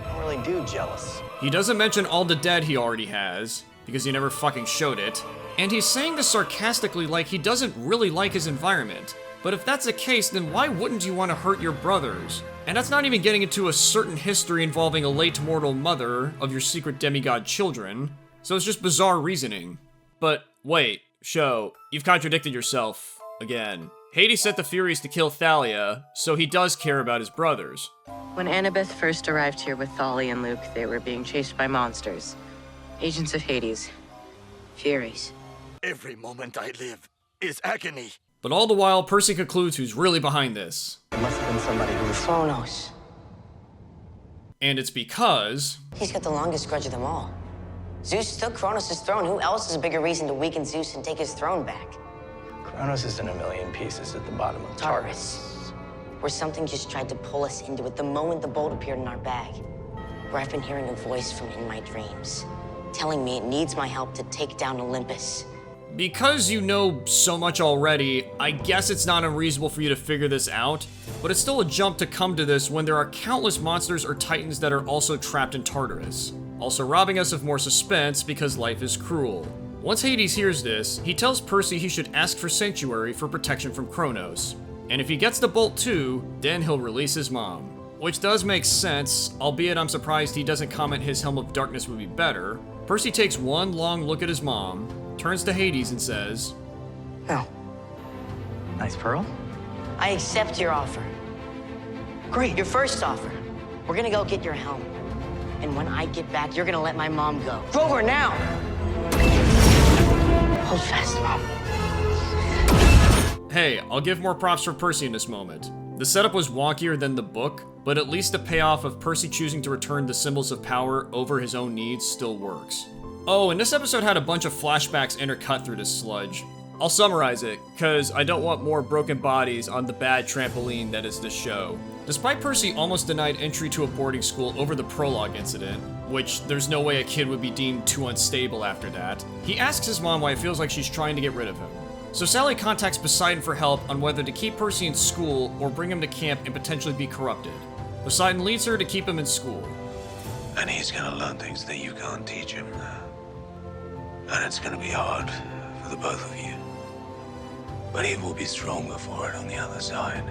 I don't really do jealous. He doesn't mention all the dead he already has, because he never fucking showed it. And he's saying this sarcastically like he doesn't really like his environment. But if that's the case, then why wouldn't you want to hurt your brothers? And that's not even getting into a certain history involving a late mortal mother of your secret demigod children. So it's just bizarre reasoning. But wait, Sho, you've contradicted yourself again. Hades sent the Furies to kill Thalia, so he does care about his brothers. When Annabeth first arrived here with Thalia and Luke, they were being chased by monsters. Agents of Hades. Furies. Every moment I live is agony. But all the while, Percy concludes who's really behind this. It must have been somebody who was Kronos. And it's because... He's got the longest grudge of them all. Zeus took Kronos' throne. Who else is a bigger reason to weaken Zeus and take his throne back? Kronos is in a million pieces at the bottom of Tartarus. Where something just tried to pull us into it the moment the bolt appeared in our bag. Where I've been hearing a voice from in my dreams, telling me it needs my help to take down Olympus. Because you know so much already, I guess it's not unreasonable for you to figure this out, but it's still a jump to come to this when there are countless monsters or titans that are also trapped in Tartarus. Also robbing us of more suspense because life is cruel. Once Hades hears this, he tells Percy he should ask for sanctuary for protection from Kronos. And if he gets the bolt too, then he'll release his mom. Which does make sense, albeit I'm surprised he doesn't comment his Helm of Darkness would be better. Percy takes one long look at his mom, turns to Hades and says, "No. Nice pearl? I accept your offer. Great, your first offer. We're gonna go get your helm. And when I get back, you're gonna let my mom go. Grover, now! Hold fast, Mom. Hey, I'll give more props for Percy in this moment. The setup was wonkier than the book, but at least the payoff of Percy choosing to return the symbols of power over his own needs still works. Oh, and this episode had a bunch of flashbacks intercut through this sludge. I'll summarize it, cause I don't want more broken bodies on the bad trampoline that is this show. Despite Percy almost denied entry to a boarding school over the Prologue incident, which there's no way a kid would be deemed too unstable after that, he asks his mom why it feels like she's trying to get rid of him. So Sally contacts Poseidon for help on whether to keep Percy in school or bring him to camp and potentially be corrupted. Poseidon leads her to keep him in school. And he's gonna learn things that you can't teach him. And it's gonna be hard for the both of you. But he will be stronger for it on the other side.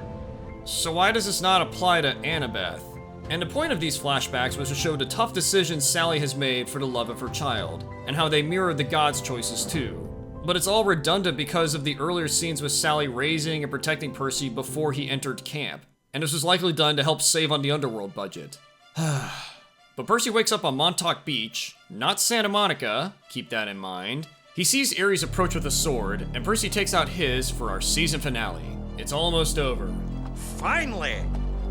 So why does this not apply to Annabeth? And the point of these flashbacks was to show the tough decisions Sally has made for the love of her child, and how they mirror the gods' choices too. But it's all redundant because of the earlier scenes with Sally raising and protecting Percy before he entered camp, and this was likely done to help save on the underworld budget. But Percy wakes up on Montauk Beach, not Santa Monica, keep that in mind. He sees Ares approach with a sword, and Percy takes out his for our season finale. It's almost over. Finally!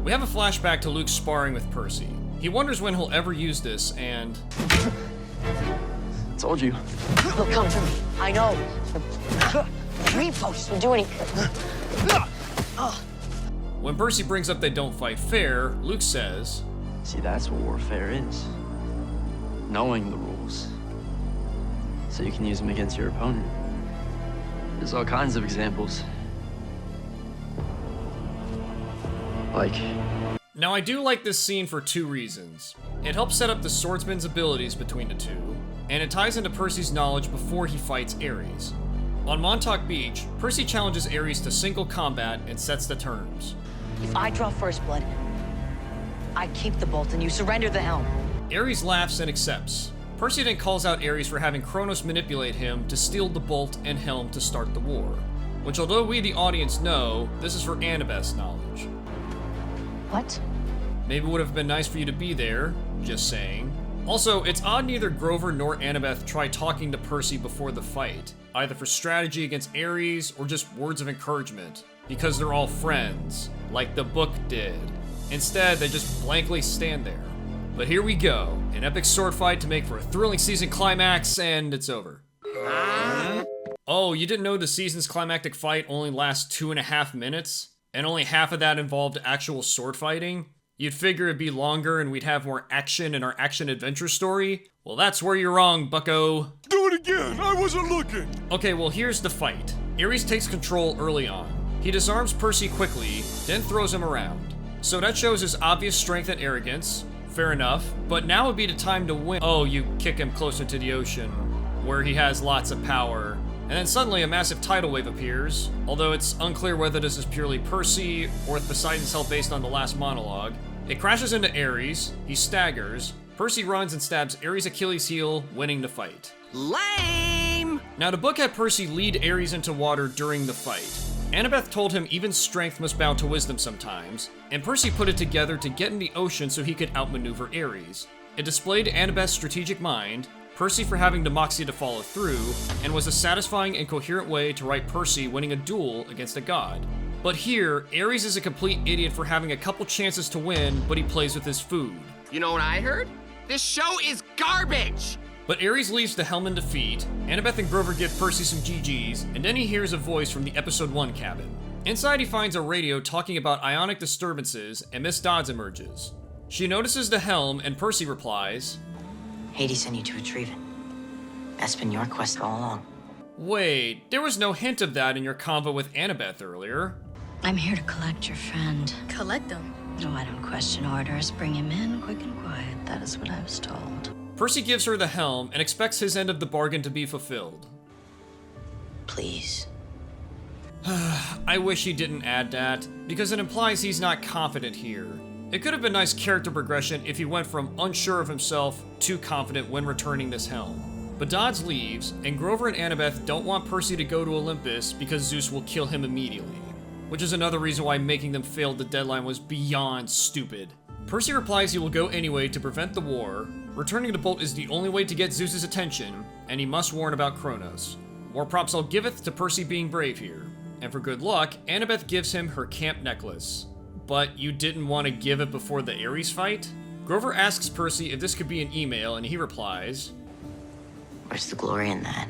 We have a flashback to Luke sparring with Percy. He wonders when he'll ever use this, and... Told you. He'll come for me. I know. Refocus. I'm doing it. When Percy brings up they don't fight fair, Luke says, See, that's what warfare is. Knowing the rules. So you can use them against your opponent. There's all kinds of examples. Like... Now I do like this scene for two reasons. It helps set up the swordsman's abilities between the two, and it ties into Percy's knowledge before he fights Ares. On Montauk Beach, Percy challenges Ares to single combat and sets the terms. If I draw first blood, I keep the bolt and you surrender the helm. Ares laughs and accepts. Percy then calls out Ares for having Kronos manipulate him to steal the bolt and helm to start the war. Which, although we the audience know, this is for Annabeth's knowledge. What? Maybe it would have been nice for you to be there, just saying. Also, it's odd neither Grover nor Annabeth try talking to Percy before the fight, either for strategy against Ares or just words of encouragement, because they're all friends, like the book did. Instead, they just blankly stand there. But here we go, an epic sword fight to make for a thrilling season climax, and it's over. Oh, you didn't know the season's climactic fight only lasts 2.5 minutes? And only half of that involved actual sword fighting? You'd figure it'd be longer and we'd have more action in our action-adventure story? Well, that's where you're wrong, bucko. Do it again, I wasn't looking. Okay, well here's the fight. Ares takes control early on. He disarms Percy quickly, then throws him around. So that shows his obvious strength and arrogance. Fair enough, but now would be the time to win. Oh, you kick him closer to the ocean, where he has lots of power. And then suddenly a massive tidal wave appears, although it's unclear whether this is purely Percy or if Poseidon's help based on the last monologue. It crashes into Ares, he staggers, Percy runs and stabs Ares' Achilles heel, winning the fight. Lame! Now the book had Percy lead Ares into water during the fight. Annabeth told him even strength must bow to wisdom sometimes, and Percy put it together to get in the ocean so he could outmaneuver Ares. It displayed Annabeth's strategic mind, Percy for having the moxie to follow through, and was a satisfying and coherent way to write Percy winning a duel against a god. But here, Ares is a complete idiot for having a couple chances to win, but he plays with his food. You know what I heard? This show is garbage! But Ares leaves the helm in defeat, Annabeth and Grover give Percy some GGs, and then he hears a voice from the Episode 1 cabin. Inside he finds a radio talking about ionic disturbances, and Miss Dodds emerges. She notices the helm, and Percy replies, Hades sent you to retrieve it. That's been your quest all along. Wait, there was no hint of that in your convo with Annabeth earlier. I'm here to collect your friend. Collect them? No, I don't question orders. Bring him in, quick and quiet. That is what I was told. Percy gives her the helm and expects his end of the bargain to be fulfilled. Please. I wish he didn't add that, because it implies he's not confident here. It could have been nice character progression if he went from unsure of himself to confident when returning this helm. But Dodds leaves, and Grover and Annabeth don't want Percy to go to Olympus because Zeus will kill him immediately. Which is another reason why making them fail the deadline was beyond stupid. Percy replies he will go anyway to prevent the war. Returning the bolt is the only way to get Zeus's attention, and he must warn about Kronos. More props I'll giveth to Percy being brave here. And for good luck, Annabeth gives him her camp necklace. But you didn't want to give it before the Ares fight? Grover asks Percy if this could be an email, and he replies, Where's the glory in that?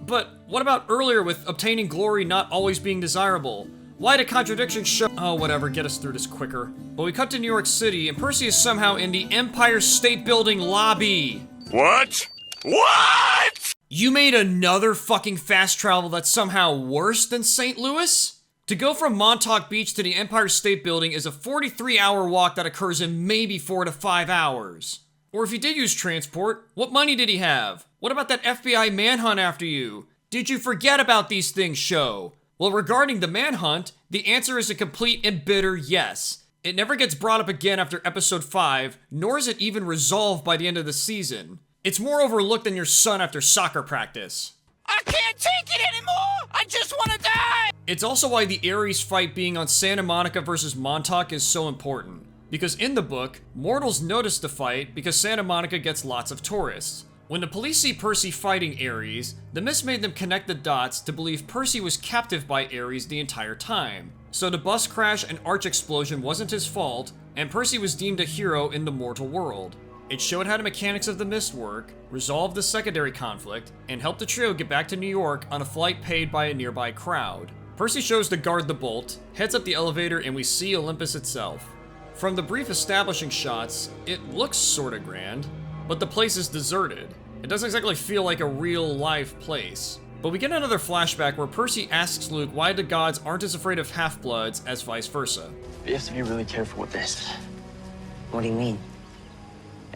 But what about earlier with obtaining glory not always being desirable? Why did contradictions show? Oh, whatever, get us through this quicker. But we cut to New York City, and Percy is somehow in the Empire State Building lobby. What? What? You made another fucking fast travel that's somehow worse than St. Louis? To go from Montauk Beach to the Empire State Building is a 43-hour walk that occurs in maybe 4 to 5 hours. Or if you did use transport, what money did he have? What about that FBI manhunt after you? Did you forget about these things, show? Well, regarding the manhunt, the answer is a complete and bitter yes. It never gets brought up again after episode 5, nor is it even resolved by the end of the season. It's more overlooked than your son after soccer practice. I can't take it anymore! I just want to die! It's also why the Ares fight being on Santa Monica versus Montauk is so important. Because in the book, mortals notice the fight because Santa Monica gets lots of tourists. When the police see Percy fighting Ares, the mist made them connect the dots to believe Percy was captive by Ares the entire time. So the bus crash and arch explosion wasn't his fault, and Percy was deemed a hero in the mortal world. It showed how the mechanics of the mist work, resolved the secondary conflict, and helped the trio get back to New York on a flight paid by a nearby crowd. Percy shows to guard the bolt, heads up the elevator, and we see Olympus itself. From the brief establishing shots, it looks sorta grand, but the place is deserted. It doesn't exactly feel like a real live place. But we get another flashback where Percy asks Luke why the gods aren't as afraid of half-bloods as vice versa. You have to be really careful with this. What do you mean?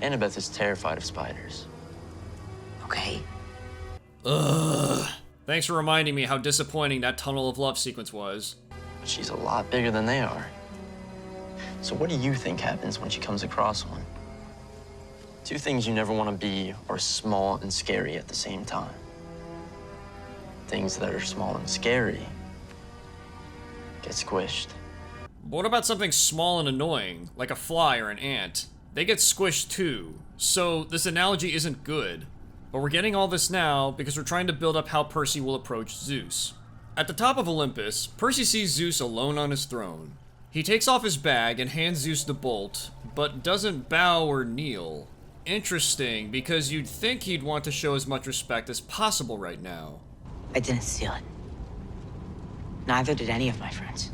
Annabeth is terrified of spiders. Okay. Ugh. Thanks for reminding me how disappointing that Tunnel of Love sequence was. But she's a lot bigger than they are. So what do you think happens when she comes across one? Two things you never want to be are small and scary at the same time. Things that are small and scary get squished. What about something small and annoying, like a fly or an ant? They get squished too, so this analogy isn't good. But we're getting all this now because we're trying to build up how Percy will approach Zeus. At the top of Olympus, Percy sees Zeus alone on his throne. He takes off his bag and hands Zeus the bolt, but doesn't bow or kneel. Interesting, because you'd think he'd want to show as much respect as possible right now. I didn't steal it. Neither did any of my friends.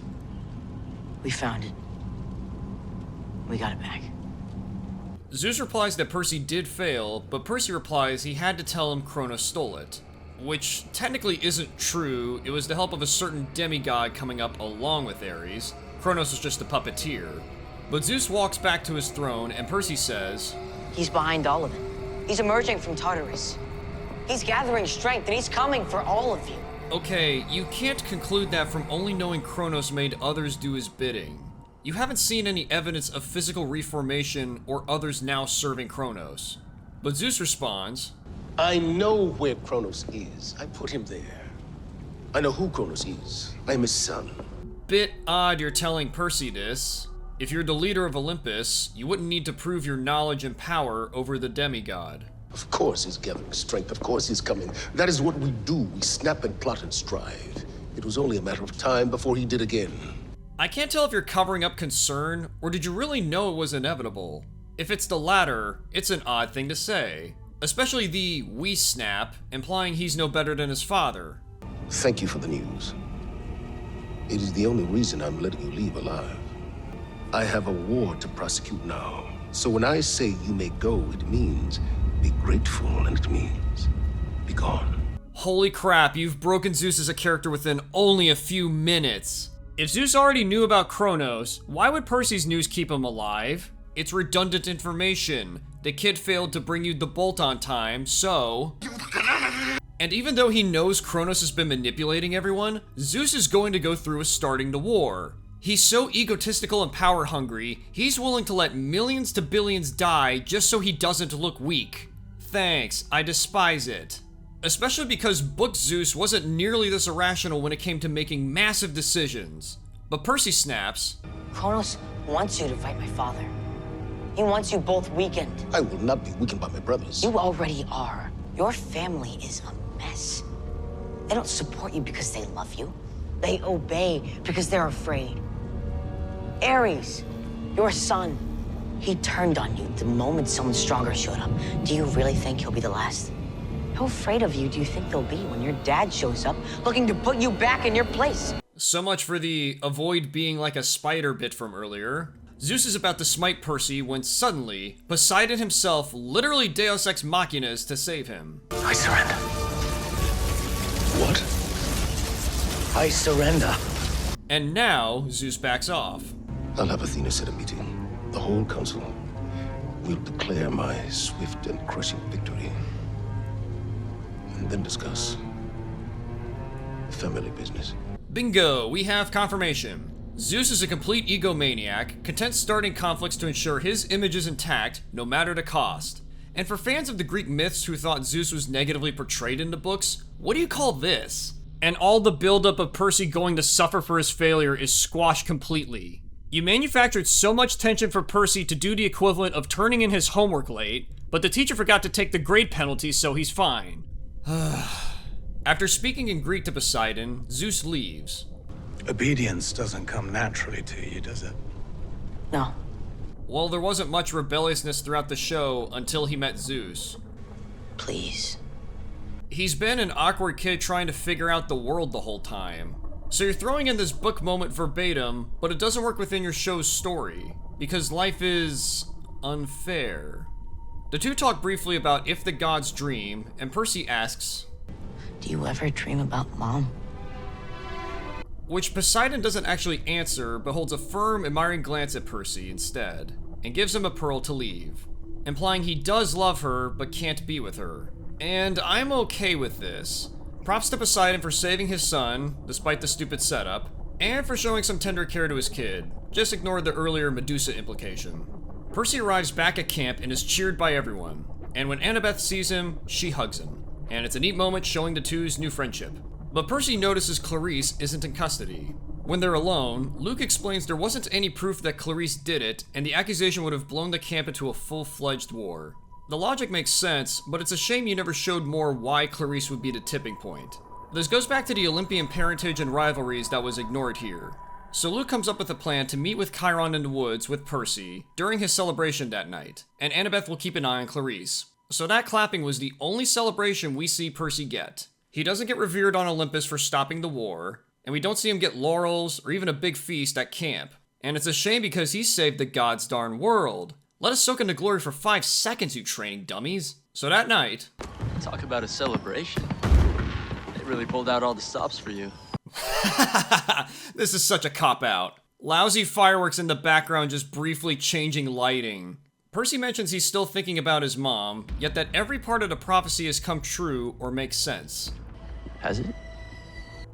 We found it. We got it back. Zeus replies that Percy did fail, but Percy replies he had to tell him Kronos stole it. Which technically isn't true. It was the help of a certain demigod coming up along with Ares. Kronos was just a puppeteer. But Zeus walks back to his throne and Percy says, He's behind all of it. He's emerging from Tartarus. He's gathering strength and he's coming for all of you. Okay, you can't conclude that from only knowing Kronos made others do his bidding. You haven't seen any evidence of physical reformation or others now serving Kronos. But Zeus responds, I know where Kronos is. I put him there. I know who Kronos is. I am his son. Bit odd you're telling Percy this. If you're the leader of Olympus, you wouldn't need to prove your knowledge and power over the demigod. Of course he's gathering strength. Of course he's coming. That is what we do. We snap and plot and strive. It was only a matter of time before he did again. I can't tell if you're covering up concern, or did you really know it was inevitable? If it's the latter, it's an odd thing to say. Especially the "we snap," implying he's no better than his father. Thank you for the news. It is the only reason I'm letting you leave alive. I have a war to prosecute now. So when I say you may go, it means be grateful, and it means be gone. Holy crap, you've broken Zeus as a character within only a few minutes. If Zeus already knew about Kronos, why would Percy's news keep him alive? It's redundant information. The kid failed to bring you the bolt on time, so... And even though he knows Kronos has been manipulating everyone, Zeus is going to go through with starting the war. He's so egotistical and power hungry, he's willing to let millions to billions die just so he doesn't look weak. Thanks, I despise it. Especially because Book Zeus wasn't nearly this irrational when it came to making massive decisions. But Percy snaps, Kronos wants you to fight my father. He wants you both weakened. I will not be weakened by my brothers. You already are. Your family is a mess. They don't support you because they love you. They obey because they're afraid. Ares, your son, he turned on you the moment someone stronger showed up. Do you really think he'll be the last? How afraid of you do you think they'll be when your dad shows up looking to put you back in your place? So much for the avoid being like a spider bit from earlier. Zeus is about to smite Percy when suddenly, Poseidon himself literally Deus Ex Machinas to save him. I surrender. What? I surrender. And now, Zeus backs off. I'll have Athena set a meeting. The whole council will declare my swift and crushing victory. And then discuss family business. Bingo, we have confirmation. Zeus is a complete egomaniac, content starting conflicts to ensure his image is intact, no matter the cost. And for fans of the Greek myths who thought Zeus was negatively portrayed in the books, what do you call this? And all the buildup of Percy going to suffer for his failure is squashed completely. You manufactured so much tension for Percy to do the equivalent of turning in his homework late, but the teacher forgot to take the grade penalty, so he's fine. After speaking in Greek to Poseidon, Zeus leaves. Obedience doesn't come naturally to you, does it? No. Well, there wasn't much rebelliousness throughout the show until he met Zeus. Please. He's been an awkward kid trying to figure out the world the whole time. So you're throwing in this book moment verbatim, but it doesn't work within your show's story, because life is unfair. The two talk briefly about if the gods dream, and Percy asks, Do you ever dream about Mom? Which Poseidon doesn't actually answer, but holds a firm, admiring glance at Percy instead, and gives him a pearl to leave, implying he does love her, but can't be with her. And I'm okay with this. Props to Poseidon for saving his son, despite the stupid setup, and for showing some tender care to his kid. Just ignore the earlier Medusa implication. Percy arrives back at camp and is cheered by everyone, and when Annabeth sees him, she hugs him. And it's a neat moment showing the two's new friendship. But Percy notices Clarice isn't in custody. When they're alone, Luke explains there wasn't any proof that Clarice did it, and the accusation would have blown the camp into a full-fledged war. The logic makes sense, but it's a shame you never showed more why Clarice would be the tipping point. This goes back to the Olympian parentage and rivalries that was ignored here. So Luke comes up with a plan to meet with Chiron in the woods with Percy during his celebration that night, and Annabeth will keep an eye on Clarice. So that clapping was the only celebration we see Percy get. He doesn't get revered on Olympus for stopping the war, and we don't see him get laurels or even a big feast at camp. And it's a shame because he saved the god's darn world. Let us soak in the glory for 5 seconds, you training dummies. So that night... Talk about a celebration. They really pulled out all the stops for you. This is such a cop-out. Lousy fireworks in the background just briefly changing lighting. Percy mentions he's still thinking about his mom, yet that every part of the prophecy has come true or makes sense. Has it?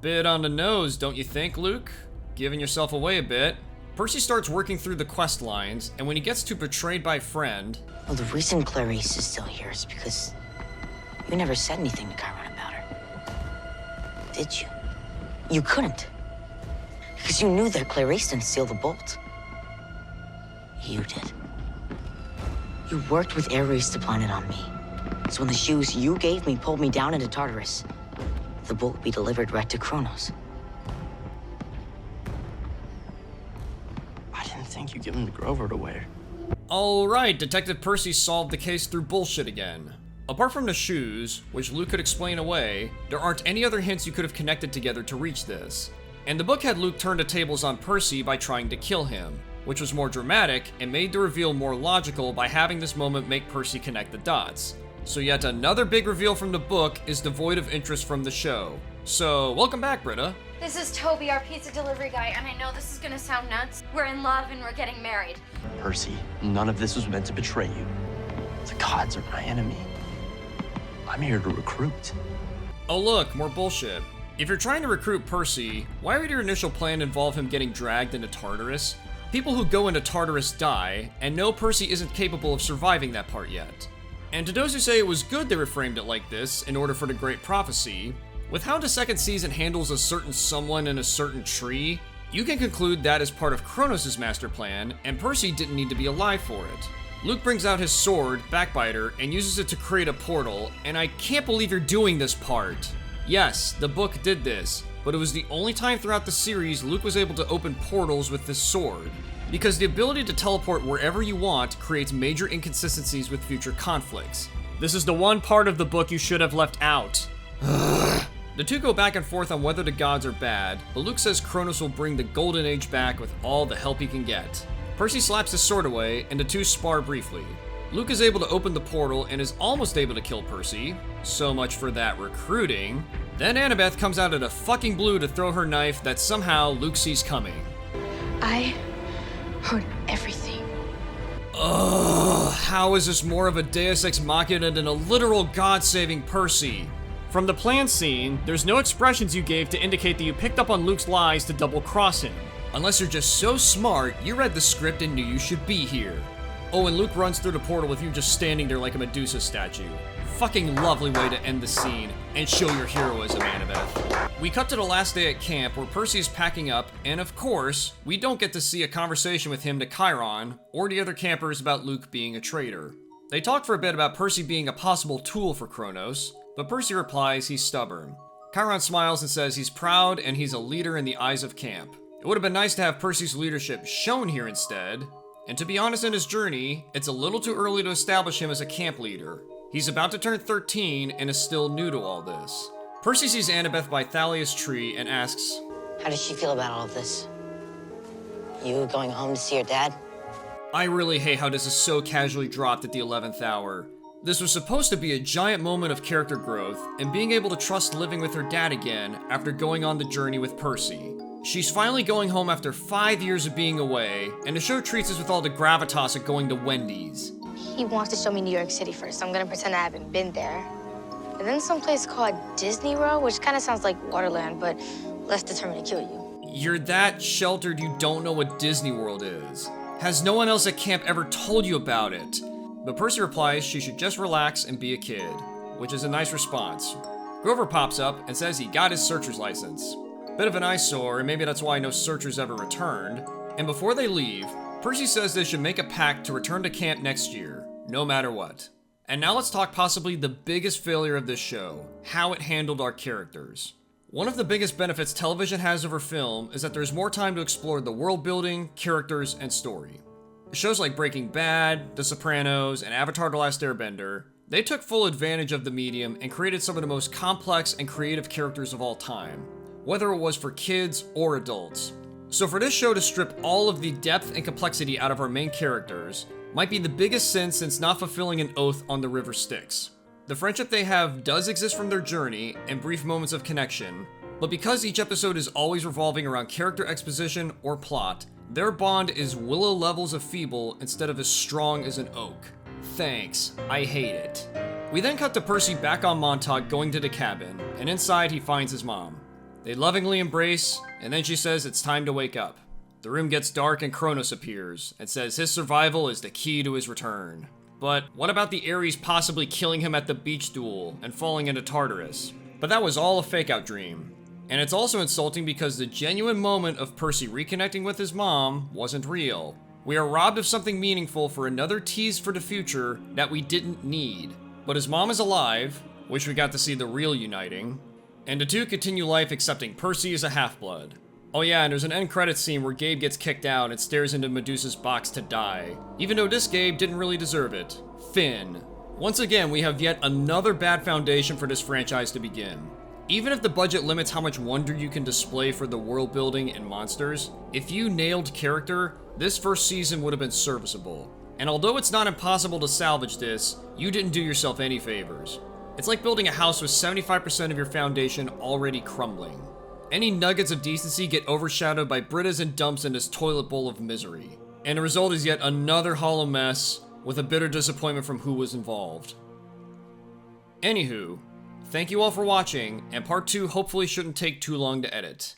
Bit on the nose, don't you think, Luke? Giving yourself away a bit. Percy starts working through the quest lines, and when he gets to Betrayed by Friend... Well, the reason Clarice is still here is because you never said anything to Chiron about her. Did you? You couldn't. Because you knew that Clarice didn't steal the bolt. You did. You worked with Ares to plan it on me. So when the shoes you gave me pulled me down into Tartarus, the bolt would be delivered right to Kronos. I didn't think you'd give him the Grover to wear. Alright, Detective Percy solved the case through bullshit again. Apart from the shoes, which Luke could explain away, there aren't any other hints you could have connected together to reach this. And the book had Luke turn the tables on Percy by trying to kill him, which was more dramatic and made the reveal more logical by having this moment make Percy connect the dots. So yet another big reveal from the book is devoid of interest from the show. So, welcome back, Britta. This is Toby, our pizza delivery guy, and I know this is gonna sound nuts. We're in love and we're getting married. Percy, none of this was meant to betray you. The gods are my enemy. I'm here to recruit. Oh look, more bullshit. If you're trying to recruit Percy, why would your initial plan involve him getting dragged into Tartarus? People who go into Tartarus die, and no, Percy isn't capable of surviving that part yet. And to those who say it was good they reframed it like this in order for the Great Prophecy, with how the second season handles a certain someone in a certain tree, you can conclude that is part of Kronos' master plan, and Percy didn't need to be alive for it. Luke brings out his sword, Backbiter, and uses it to create a portal, and I can't believe you're doing this part. Yes, the book did this, but it was the only time throughout the series Luke was able to open portals with this sword. Because the ability to teleport wherever you want creates major inconsistencies with future conflicts. This is the one part of the book you should have left out. The two go back and forth on whether the gods are bad, but Luke says Kronos will bring the Golden Age back with all the help he can get. Percy slaps his sword away, and the two spar briefly. Luke is able to open the portal and is almost able to kill Percy. So much for that recruiting. Then Annabeth comes out of the fucking blue to throw her knife that somehow Luke sees coming. I heard everything. Ugh, how is this more of a Deus Ex Machina than a literal god-saving Percy? From the plan scene, there's no expressions you gave to indicate that you picked up on Luke's lies to double-cross him. Unless you're just so smart, you read the script and knew you should be here. Oh, and Luke runs through the portal with you just standing there like a Medusa statue. Fucking lovely way to end the scene and show your heroism, Annabeth. We cut to the last day at camp where Percy is packing up, and of course, we don't get to see a conversation with him to Chiron or the other campers about Luke being a traitor. They talk for a bit about Percy being a possible tool for Kronos, but Percy replies he's stubborn. Chiron smiles and says he's proud and he's a leader in the eyes of camp. It would have been nice to have Percy's leadership shown here instead, and to be honest, in his journey, it's a little too early to establish him as a camp leader. He's about to turn 13 and is still new to all this. Percy sees Annabeth by Thalia's tree and asks, How does she feel about all of this? You going home to see your dad? I really hate how this is so casually dropped at the 11th hour. This was supposed to be a giant moment of character growth and being able to trust living with her dad again after going on the journey with Percy. She's finally going home after 5 years of being away, and the show treats us with all the gravitas of going to Wendy's. He wants to show me New York City first, so I'm gonna pretend I haven't been there. And then someplace called Disney World, which kind of sounds like Waterland, but less determined to kill you. You're that sheltered you don't know what Disney World is. Has no one else at camp ever told you about it? But Percy replies she should just relax and be a kid, which is a nice response. Grover pops up and says he got his searcher's license. Bit of an eyesore, and maybe that's why no searchers ever returned. And before they leave, Percy says they should make a pact to return to camp next year, no matter what. And now let's talk possibly the biggest failure of this show, how it handled our characters. One of the biggest benefits television has over film is that there's more time to explore the world building, characters, and story. Shows like Breaking Bad, The Sopranos, and Avatar: The Last Airbender, they took full advantage of the medium and created some of the most complex and creative characters of all time, whether it was for kids or adults. So for this show to strip all of the depth and complexity out of our main characters might be the biggest sin since not fulfilling an oath on the river Styx. The friendship they have does exist from their journey and brief moments of connection, but because each episode is always revolving around character exposition or plot, their bond is willow levels of feeble instead of as strong as an oak. Thanks, I hate it. We then cut to Percy back on Montauk going to the cabin, and inside he finds his mom. They lovingly embrace, and then she says it's time to wake up. The room gets dark and Kronos appears, and says his survival is the key to his return. But what about the Ares possibly killing him at the beach duel and falling into Tartarus? But that was all a fake-out dream. And it's also insulting because the genuine moment of Percy reconnecting with his mom wasn't real. We are robbed of something meaningful for another tease for the future that we didn't need. But his mom is alive, which we got to see the real uniting, and the two continue life accepting Percy as a half-blood. Oh yeah, and there's an end credits scene where Gabe gets kicked out and stares into Medusa's box to die, even though this Gabe didn't really deserve it. Finn. Once again, we have yet another bad foundation for this franchise to begin. Even if the budget limits how much wonder you can display for the world building and monsters, if you nailed character, this first season would have been serviceable. And although it's not impossible to salvage this, you didn't do yourself any favors. It's like building a house with 75% of your foundation already crumbling. Any nuggets of decency get overshadowed by Britas and dumps in this toilet bowl of misery. And the result is yet another hollow mess with a bitter disappointment from who was involved. Anywho, thank you all for watching, and part 2 hopefully shouldn't take too long to edit.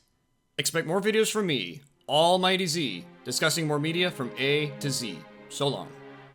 Expect more videos from me, Almighty Z, discussing more media from A to Z. So long.